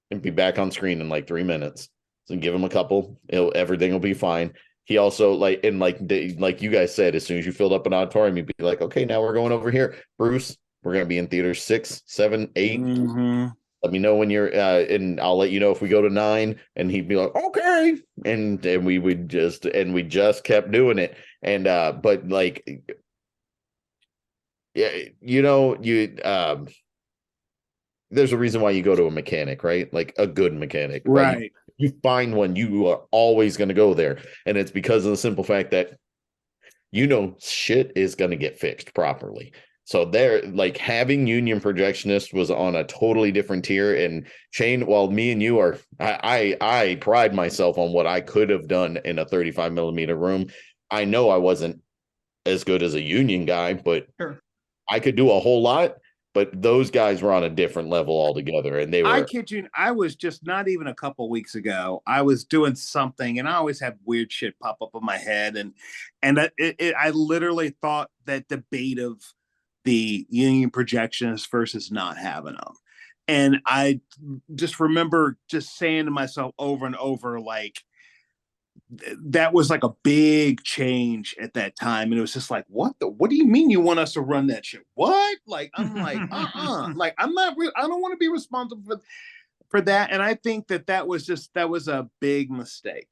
Speaker 4: it'd be back on screen in like 3 minutes. So give him a couple, everything will be fine. He also like you guys said, as soon as you filled up an auditorium, you'd be like, okay, now we're going over here. Bruce, we're going to be in theaters 6, 7, 8.
Speaker 3: Mm-hmm.
Speaker 4: Let me know when you're, and I'll let you know if we go to 9. And he'd be like, okay. And we just kept doing it. And, but like, yeah, there's a reason why you go to a mechanic, right? Like a good mechanic,
Speaker 3: right?
Speaker 4: Like, you find one, you are always going to go there. And it's because of the simple fact that, shit is going to get fixed properly. So there, like, having union projectionists was on a totally different tier. And Shane, while me and you are, I pride myself on what I could have done in a 35 millimeter room. I know I wasn't as good as a union guy, but
Speaker 1: sure,
Speaker 4: I could do a whole lot. But those guys were on a different level altogether, and they were.
Speaker 3: I kid you, I was just not even a couple weeks ago. I was doing something, and I always have weird shit pop up in my head, and I literally thought that debate of the union projectionists versus not having them, and I just remember just saying to myself over and over, like, that was like a big change at that time. And it was just like, what do you mean you want us to run that shit? What? Like, I'm like, like, I don't want to be responsible for that. And I think that was a big mistake.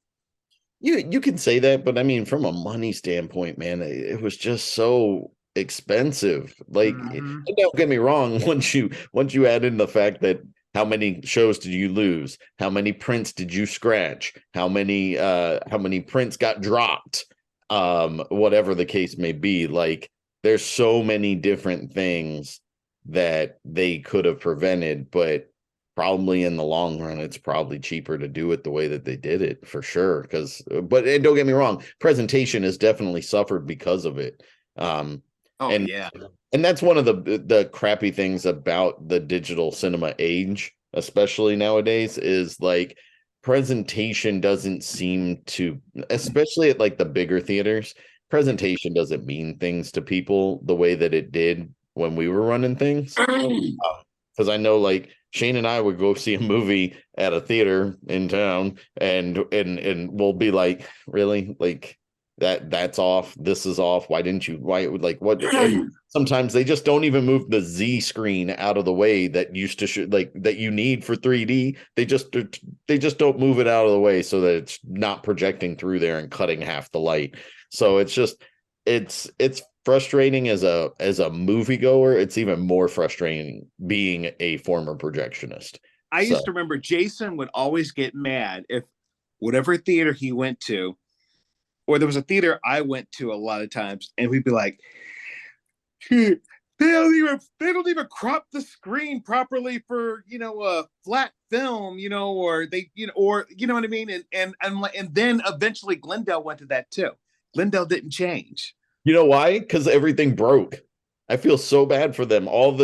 Speaker 4: You can say that, but I mean, from a money standpoint, man, it was just so expensive. Like, don't get me wrong, once you add in the fact that how many shows did you lose? How many prints did you scratch? How many prints got dropped? Whatever the case may be, like, there's so many different things that they could have prevented, but probably in the long run, it's probably cheaper to do it the way that they did it, for sure. And don't get me wrong, presentation has definitely suffered because of it. And that's one of the crappy things about the digital cinema age, especially nowadays, is like presentation doesn't seem to, especially at like the bigger theaters, presentation doesn't mean things to people the way that it did when we were running things. Because I know, like, Shane and I would go see a movie at a theater in town, and we'll be like, really? Like, that's off, this is off, why didn't you, why, like, what? And sometimes they just don't even move the Z screen out of the way that used to like that you need for 3D. They just don't move it out of the way so that it's not projecting through there and cutting half the light. So it's just it's frustrating as a moviegoer. It's even more frustrating being a former projectionist.
Speaker 3: I used to remember Jason would always get mad if whatever theater he went to, or there was a theater I went to a lot of times, and we'd be like, they don't even crop the screen properly for, you know, a flat film, you know, or they, you know, or you know what I mean? And then eventually Glendale went to that too. Glendale didn't change.
Speaker 4: You know why? Because everything broke. I feel so bad for them. A lot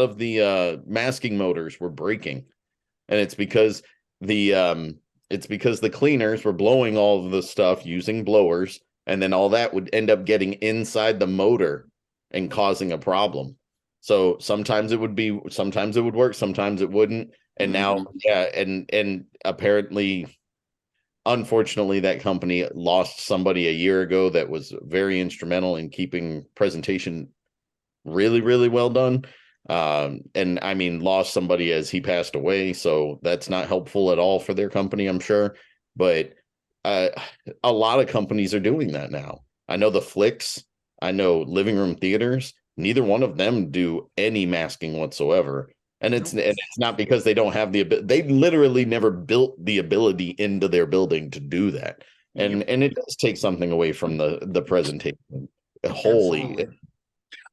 Speaker 4: of the masking motors were breaking, and it's because the cleaners were blowing all of the stuff using blowers, and then all that would end up getting inside the motor and causing a problem. So sometimes it would work, sometimes it wouldn't. And now, and apparently, unfortunately, that company lost somebody a year ago that was very instrumental in keeping presentation really, really well done. And I mean, lost somebody as he passed away. So that's not helpful at all for their company, I'm sure. But a lot of companies are doing that now. I know the Flicks, I know Living Room Theaters, neither one of them do any masking whatsoever. And it's not because they don't have they literally never built the ability into their building to do that. And it does take something away from the presentation. Holy.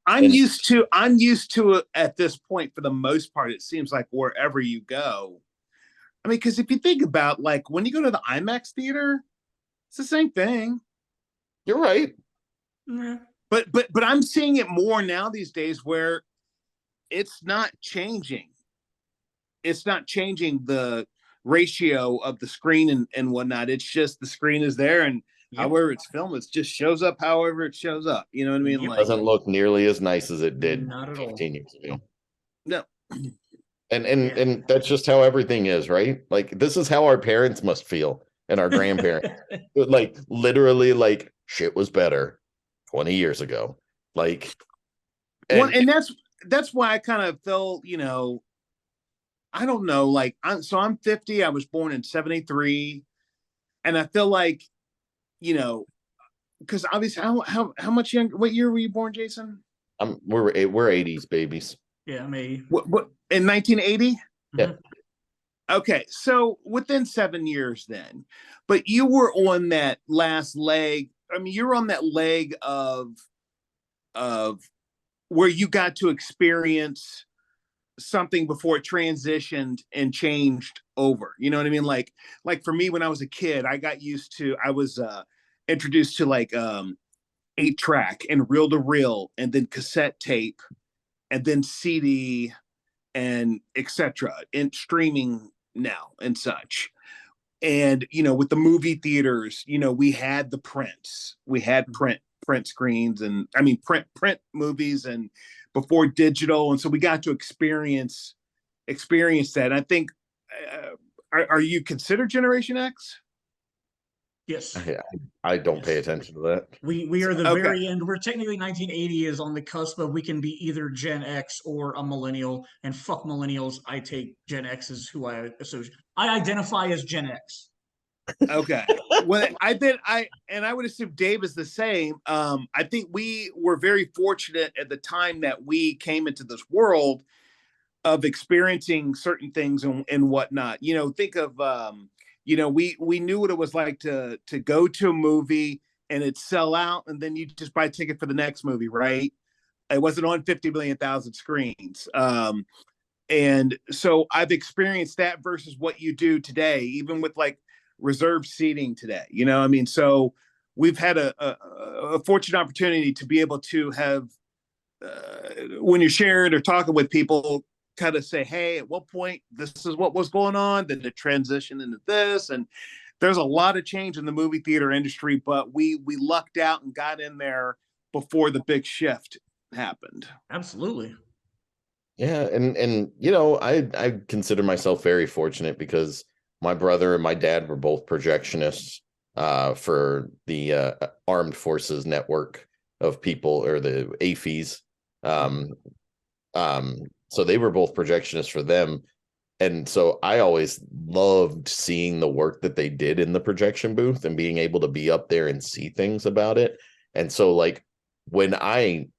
Speaker 3: I'm used to it at this point. For the most part, it seems like wherever you go, I mean, because if you think about, like, when you go to the IMAX theater, it's the same thing.
Speaker 4: You're right.
Speaker 1: Yeah.
Speaker 3: But I'm seeing it more now these days where it's not changing. It's not changing the ratio of the screen and whatnot. It's just the screen is there, and however it's filmed, it just shows up however it shows up. You know what I mean?
Speaker 4: Like, doesn't look nearly as nice as it did
Speaker 1: Not at
Speaker 4: 15 years ago.
Speaker 3: No.
Speaker 4: And that's just how everything is, right? Like, this is how our parents must feel, and our grandparents. Like, literally, like, shit was better 20 years ago. Like,
Speaker 3: and that's why I kind of felt, you know, I don't know, like, I'm 50. I was born in 73, and I feel like, you know, because obviously, how much younger? What year were you born, Jason?
Speaker 4: We're 80s babies.
Speaker 1: Yeah, maybe.
Speaker 3: What in 1980?
Speaker 4: Yeah.
Speaker 3: Okay, so within 7 years then, but you were on that last leg. I mean, you're on that leg of where you got to experience something before it transitioned and changed over. You know what I mean? Like for me, when I was a kid, I was introduced to, like, 8-track and reel-to-reel, and then cassette tape, and then CD, and etc. and streaming now and such. And, you know, with the movie theaters, you know, we had the prints, we had print screens, and I mean print movies, and before digital, and so we got to experience that. I think, are you considered Generation X?
Speaker 1: Yes.
Speaker 4: I don't pay attention to that.
Speaker 1: We are the very end. We're technically 1980 is on the cusp, but we can be either Gen X or a millennial. And fuck millennials. I take Gen X as who I associate. I identify as Gen X.
Speaker 3: Okay. Well, I would assume Dave is the same. I think we were very fortunate at the time that we came into this world of experiencing certain things and whatnot. You know, think of, you know, we knew what it was like to go to a movie and it'd sell out, and then you just buy a ticket for the next movie, right? It wasn't on 50 million thousand screens. And so I've experienced that versus what you do today, even with, like, reserved seating today. You know, I mean, so we've had a fortunate opportunity to be able to have, when you're sharing or talking with people, kind of say, hey, at what point this is what was going on, then the transition into this. And there's a lot of change in the movie theater industry, but we lucked out and got in there before the big shift happened.
Speaker 1: Absolutely.
Speaker 4: Yeah, and you know, I consider myself very fortunate because my brother and my dad were both projectionists. for the Armed Forces Network of people, or the AFIs. So they were both projectionists for them. And so I always loved seeing the work that they did in the projection booth and being able to be up there and see things about it. And so, like, when I,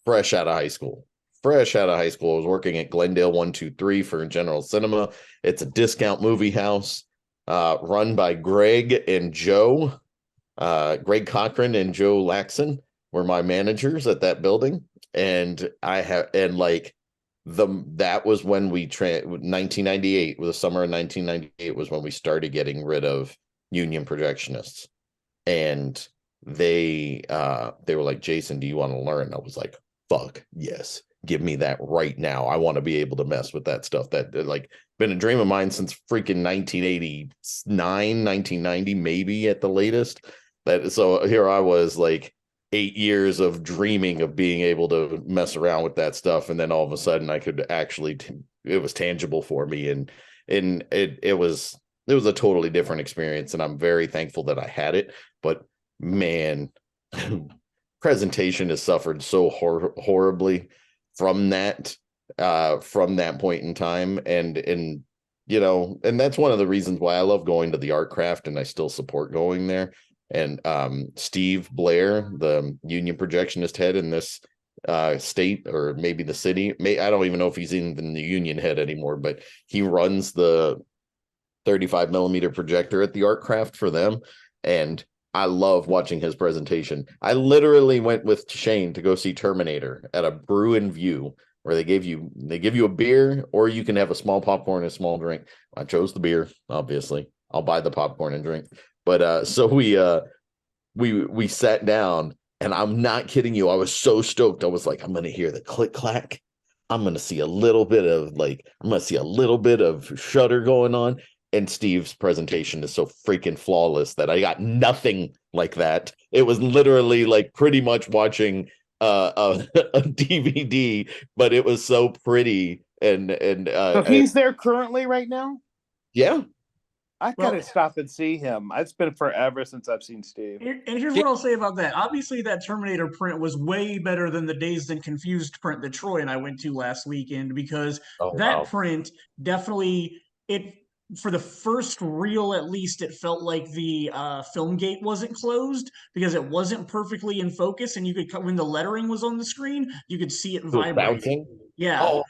Speaker 4: fresh out of high school, I was working at Glendale 123 for General Cinema. It's a discount movie house run by Greg and Joe. Greg Cochran and Joe Laxon were my managers at that building. And that was when we 1998, the summer of 1998 was when we started getting rid of union projectionists. And they were like, Jason, do you want to learn? I was like, fuck yes, give me that right now. I want to be able to mess with that stuff that, like, been a dream of mine since freaking 1989, 1990, maybe at the latest. So here I was, like, 8 years of dreaming of being able to mess around with that stuff, and then all of a sudden I could actually it was tangible for me, and it was a totally different experience, and I'm very thankful that I had it. But man, presentation has suffered so horribly from that point in time, and you know, and that's one of the reasons why I love going to the art craft, and I still support going there. And Steve Blair, the union projectionist head in this state, or maybe the city, I don't even know if he's even the union head anymore, but he runs the 35 millimeter projector at the art craft for them. And I love watching his presentation. I literally went with Shane to go see Terminator at a Brew and View, where they give you a beer, or you can have a small popcorn and a small drink. I chose the beer, obviously. I'll buy the popcorn and drink. But so we sat down, and I'm not kidding you, I was so stoked. I was like, I'm gonna hear the click clack. I'm gonna see a little bit of shudder going on. And Steve's presentation is so freaking flawless that I got nothing like that. It was literally like pretty much watching a DVD, but it was so pretty.
Speaker 3: So he's there currently right now?
Speaker 4: Yeah.
Speaker 3: I gotta stop and see him. It's been forever since I've seen Steve.
Speaker 1: And here's what I'll say about that. Obviously, that Terminator print was way better than the Dazed and Confused print that Troy and I went to last weekend, because print definitely, for the first reel at least, it felt like the film gate wasn't closed, because it wasn't perfectly in focus, and you could, when the lettering was on the screen, you could see it vibrating. Yeah.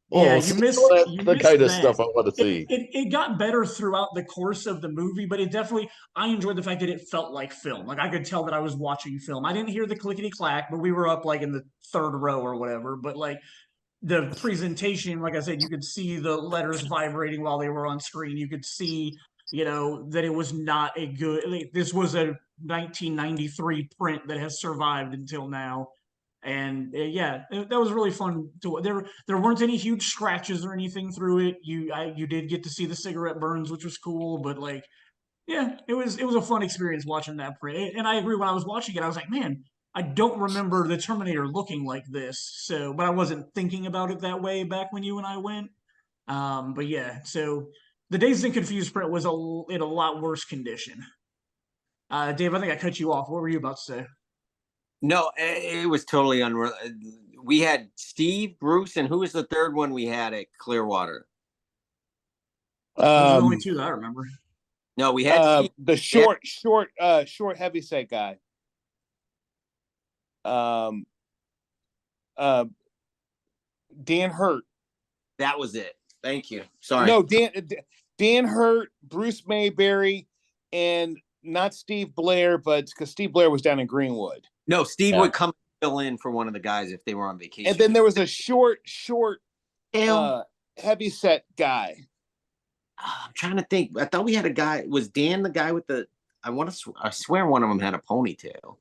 Speaker 1: Yeah, you missed
Speaker 4: the kind of stuff I want to see.
Speaker 1: It got better throughout the course of the movie, but it definitely, I enjoyed the fact that it felt like film. Like, I could tell that I was watching film. I didn't hear the clickety clack, but we were up like in the third row or whatever. But like the presentation, like I said, you could see the letters vibrating while they were on screen. You could see, you know, that it was not a good, like, this was a 1993 print that has survived until now. And that was really fun to. There weren't any huge scratches or anything through it. You did get to see the cigarette burns, which was cool. But like, yeah, it was a fun experience watching that print. And I agree. When I was watching it, I was like, man, I don't remember the Terminator looking like this. So, but I wasn't thinking about it that way back when you and I went. But yeah, so the Dazed and Confused print was in a lot worse condition. Dave, I think I cut you off. What were you about to say?
Speaker 2: No, it was totally unreal. We had Steve, Bruce, and who was the third one we had at Clearwater?
Speaker 1: Those are the only two that I remember.
Speaker 2: No, we had Steve.
Speaker 3: The short heavyset guy. Dan Hurt.
Speaker 2: That was it. Thank you. Sorry.
Speaker 3: No, Dan Hurt, Bruce Mayberry, and not Steve Blair, but because Steve Blair was down in Greenwood.
Speaker 2: No, Steve would come fill in for one of the guys if they were on vacation.
Speaker 3: And then there was a short heavyset guy.
Speaker 2: I'm trying to think. I thought we had a guy. Was Dan the guy with the? I swear one of them had a ponytail.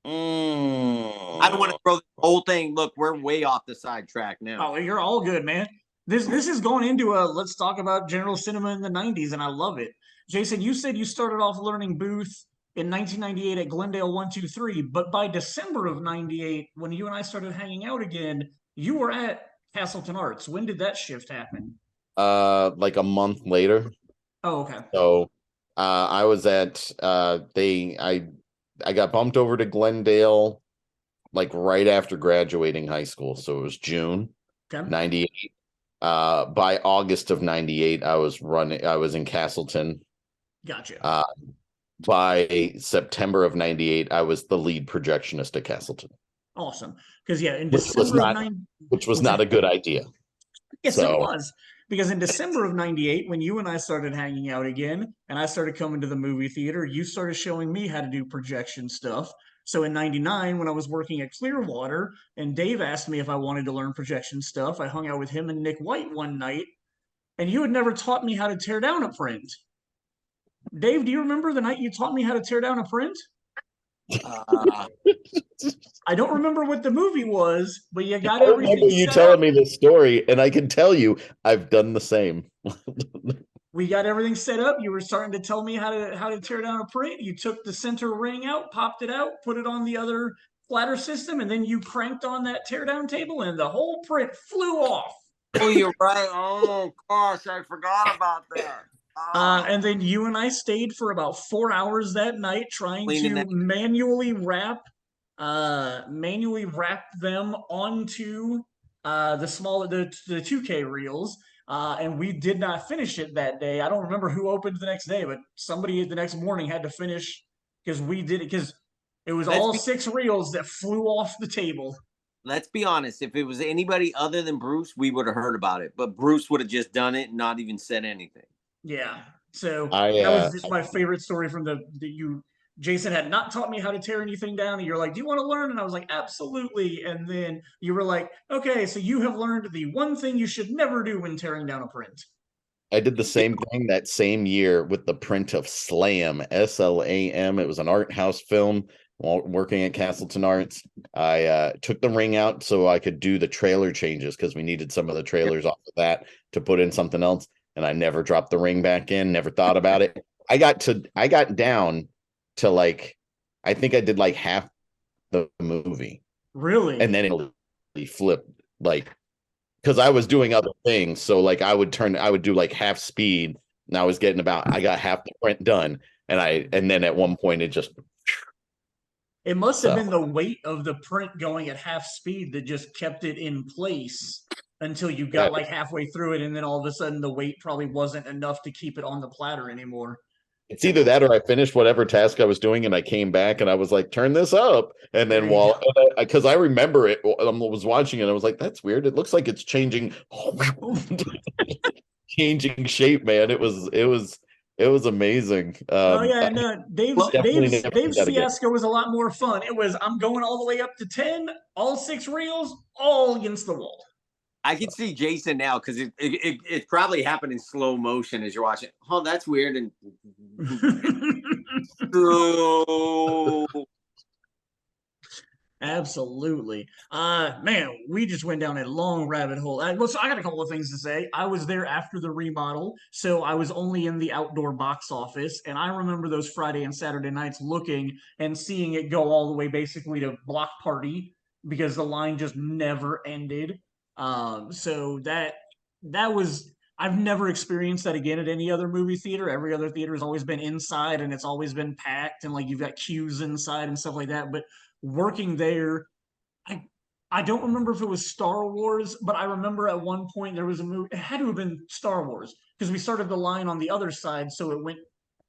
Speaker 2: I don't want to throw the whole thing. Look, we're way off the sidetrack now.
Speaker 1: Oh, you're all good, man. This is going into let's talk about general cinema in the 90s, and I love it. Jason, you said you started off learning booth in 1998 at Glendale 123, but by December of 98, when you and I started hanging out again, you were at Castleton Arts. When did that shift happen?
Speaker 4: Like a month later.
Speaker 1: Oh, okay.
Speaker 4: So I was at I got bumped over to Glendale like right after graduating high school. So it was June
Speaker 1: Okay.
Speaker 4: 98. By August of 98, I was in Castleton.
Speaker 1: Gotcha.
Speaker 4: By September of 98, I was the lead projectionist at Castleton.
Speaker 1: Awesome. Because yeah, in
Speaker 4: Which was
Speaker 1: December of
Speaker 4: not, which was not a good idea.
Speaker 1: Yes,
Speaker 4: So-
Speaker 1: it was. Because in December of 98, when you and I started hanging out again, and I started coming to the movie theater, you started showing me how to do projection stuff. So in 99, when I was working at Clearwater, and Dave asked me if I wanted to learn projection stuff, I hung out with him and Nick White one night, and you had never taught me how to tear down a print. Dave, do you remember the night you taught me how to tear down a print? I don't remember what the movie was, but you got
Speaker 4: I
Speaker 1: everything
Speaker 4: remember you
Speaker 1: set
Speaker 4: telling
Speaker 1: up.
Speaker 4: me this story, and I can tell you I've done the same.
Speaker 1: We got everything set up. You were starting to tell me how to tear down a print. You took the center ring out, popped it out, put it on the other flatter system, and then you cranked on that teardown table, and the whole print flew off.
Speaker 2: Oh, you're right. Oh gosh, I forgot about that.
Speaker 1: And then you and I stayed for about 4 hours that night trying
Speaker 2: Cleaning
Speaker 1: to
Speaker 2: that-
Speaker 1: manually wrap them onto the 2K reels. And we did not finish it that day. I don't remember who opened the next day, but somebody the next morning had to finish because we did it because it was all 6 reels that flew off the table.
Speaker 2: Let's be honest. If it was anybody other than Bruce, we would have heard about it. But Bruce would have just done it and not even said anything.
Speaker 1: Yeah. So
Speaker 4: that
Speaker 1: was just my favorite story from Jason had not taught me how to tear anything down. And you're like, do you want to learn? And I was like, absolutely. And then you were like, okay, so you have learned the one thing you should never do when tearing down a print.
Speaker 4: I did the same thing that same year with the print of Slam, SLAM. It was an art house film while working at Castleton Arts. I took the ring out so I could do the trailer changes because we needed some of the trailers off of that to put in something else. And I never dropped the ring back in, never thought about it. I got down to like, I think I did like half the movie.
Speaker 1: Really?
Speaker 4: And then it flipped like, because I was doing other things. So like I would do like half speed and I got half the print done. And then at one point
Speaker 1: it must have been the weight of the print going at half speed that just kept it in place until you got like halfway through it. And then all of a sudden the weight probably wasn't enough to keep it on the platter anymore.
Speaker 4: it's either that or I finished whatever task I was doing and I came back and I was like, turn this up. And then because I remember it, I was watching it. I was like, that's weird. It looks like it's changing, changing shape, man. It was amazing.
Speaker 1: Oh yeah, no, Dave's fiasco was a lot more fun. It was, I'm going all the way up to 10, all 6 reels, all against the wall.
Speaker 2: I can see Jason now because it probably happened in slow motion as you're watching. Oh, that's weird. And
Speaker 1: Absolutely. Man, we just went down a long rabbit hole. So I got a couple of things to say. I was there after the remodel, so I was only in the outdoor box office, and I remember those Friday and Saturday nights looking and seeing it go all the way basically to block party because the line just never ended. So that was, I've never experienced that again at any other movie theater. Every other theater has always been inside and it's always been packed and like you've got queues inside and stuff like that. But working there, I don't remember if it was Star Wars, but I remember at one point there was a movie, it had to have been Star Wars because we started the line on the other side, so it went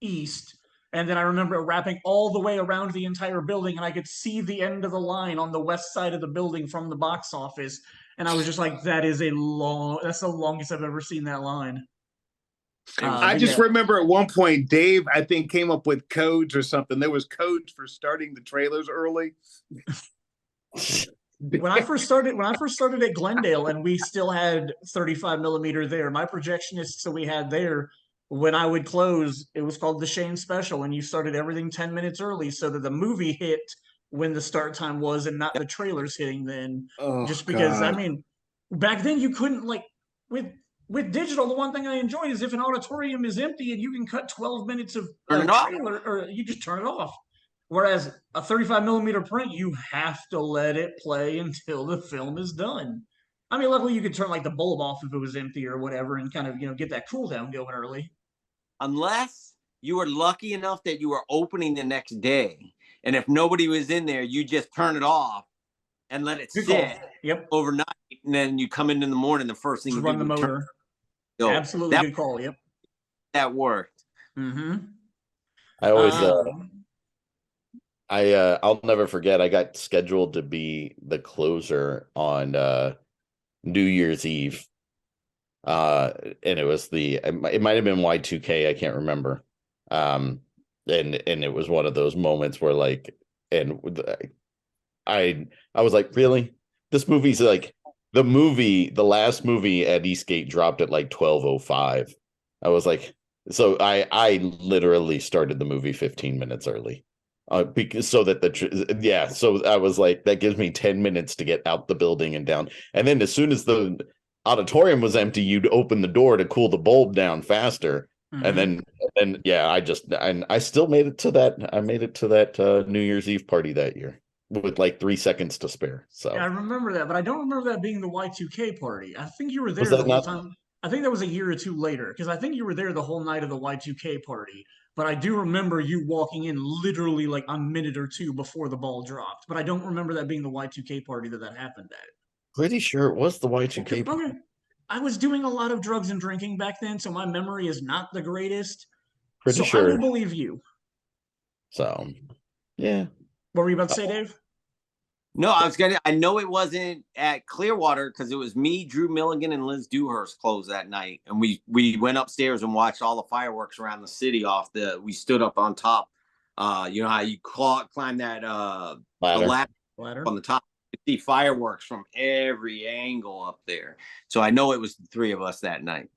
Speaker 1: east. And then I remember it wrapping all the way around the entire building, and I could see the end of the line on the west side of the building from the box office. And I was just like, that's the longest I've ever seen that line.
Speaker 3: I just remember at one point, Dave, I think, came up with codes or something. There was codes for starting the trailers early.
Speaker 1: When I first started at Glendale and we still had 35 millimeter there, my projectionists that we had there, when I would close, it was called the Shane Special, and you started everything 10 minutes early so that the movie hit when the start time was and not the trailers hitting then. Just because, God. I mean, back then you couldn't, like, with digital, the one thing I enjoyed is if an auditorium is empty and you can cut 12 minutes of trailer, or you just turn it off. Whereas a 35 millimeter print, you have to let it play until the film is done. I mean, luckily you could turn like the bulb off if it was empty or whatever and kind of, get that cool down going early.
Speaker 2: Unless you were lucky enough that you were opening the next day. And if nobody was in there, you just turn it off and let it
Speaker 1: Good
Speaker 2: sit
Speaker 1: call. Yep.
Speaker 2: overnight. And then you come in the morning, the first thing
Speaker 1: Just
Speaker 2: you
Speaker 1: run
Speaker 2: do
Speaker 1: the
Speaker 2: is turn
Speaker 1: motor.
Speaker 2: it over.
Speaker 1: Absolutely good call. Yep.
Speaker 2: That worked.
Speaker 1: Mm-hmm.
Speaker 4: I always I'll never forget, I got scheduled to be the closer on New Year's Eve. And it was it might have been Y2K, I can't remember. And it was one of those moments where like, and I was like, really? This movie's like the last movie at Eastgate dropped at like 12:05. I was like, so I literally started the movie 15 minutes early. Because so that so I was like, that gives me 10 minutes to get out the building and down. And then as soon as the auditorium was empty, you'd open the door to cool the bulb down faster.
Speaker 1: Mm-hmm.
Speaker 4: And yeah, I still made it to that. I made it to that New Year's Eve party that year with like 3 seconds to spare. So
Speaker 1: Yeah, I remember that, but I don't remember that being the Y2K party. I think you were
Speaker 4: was
Speaker 1: there the
Speaker 4: that
Speaker 1: whole
Speaker 4: not?
Speaker 1: time. I think that was a year or two later because I think you were there the whole night of the Y2K party. But I do remember you walking in literally like a minute or two before the ball dropped. But I don't remember that being the Y2K party that happened at.
Speaker 4: Pretty sure it was the Y2K.
Speaker 1: Okay. I was doing a lot of drugs and drinking back then, so my memory is not the greatest.
Speaker 4: Pretty
Speaker 1: So I will
Speaker 4: sure.
Speaker 1: believe you.
Speaker 4: So yeah.
Speaker 1: What were you about to say, Dave?
Speaker 2: No, I know it wasn't at Clearwater because it was me, Drew Milligan, and Liz Dewhurst closed that night. And we went upstairs and watched all the fireworks around the city we stood up on top. You know how you climb that the ladder on the top. You see fireworks from every angle up there. So I know it was the three of us that night.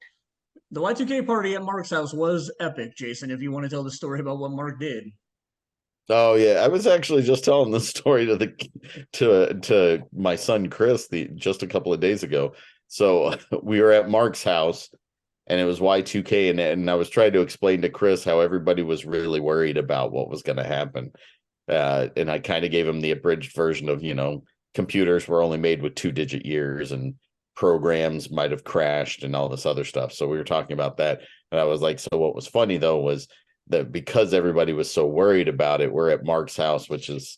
Speaker 1: The Y2K party at Mark's house was epic, Jason, if you want to tell the story about what Mark did.
Speaker 4: Oh yeah, I was actually just telling the story to my son Chris just a couple of days ago. So we were at Mark's house, and it was Y2K, and I was trying to explain to Chris how everybody was really worried about what was going to happen, and I kind of gave him the abridged version of, computers were only made with 2-digit years, and programs might have crashed and all this other stuff. So we were talking about that, and I was like, so what was funny though was that because everybody was so worried about it, we're at Mark's house, which is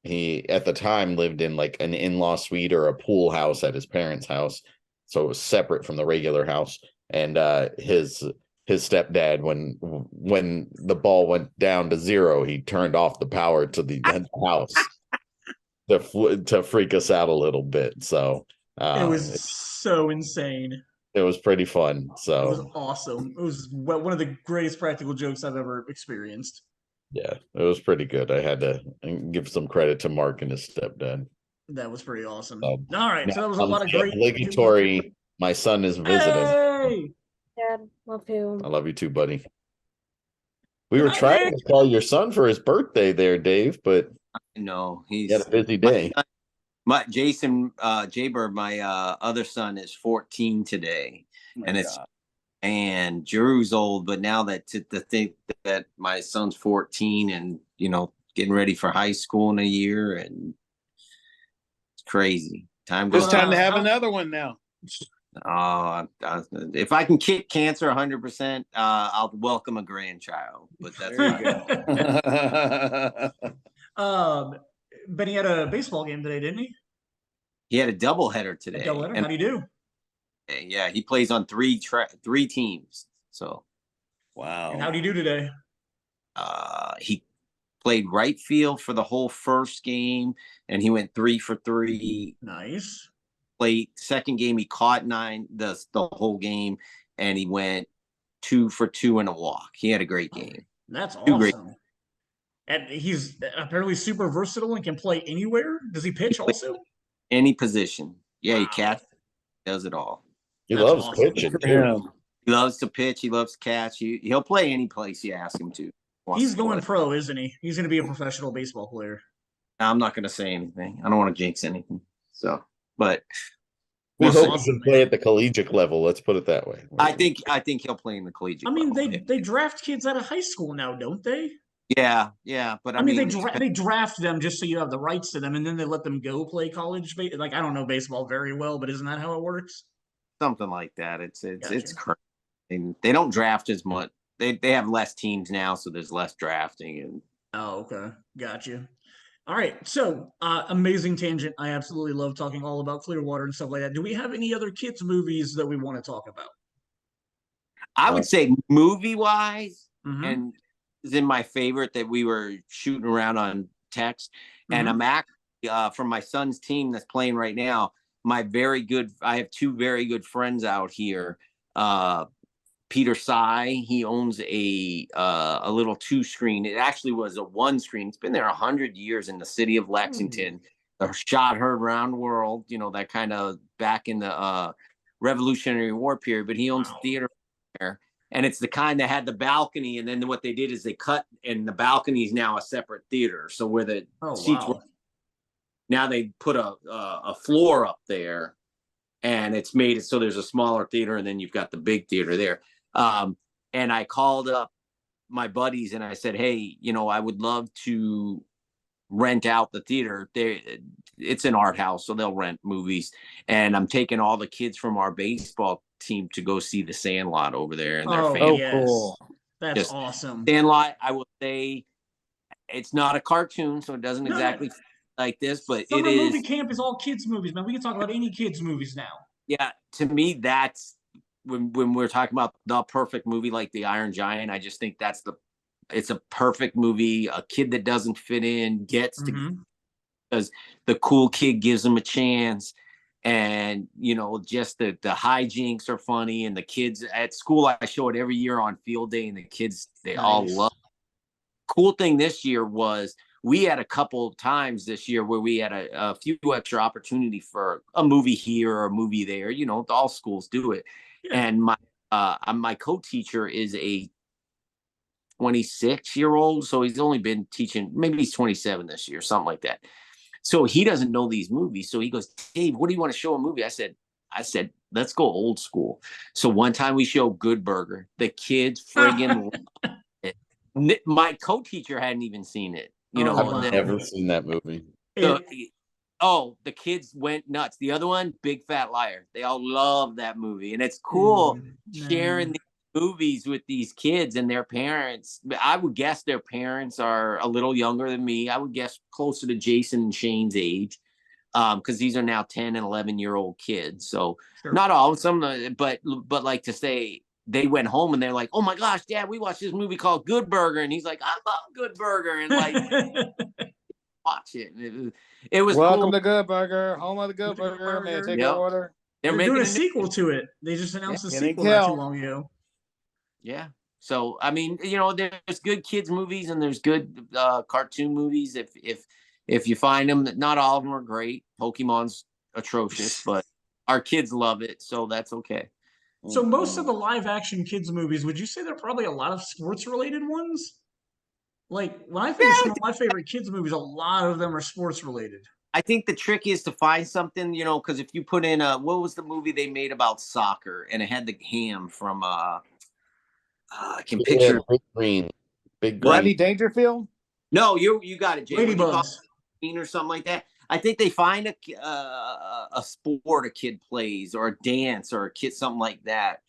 Speaker 4: he at the time lived in like an in-law suite or a pool house at his parents' house, so it was separate from the regular house. And his stepdad, when the ball went down to 0, he turned off the power to the house to freak us out a little bit. So
Speaker 1: it was so insane.
Speaker 4: It was pretty fun. So
Speaker 1: it was awesome. It was one of the greatest practical jokes I've ever experienced.
Speaker 4: Yeah, it was pretty good. I had to give some credit to Mark and his stepdad.
Speaker 1: That was pretty awesome. All right, so that was a
Speaker 4: on
Speaker 1: lot of great.
Speaker 4: Obligatory. My son is visiting.
Speaker 1: Hey!
Speaker 7: Dad, love you.
Speaker 4: I love you too, buddy. We were trying to call your son for his birthday there, Dave, but
Speaker 2: no,
Speaker 4: he had a busy day.
Speaker 2: My Jason Jaybird, my other son, is 14 today, and Drew's old. But now to think that my son's 14 and getting ready for high school in a year, and it's crazy.
Speaker 3: It's time to have another one now.
Speaker 2: If I can kick cancer 100%, I'll welcome a grandchild. But that's
Speaker 3: there you
Speaker 2: go.
Speaker 1: But he had a baseball game today, didn't he?
Speaker 2: He had a doubleheader today.
Speaker 1: How do you do?
Speaker 2: Yeah, he plays on three teams. So,
Speaker 3: wow.
Speaker 1: And how do you do today?
Speaker 2: He played right field for the whole first game, and he went 3 for 3.
Speaker 1: Nice.
Speaker 2: Played second game, he caught 9 the whole game, and he went 2 for 2 and a walk. He had a great game.
Speaker 1: That's awesome. And he's apparently super versatile and can play anywhere. Does he pitch also?
Speaker 2: Any position. Yeah, he catches, does it all.
Speaker 4: He loves pitching too.
Speaker 2: He loves to pitch. He loves to catch. He'll play any place you ask him to.
Speaker 1: He's going pro, isn't he? He's going to be a professional baseball player.
Speaker 2: I'm not going to say anything. I don't want to jinx anything. So, but
Speaker 4: we hope he can play at the collegiate level. Let's put it that way.
Speaker 2: I think he'll play in the collegiate.
Speaker 1: I mean,
Speaker 2: level.
Speaker 1: they draft kids out of high school now, don't they?
Speaker 2: Yeah, but I mean
Speaker 1: they draft them just so you have the rights to them, and then they let them go play college. Like, I don't know baseball very well, but isn't that how it works?
Speaker 2: Something like that. It's crazy. They don't draft as much they have less teams now, so there's less drafting. And
Speaker 1: Oh, okay. Gotcha. All right. So, amazing tangent. I absolutely love talking all about Clearwater and stuff like that. Do we have any other kids' movies that we want to talk about?
Speaker 2: I would say movie wise,
Speaker 1: Mhm.
Speaker 2: and is in my favorite that we were shooting around on text, and
Speaker 1: Mhm.
Speaker 2: I'm actually from my son's team that's playing right now. I have two very good friends out here. Peter Sy, he owns a little 2-screen. It actually was a 1-screen. It's been there 100 years in the city of Lexington. The shot heard around the world, that kind of back in the Revolutionary War period. But he owns a theater there, and it's the kind that had the balcony. And then what they did is they cut, and the balcony is now a separate theater. So where the seats were, now they put a floor up there, and it's made it so there's a smaller theater, and then you've got the big theater there. And I called up my buddies and I said, hey, I would love to rent out the theater. It's an art house, so they'll rent movies. And I'm taking all the kids from our baseball team to go see The Sandlot over there. And they're fans.
Speaker 1: Yes.
Speaker 3: Cool.
Speaker 1: That's awesome.
Speaker 2: Sandlot, I will say, it's not a cartoon, so it doesn't exactly like this, but
Speaker 1: Summer
Speaker 2: it is.
Speaker 1: Movie Camp is all kids' movies, man. We can talk about any kids' movies now.
Speaker 2: Yeah, to me, that's when we're talking about the perfect movie like The Iron Giant. I just think it's a perfect movie. A kid that doesn't fit in gets to, because the cool kid gives him a chance. And, just the hijinks are funny. And the kids at school, I show it every year on field day, and the kids, they all love it. Cool thing this year was we had a couple times this year where we had a few extra opportunity for a movie here or a movie there. All schools do it. Yeah. And my co-teacher is a 26-year-old, so he's only been teaching. Maybe he's 27 this year, something like that. So he doesn't know these movies. So he goes, Dave, what do you want to show a movie? I said, let's go old school. So one time we showed Good Burger. The kids friggin' loved it. My co-teacher hadn't even seen it.
Speaker 4: I've never seen that movie.
Speaker 2: So, the kids went nuts. The other one, Big Fat Liar. They all love that movie. And it's cool sharing these movies with these kids and their parents. I would guess their parents are a little younger than me. I would guess closer to Jason and Shane's age, because these are now 10 and 11-year-old kids. So not all, some, but like to say, they went home and they're like, oh my gosh, Dad, we watched this movie called Good Burger. And he's like, I love Good Burger. And like, watch it. It was
Speaker 3: Welcome
Speaker 2: cool.
Speaker 3: to Good Burger, home of the Good Burger. May I take your order?
Speaker 1: They're doing a sequel to it. They just announced a sequel not too long ago.
Speaker 2: Yeah. So, I mean, there's good kids movies and there's good cartoon movies. If you find them, not all of them are great. Pokemon's atrocious, but our kids love it. So that's okay.
Speaker 1: So most of the live action kids movies, would you say there are probably a lot of sports related ones? Like when I think of some of my favorite kids movies, a lot of them are sports related.
Speaker 2: I think the trick is to find something, because if you put in what was the movie they made about soccer, and it had the ham from I can picture
Speaker 4: Big Green.
Speaker 3: Rodney Dangerfield?
Speaker 2: No, you got it, Jay.
Speaker 1: Ladybugs
Speaker 2: or something like that. I think they find a sport a kid plays, or a dance, or a kid, something like that,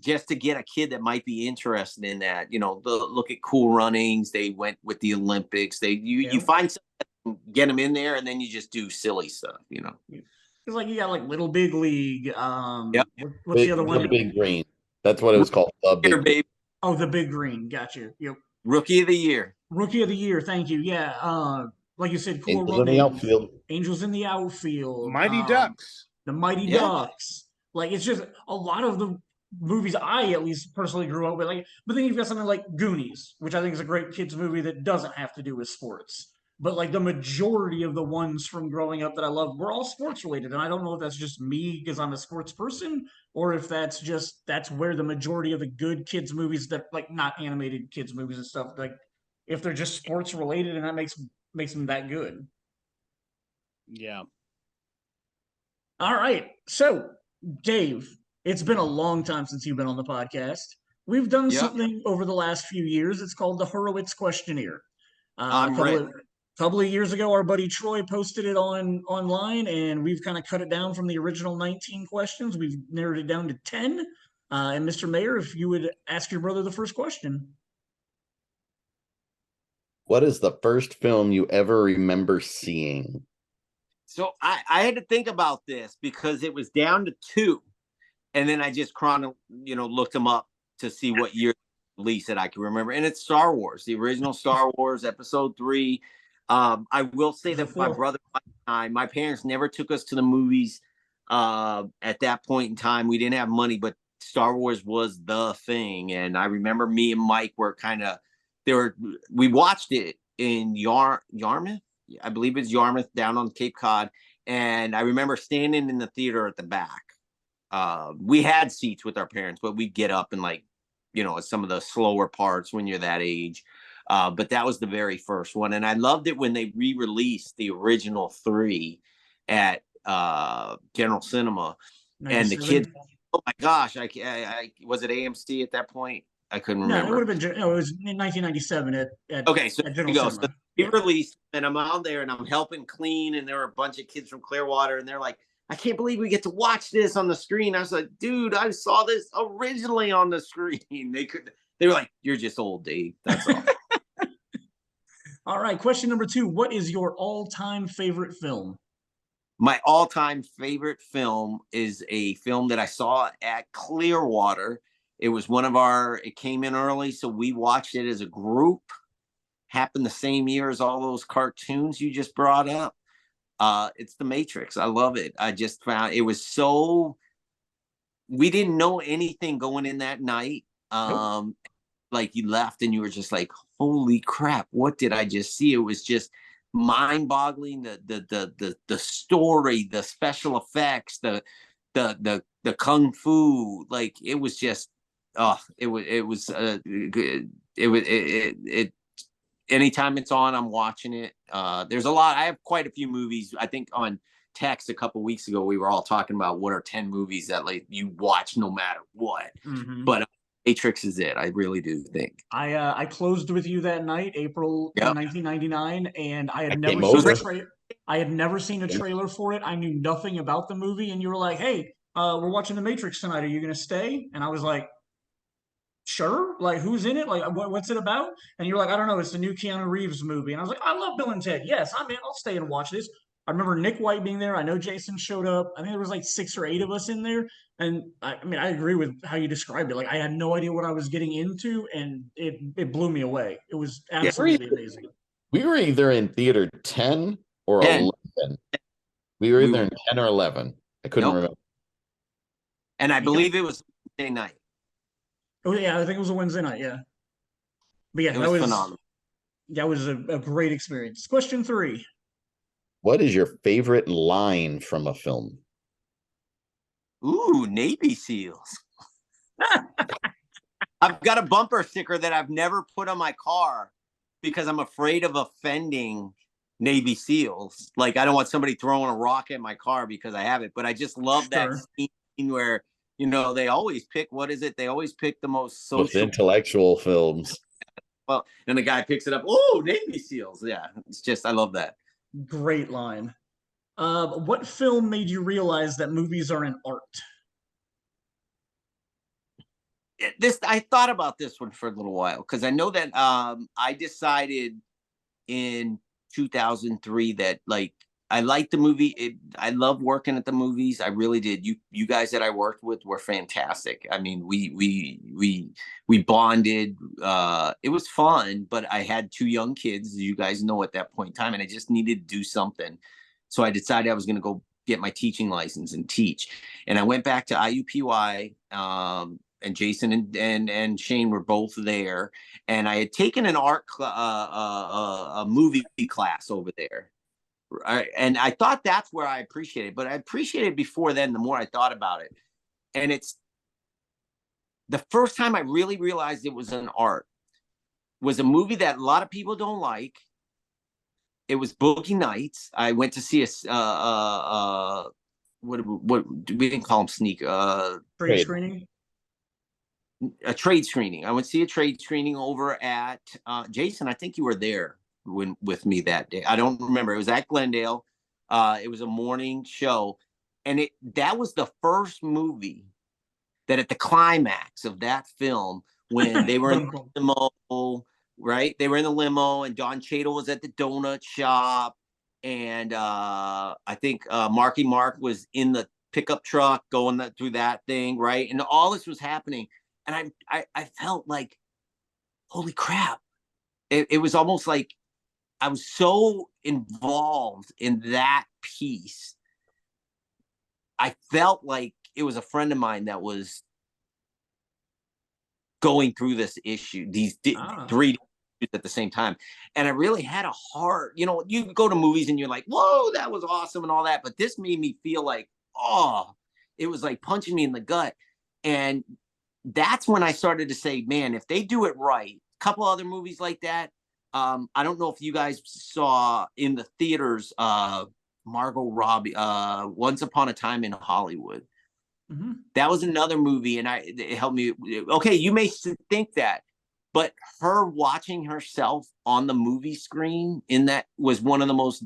Speaker 2: just to get a kid that might be interested in that. Look at Cool Runnings. They went with the Olympics. You find something, get them in there, and then you just do silly stuff.
Speaker 1: It's like you got like Little Big League.
Speaker 2: Yep.
Speaker 1: What's the other one?
Speaker 4: The Big Green. That's what it was called. The Big
Speaker 2: Green.
Speaker 1: Oh, the Big Green. Gotcha. Yep.
Speaker 2: Rookie of the Year.
Speaker 1: Rookie of the Year. Thank you. Yeah. Like you said, Cool
Speaker 4: Angels
Speaker 1: Runnings.
Speaker 4: In the Outfield.
Speaker 1: Angels in the Outfield.
Speaker 3: Mighty Ducks.
Speaker 1: The Mighty Ducks. Like it's just a lot of the movies I at least personally grew up with. Like, but then you've got something like Goonies, which I think is a great kids movie that doesn't have to do with sports. But like the majority of the ones from growing up that I love were all sports related. And I don't know if that's just me because I'm a sports person, or if that's where the majority of the good kids movies that like not animated kids movies and stuff, like if they're just sports related, and that makes them that good.
Speaker 3: Yeah.
Speaker 1: All right. So, Dave, it's been a long time since you've been on the podcast. We've done something over the last few years. It's called the Horowitz Questionnaire. A couple of years ago, our buddy Troy posted it online, and we've kind of cut it down from the original 19 questions. We've narrowed it down to 10. And Mr. Maier, if you would ask your brother the first question.
Speaker 4: What is the first film you ever remember seeing?
Speaker 2: So I had to think about this because it was down to two, and then I just looked them up to see what year release that I can remember, and it's Star Wars, the original Star Wars Episode 3. I will say that my brother and I, my parents never took us to the movies. At that point in time, we didn't have money, but Star Wars was the thing, and I remember me and Mike were we watched it in Yarmouth. I believe it's Yarmouth down on Cape Cod. And I remember standing in the theater at the back. We had seats with our parents, but we'd get up and some of the slower parts when you're that age. But that was the very first one. And I loved it when they re-released the original 3 at General Cinema.
Speaker 1: 97?
Speaker 2: And the kids, oh my gosh, I was it AMC at that point? I couldn't remember.
Speaker 1: No, it would have been. No, it was in 1997 at
Speaker 2: okay, so
Speaker 1: at
Speaker 2: here
Speaker 1: General
Speaker 2: we go.
Speaker 1: Cinema.
Speaker 2: So we released, and I'm out there, and I'm helping clean, and there were a bunch of kids from Clearwater, and they're like, "I can't believe we get to watch this on the screen." I was like, "Dude, I saw this originally on the screen." They were like, "You're just old, Dave." That's all.
Speaker 1: All right, question number 2. What is your all-time favorite film?
Speaker 2: My all-time favorite film is a film that I saw at Clearwater. It was it came in early, so we watched it as a group. Happened the same year as all those cartoons you just brought up. It's The Matrix. I love it. I just found it was we didn't know anything going in that night.
Speaker 1: Nope.
Speaker 2: Like you left and you were just like, holy crap, what did I just see? It was just mind-boggling. The story, the special effects, the kung fu, like it was just anytime it's on, I'm watching it. There's a lot. I have quite a few movies. I think on text a couple weeks ago, we were all talking about what are 10 movies that like you watch no matter what.
Speaker 1: Mm-hmm.
Speaker 2: But Matrix is it. I really do think.
Speaker 1: I closed with you that night, April 1999, and I had never seen a trailer for it. I knew nothing about the movie, and you were like, "Hey, we're watching The Matrix tonight. Are you going to stay?" And I was like, "Sure." Like, who's in it? Like, what's it about? And you're like, "I don't know. It's the new Keanu Reeves movie." And I was like, "I love Bill and Ted. Yes, I'm in. I'll stay and watch this." I remember Nick White being there. I know Jason showed up. I think there was like 6 or 8 of us in there. And I mean, I agree with how you described it. Like, I had no idea what I was getting into, and it blew me away. It was absolutely amazing.
Speaker 4: We were either in theater 10 or
Speaker 2: 10.
Speaker 4: 11. We were either in 10 or 11. I couldn't remember.
Speaker 2: And I believe it was Wednesday night.
Speaker 1: Oh yeah, I think it was a Wednesday night. Yeah, but yeah,
Speaker 2: It was phenomenal.
Speaker 1: That was a great experience. Question 3.
Speaker 4: What is your favorite line from a film?
Speaker 2: Ooh, Navy SEALs. I've got a bumper sticker that I've never put on my car because I'm afraid of offending Navy SEALs. Like, I don't want somebody throwing a rock at my car because I have it. But I just love that scene where, they always pick, what is it? They always pick the most
Speaker 4: intellectual films.
Speaker 2: Well, and the guy picks it up. Oh, Navy SEALs. Yeah, it's just, I love that.
Speaker 1: Great line. What film made you realize that movies are an art?
Speaker 2: I thought about this one for a little while because I know that I decided in 2003 that like I liked the movie. I loved working at the movies. I really did. You guys that I worked with were fantastic. I mean, we bonded. It was fun, but I had 2 young kids, as you guys know, at that point in time, and I just needed to do something. So I decided I was going to go get my teaching license and teach. And I went back to IUPUI, and Jason and Shane were both there. And I had taken an a movie class over there. And I thought that's where I appreciated it, but I appreciated it before then, the more I thought about it. And it's the first time I really realized it was an art was a movie that a lot of people don't like. It was Boogie Nights. I went to see what we didn't call them sneak
Speaker 1: trade screening.
Speaker 2: A trade screening. I went to see a trade screening over at Jason. I think you were there with me that day. I don't remember. It was at Glendale. It was a morning show, and that was the first movie that at the climax of that film, when they were in the limo, right? They were in the limo, and Don Cheadle was at the donut shop, and I think Marky Mark was in the pickup truck going through that thing, right? And all this was happening, and I felt like, holy crap! It was almost like I was so involved in that piece. I felt like it was a friend of mine that was going through this issue, these three at the same time. And I really had a heart. You know, you go to movies and you're like, whoa, that was awesome and all that. But this made me feel like, oh, it was like punching me in the gut. And that's when I started to say, man, if they do it right, a couple other movies like that. I don't know if you guys saw in the theaters, Margot Robbie, Once Upon a Time in Hollywood.
Speaker 1: Mm-hmm.
Speaker 2: That was another movie, and it helped me. Okay, you may think that, but her watching herself on the movie screen in that was one of the most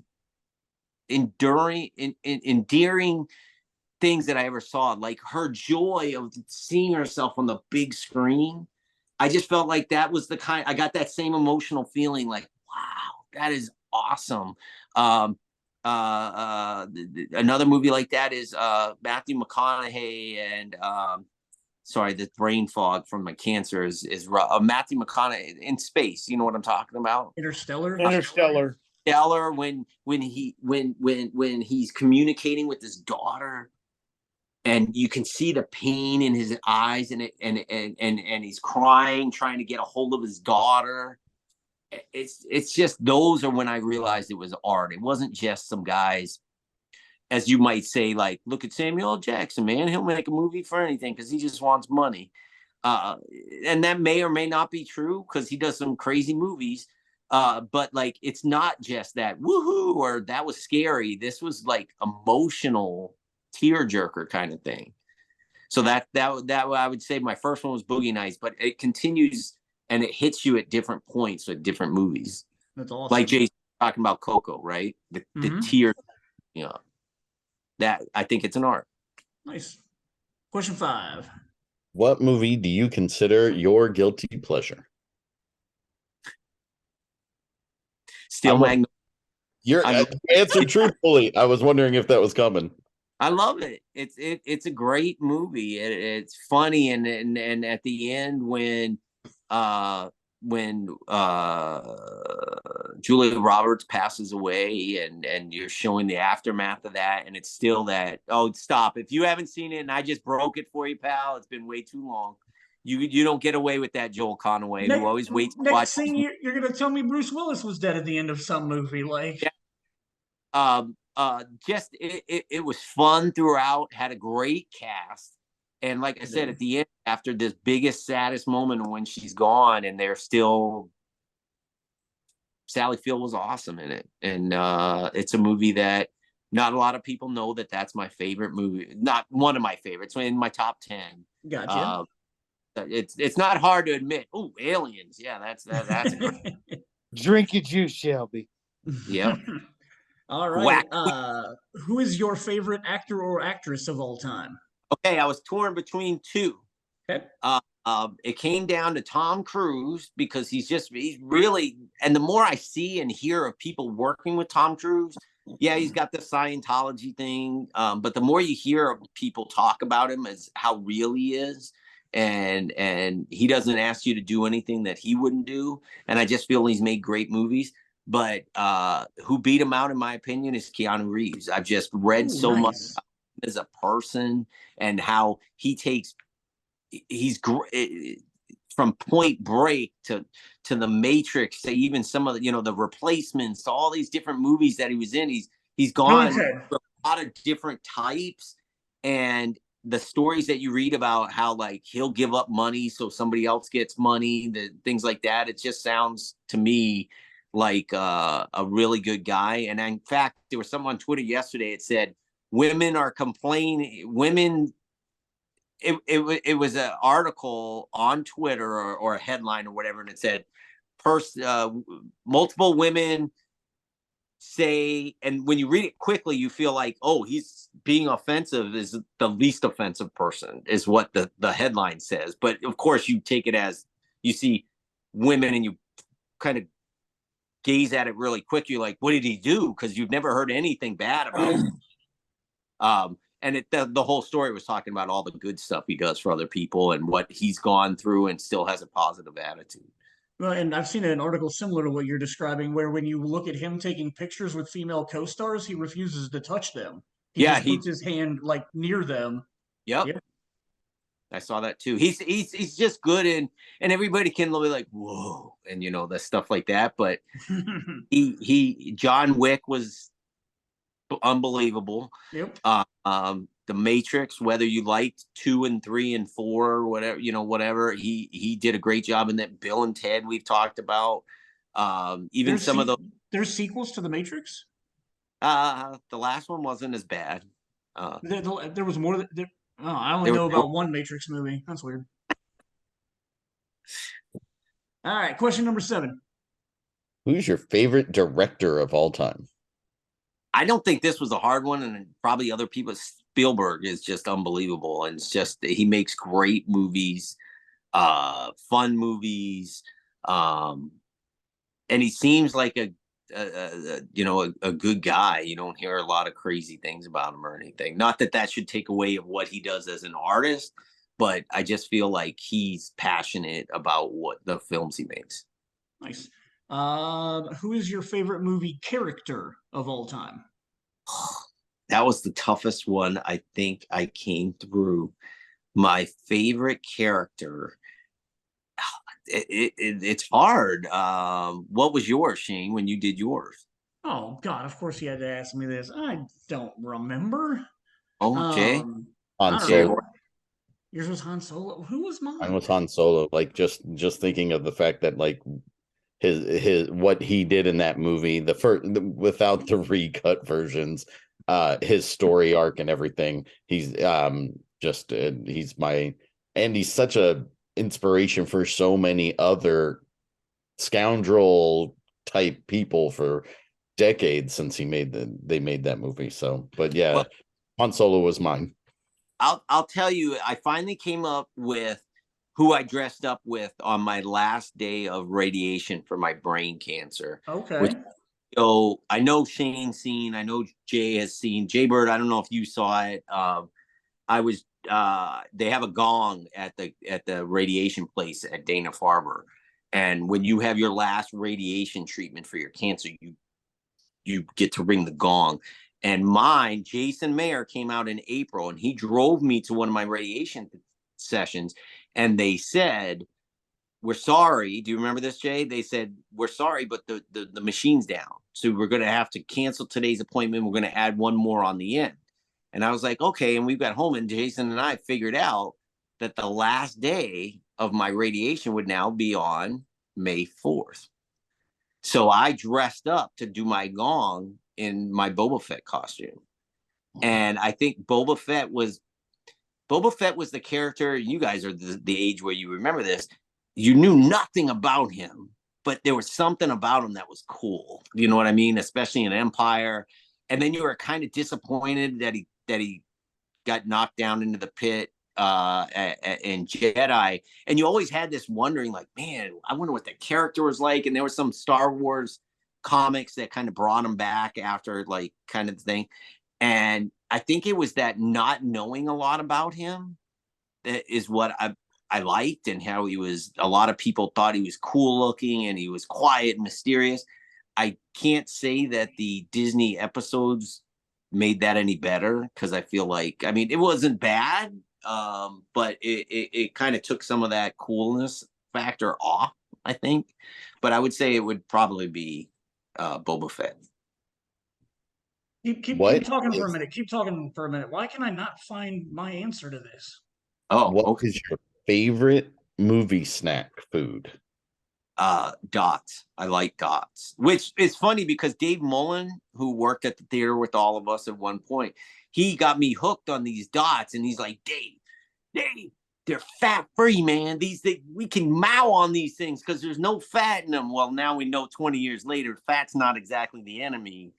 Speaker 2: endearing things that I ever saw. Like her joy of seeing herself on the big screen. I just felt like that was the kind. I got that same emotional feeling. Like, wow, that is awesome. Another movie like that is Matthew McConaughey and sorry, the brain fog from my cancer is Matthew McConaughey in space. You know what I'm talking about?
Speaker 1: Interstellar.
Speaker 2: When he's communicating with his daughter, and you can see the pain in his eyes, and he's crying, trying to get a hold of his daughter. It's just, those are when I realized it was art. It wasn't just some guys, as you might say, like, look at Samuel L. Jackson, man, he'll make a movie for anything because he just wants money. And that may or may not be true because he does some crazy movies. But like, it's not just that woohoo or that was scary. This was like emotional tearjerker kind of thing. So that I would say my first one was Boogie Nights, but it continues and it hits you at different points with different movies.
Speaker 1: That's awesome.
Speaker 2: Like Jason talking about Coco, right? The tear, you know, that I think it's an art.
Speaker 1: Nice. Question 5.
Speaker 4: What movie do you consider your guilty pleasure?
Speaker 2: Steel Magnolia.
Speaker 4: You're answered truthfully. I was wondering if that was coming.
Speaker 2: I love it. It's a great movie. It's funny, and at the end when Julia Roberts passes away, and you're showing the aftermath of that, and it's still that, oh, stop. If you haven't seen it and I just broke it for you, pal, it's been way too long. You don't get away with that, Joel Conway, who always waits to watch.
Speaker 1: Next thing you're gonna tell me Bruce Willis was dead at the end of some movie, like.
Speaker 2: Yeah. Just it was fun throughout, had a great cast. And like I said, at the end, after this biggest, saddest moment when she's gone, and they're still, Sally Field was awesome in it. And it's a movie that not a lot of people know that that's my favorite movie. Not one of my favorites, in my top 10.
Speaker 1: Gotcha.
Speaker 2: It's not hard to admit. Oh, Aliens. Yeah, that's a great.
Speaker 3: Drink your juice, Shelby.
Speaker 2: Yeah.
Speaker 1: All right. Who is your favorite actor or actress of all time?
Speaker 2: Okay, I was torn between two.
Speaker 1: Okay.
Speaker 2: It came down to Tom Cruise because he's really, and the more I see and hear of people working with Tom Cruise, yeah, he's got the Scientology thing, but the more you hear of people talk about him as how real he is, and he doesn't ask you to do anything that he wouldn't do, and I just feel he's made great movies. But who beat him out, in my opinion, is Keanu Reeves. I've just read much about him as a person and how he's great, from Point Break to The Matrix to even some of the, The Replacements, to all these different movies that he was in. He's gone through a lot of different types, and the stories that you read about how, like, he'll give up money so somebody else gets money, the things like that. It just sounds to me like a really good guy. And in fact, there was something on Twitter yesterday. It said women are complaining. It was an article on Twitter or a headline or whatever, and it said multiple women say, and when you read it quickly, you feel like, oh, he's being offensive is the least offensive person, is what the headline says. But of course, you take it as you see women and you kind of gaze at it really quick. You're like, what did he do? Because you've never heard anything bad about him. And the whole story was talking about all the good stuff he does for other people and what he's gone through and still has a positive attitude.
Speaker 1: Well, and I've seen an article similar to what you're describing, where when you look at him taking pictures with female co-stars, he refuses to touch them. He
Speaker 2: Yeah,
Speaker 1: just puts his hand like near them.
Speaker 2: Yep.
Speaker 1: Yep.
Speaker 2: I saw that too. He's just good, and everybody can be like, whoa, and the stuff like that. But John Wick was unbelievable.
Speaker 1: Yep.
Speaker 2: The Matrix, whether you liked 2 and 3 and 4 or whatever, he did a great job in that. Bill and Ted we've talked about. Even
Speaker 1: There's
Speaker 2: some of the
Speaker 1: there's sequels to the Matrix.
Speaker 2: the last one wasn't as bad.
Speaker 1: There was more. I only know about one Matrix movie. That's weird. All right, question number 7.
Speaker 4: Who's your favorite director of all time?
Speaker 2: I don't think this was a hard one, and probably other people. Spielberg is just unbelievable, and it's just he makes great movies, fun movies, and he seems like a good guy. You don't hear a lot of crazy things about him or anything. Not that should take away of what he does as an artist, but I just feel like he's passionate about what the films he makes.
Speaker 1: Nice. Who is your favorite movie character of all time?
Speaker 2: That was the toughest one. I think I came through. My favorite character. It's hard. What was yours, Shane, when you did yours?
Speaker 1: Oh God! Of course you had to ask me this. I don't remember.
Speaker 2: Okay.
Speaker 4: Han Solo.
Speaker 1: Yours was Han Solo. Who was mine?
Speaker 4: Mine was Han Solo. Like just thinking of the fact that like his what he did in that movie, without the recut versions, his story arc and everything. He's he's such a inspiration for so many other scoundrel type people for decades since they made that movie. So, but yeah, well, Han Solo was mine.
Speaker 2: I'll tell you, I finally came up with who I dressed up with on my last day of radiation for my brain cancer.
Speaker 1: Okay.
Speaker 2: So I know Shane's seen, I know Jay has seen. Jay Bird, I don't know if you saw it. They have a gong at the radiation place at Dana-Farber. And when you have your last radiation treatment for your cancer, you get to ring the gong. And mine, Jason Maier, came out in April, and he drove me to one of my radiation sessions, and they said, we're sorry. Do you remember this, Jay? They said, we're sorry, but the machine's down. So we're going to have to cancel today's appointment. We're going to add one more on the end. And I was like, okay. And we got home, and Jason and I figured out that the last day of my radiation would now be on May 4th. So I dressed up to do my gong in my Boba Fett costume. And I think Boba Fett was the character. You guys are the age where you remember this. You knew nothing about him, but there was something about him that was cool. You know what I mean? Especially in Empire. And then you were kind of disappointed that he got knocked down into the pit in Jedi. And you always had this wondering, like, man, I wonder what that character was like. And there was some Star Wars comics that kind of brought him back after, like, kind of thing. And I think it was that not knowing a lot about him that is what I liked, and how he was. A lot of people thought he was cool looking and he was quiet and mysterious. I can't say that the Disney episodes made that any better, because I feel like, I mean, it wasn't bad, but it kind of took some of that coolness factor off, I think. But I would say it would probably be Boba Fett.
Speaker 1: Keep talking for a minute. Keep talking for a minute. Why can I not find my answer to this?
Speaker 2: Oh,
Speaker 4: what
Speaker 2: okay.
Speaker 4: is your favorite movie snack food?
Speaker 2: Dots. I like dots, which is funny because Dave Mullen, who worked at the theater with all of us at one point, he got me hooked on these dots, and he's like, Dave, they're fat free, man. We can mow on these things because there's no fat in them. Well, now we know 20 years later, fat's not exactly the enemy.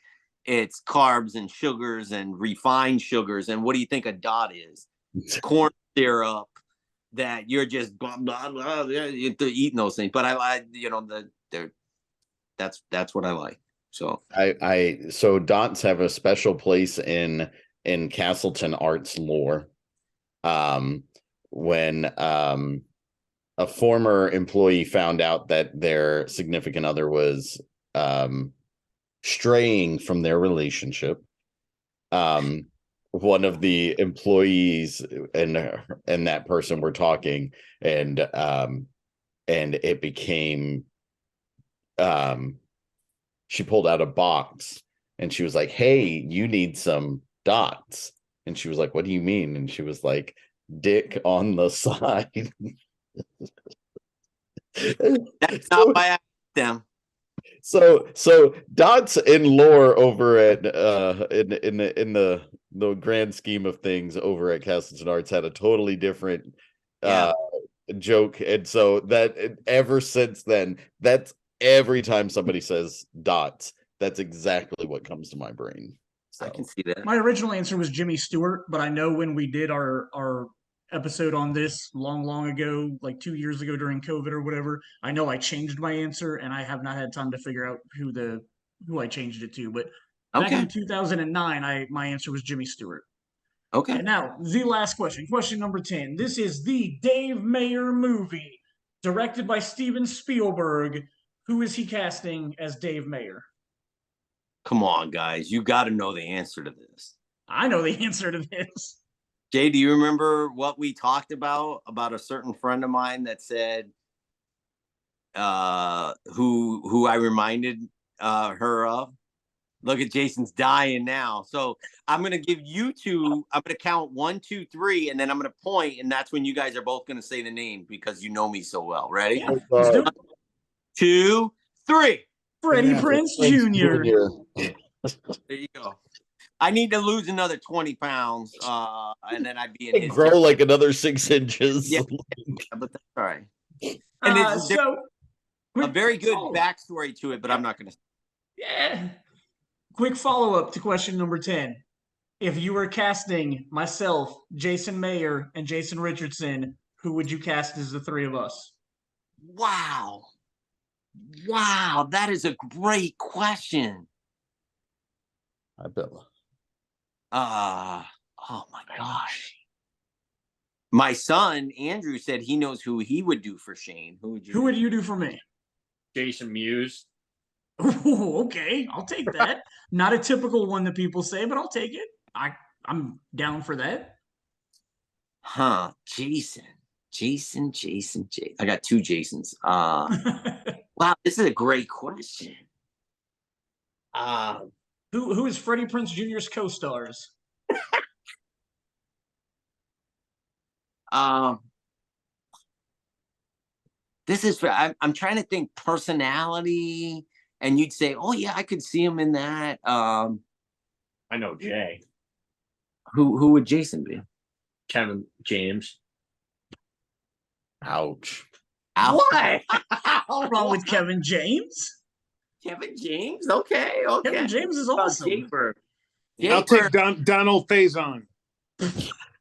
Speaker 2: It's carbs and sugars and refined sugars. And what do you think a dot is? Corn syrup that you're just blah blah blah eating those things. But that's what I like. So
Speaker 4: so dots have a special place in Castleton arts lore. When a former employee found out that their significant other was straying from their relationship, one of the employees and that person were talking, and it became she pulled out a box and she was like, "Hey, you need some dots." And she was like, "What do you mean?" And she was like, "Dick on the side."
Speaker 2: That's not why I asked them.
Speaker 4: So dots in lore over at in the grand scheme of things over at Castleton Arts had a totally different joke, and so that ever since then, that's every time somebody says dots, that's exactly what comes to my brain. So.
Speaker 2: I can see that.
Speaker 1: My original answer was Jimmy Stewart, but I know when we did our episode on this long ago, like 2 years ago during COVID or whatever, I know I changed my answer, and I have not had time to figure out who I changed it to. But back in 2009, my answer was Jimmy Stewart.
Speaker 2: Okay.
Speaker 1: And now the last question number 10. This is the Dave Maier movie, directed by Steven Spielberg. Who is he casting as Dave Maier?
Speaker 2: Come on, guys. You got to know the answer to this.
Speaker 1: I know the answer to this.
Speaker 2: Jay, do you remember what we talked about a certain friend of mine that said who I reminded her of? Look at Jason's dying now. So I'm going to give you two, I'm going to count 1, 2, 3, and then I'm going to point, and that's when you guys are both going to say the name because you know me so well. Ready?
Speaker 1: Yeah, let's do it.
Speaker 2: 2, 3.
Speaker 1: Freddie Prinze Jr.
Speaker 2: There you go. I need to lose another 20 pounds, and then I'd be in his
Speaker 4: grow like another 6 inches.
Speaker 2: Yeah, but that's all right. And it's a very good backstory to it, but I'm not going to.
Speaker 1: Yeah. Quick follow-up to question number 10. If you were casting myself, Jason Maier, and Jason Richardson, who would you cast as the three of us?
Speaker 2: Wow, that is a great question.
Speaker 4: I bet.
Speaker 2: Oh my gosh. My son Andrew said he knows who he would do for Shane. Who would you do
Speaker 1: for me?
Speaker 6: Jason Mewes.
Speaker 1: Ooh, okay, I'll take that. Not a typical one that people say, but I'll take it. I'm down for that.
Speaker 2: Huh? Jason. I got 2 Jasons. Wow, this is a great question.
Speaker 1: Who is Freddie Prinze Jr.'s co-stars?
Speaker 2: This is I'm trying to think personality, and you'd say, "Oh yeah, I could see him in that."
Speaker 8: I know Jay.
Speaker 2: Who would Jason be?
Speaker 8: Kevin James.
Speaker 4: Ouch.
Speaker 2: What?
Speaker 1: What's wrong with Kevin James?
Speaker 2: Kevin James? Okay.
Speaker 1: Kevin James is awesome.
Speaker 3: I'll take Donald Faison.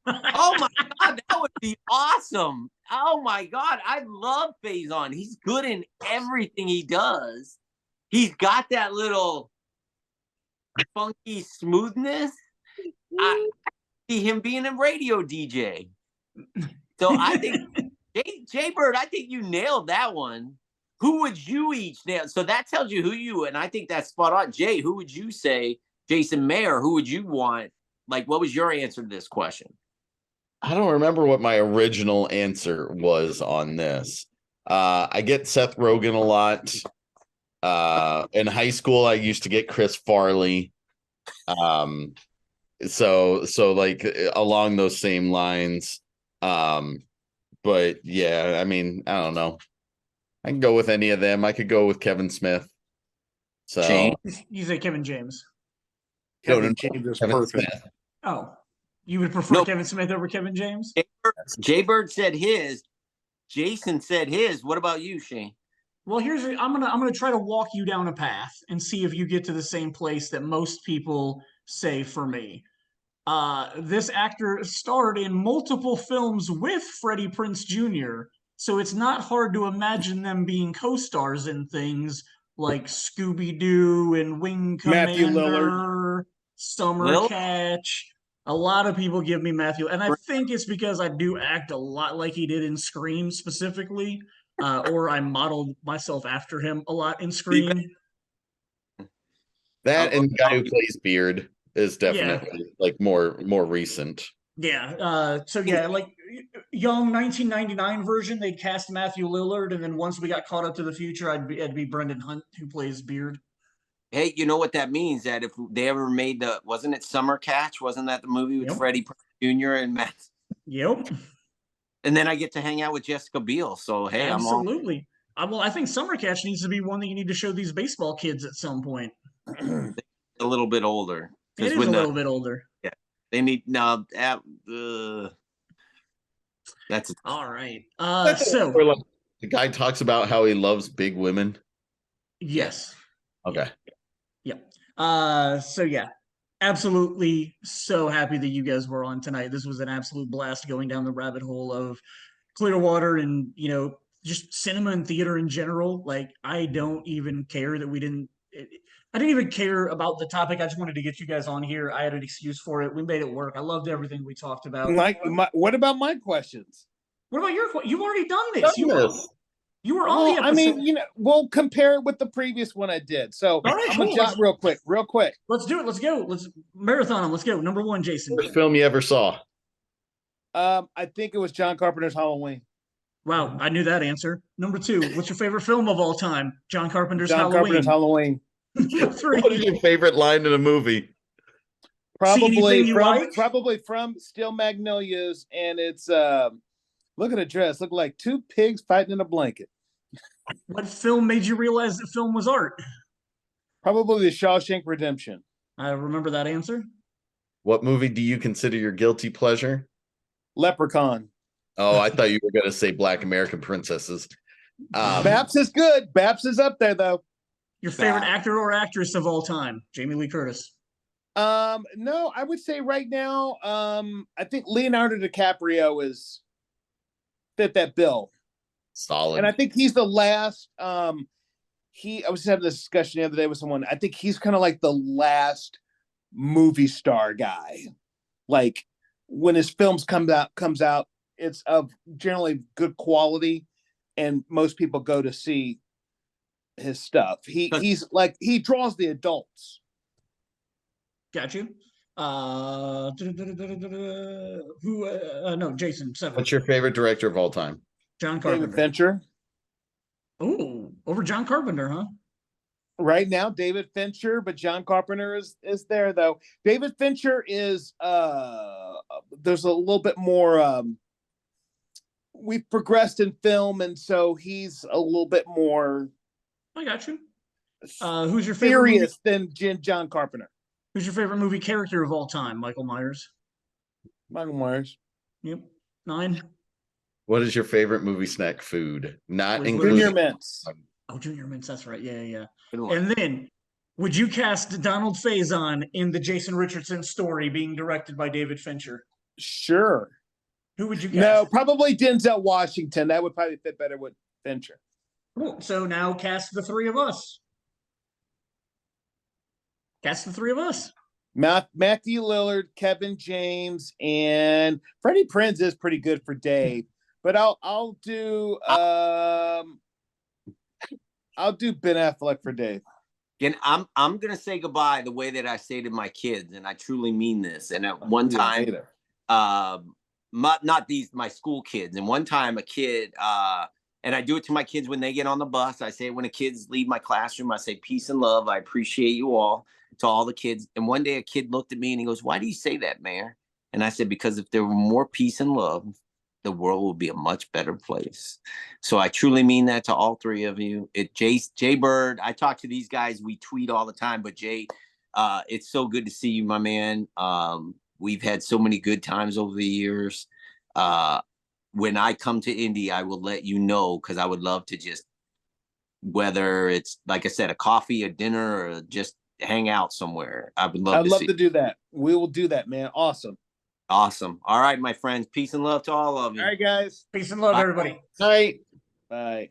Speaker 2: Oh my God, that would be awesome. Oh my God, I love Faison. He's good in everything he does. He's got that little funky smoothness. I see him being a radio DJ. So I think, Jay Bird, I think you nailed that one. Who would you each nail? So that tells you who you, and I think that's spot on. Jay, who would you say? Jason Maier, who would you want? Like, what was your answer to this question?
Speaker 4: I don't remember what my original answer was on this. I get Seth Rogen a lot. In high school, I used to get Chris Farley. So like along those same lines. But yeah, I mean, I don't know. I can go with any of them. I could go with Kevin Smith. So
Speaker 2: Shane?
Speaker 1: You say Kevin James.
Speaker 3: Kevin James is
Speaker 4: Kevin
Speaker 3: perfect.
Speaker 4: Smith.
Speaker 1: Oh. You would prefer
Speaker 2: No.
Speaker 1: Kevin Smith over Kevin James?
Speaker 2: Jay Bird said his. Jason said his. What about you, Shane?
Speaker 1: Well, I'm gonna try to walk you down a path and see if you get to the same place that most people say for me. This actor starred in multiple films with Freddie Prinze Jr., so it's not hard to imagine them being co-stars in things like Scooby-Doo and Wing
Speaker 3: Matthew
Speaker 1: Commander, Summer
Speaker 2: Lil?
Speaker 1: Catch. A lot of people give me Matthew, and I think it's because I do act a lot like he did in Scream specifically, or I modeled myself after him a lot in Scream.
Speaker 4: That and the guy who plays Beard is
Speaker 1: Yeah.
Speaker 4: definitely like more recent.
Speaker 1: Yeah. So yeah, like young 1999 version, they'd cast Matthew Lillard, and then once we got caught up to the future, it'd be Brendan Hunt who plays Beard.
Speaker 2: Hey, you know what that means? That if they ever made wasn't it Summer Catch? Wasn't that the movie with
Speaker 1: Yep.
Speaker 2: Freddie Prinze Jr. and Matt?
Speaker 1: Yep.
Speaker 2: And then I get to hang out with Jessica Biel. So hey,
Speaker 1: Absolutely. Well, I think Summer Catch needs to be one that you need to show these baseball kids at some point.
Speaker 2: I'm a little bit older.
Speaker 1: It is a little bit older.
Speaker 2: They need now. That's
Speaker 1: All right.
Speaker 4: Or
Speaker 1: So
Speaker 4: like the guy talks about how he loves big women.
Speaker 1: yes.
Speaker 4: Okay.
Speaker 1: Yep. So yeah, absolutely so happy that you guys were on tonight. This was an absolute blast going down the rabbit hole of Clearwater and, just cinema and theater in general. Like, I don't even care that I didn't even care about the topic. I just wanted to get you guys on here. I had an excuse for it. We made it work. I loved everything we talked about.
Speaker 3: What about my questions?
Speaker 1: What about you've already done this. You were on the episode.
Speaker 3: I mean, we'll compare it with the previous one I did. So
Speaker 1: right,
Speaker 3: I'm going to jot real quick.
Speaker 1: Let's do it. Let's go. Let's marathon them. Let's go. Number one, Jason.
Speaker 4: First film you ever saw?
Speaker 3: I think it was John Carpenter's Halloween.
Speaker 1: Wow, I knew that answer. Number two, what's your favorite film of all time? John Carpenter's
Speaker 3: John
Speaker 1: Halloween.
Speaker 3: Carpenter's Halloween.
Speaker 1: Three.
Speaker 4: What is your favorite line in a movie?
Speaker 3: Probably from Steel Magnolias, and it's look at a dress, look like two pigs fighting in a blanket.
Speaker 1: What film made you realize that film was art?
Speaker 3: Probably The Shawshank Redemption.
Speaker 1: I remember that answer.
Speaker 4: What movie do you consider your guilty pleasure?
Speaker 3: Leprechaun.
Speaker 4: Oh, I thought you were going to say Black American Princesses.
Speaker 3: Baps is good. Baps is up there, though.
Speaker 1: Your favorite actor or actress of all time? Jamie Lee Curtis.
Speaker 3: No, I would say right now, I think Leonardo DiCaprio fit that bill.
Speaker 4: Solid.
Speaker 3: And I think he's the last. I was just having this discussion the other day with someone. I think he's kind of like the last movie star guy. Like when his films comes out, it's of generally good quality, and most people go to see his stuff. He's like he draws the adults.
Speaker 1: Got you. Jason, 7.
Speaker 4: What's your favorite director of all time?
Speaker 1: John Carpenter.
Speaker 3: David Fincher.
Speaker 1: Ooh, over John Carpenter, huh?
Speaker 3: Right now, David Fincher, but John Carpenter is there though. David Fincher is there's a little bit more we've progressed in film, and so he's a little bit more
Speaker 1: I got you. Who's your favorite
Speaker 3: serious than John Carpenter?
Speaker 1: Who's your favorite movie character of all time? Michael Myers.
Speaker 3: Michael Myers.
Speaker 1: Yep. 9.
Speaker 4: What is your favorite movie snack food? Not
Speaker 1: With
Speaker 4: including
Speaker 3: Junior Mints.
Speaker 1: Oh, Junior Mints. That's right. Yeah.
Speaker 2: Good one.
Speaker 1: And then, would you cast Donald Faison in the Jason Richardson story being directed by David Fincher?
Speaker 3: Sure.
Speaker 1: Who would you cast?
Speaker 3: No, probably Denzel Washington. That would probably fit better with Fincher.
Speaker 1: Cool. So now cast the three of us. Cast the three of us.
Speaker 3: Matthew Lillard, Kevin James, and Freddie Prinze is pretty good for Dave. But I'll do Ben Affleck for Dave.
Speaker 2: And I'm gonna say goodbye the way that I say to my kids, and I truly mean this. And at one time, not my school kids, and one time a kid, and I do it to my kids when they get on the bus. I say it when the kids leave my classroom. I say peace and love. I appreciate you all, to all the kids. And one day a kid looked at me and he goes, "Why do you say that, Maier?" And I said, "Because if there were more peace and love, the world would be a much better place." So I truly mean that to all three of you. Jay Bird, I talk to these guys, we tweet all the time, but Jay, it's so good to see you, my man. We've had so many good times over the years. When I come to Indy, I will let you know, because I would love to just, whether it's, like I said, a coffee, a dinner, or just hang out somewhere. I would love
Speaker 3: I'd
Speaker 2: to
Speaker 3: love
Speaker 2: see.
Speaker 3: to do that. We will do that, man. Awesome.
Speaker 2: Awesome. All right, my friends. Peace and love to all of you.
Speaker 3: All right, guys.
Speaker 1: Peace and love,
Speaker 2: Bye.
Speaker 1: everybody.
Speaker 4: All right.
Speaker 3: Bye.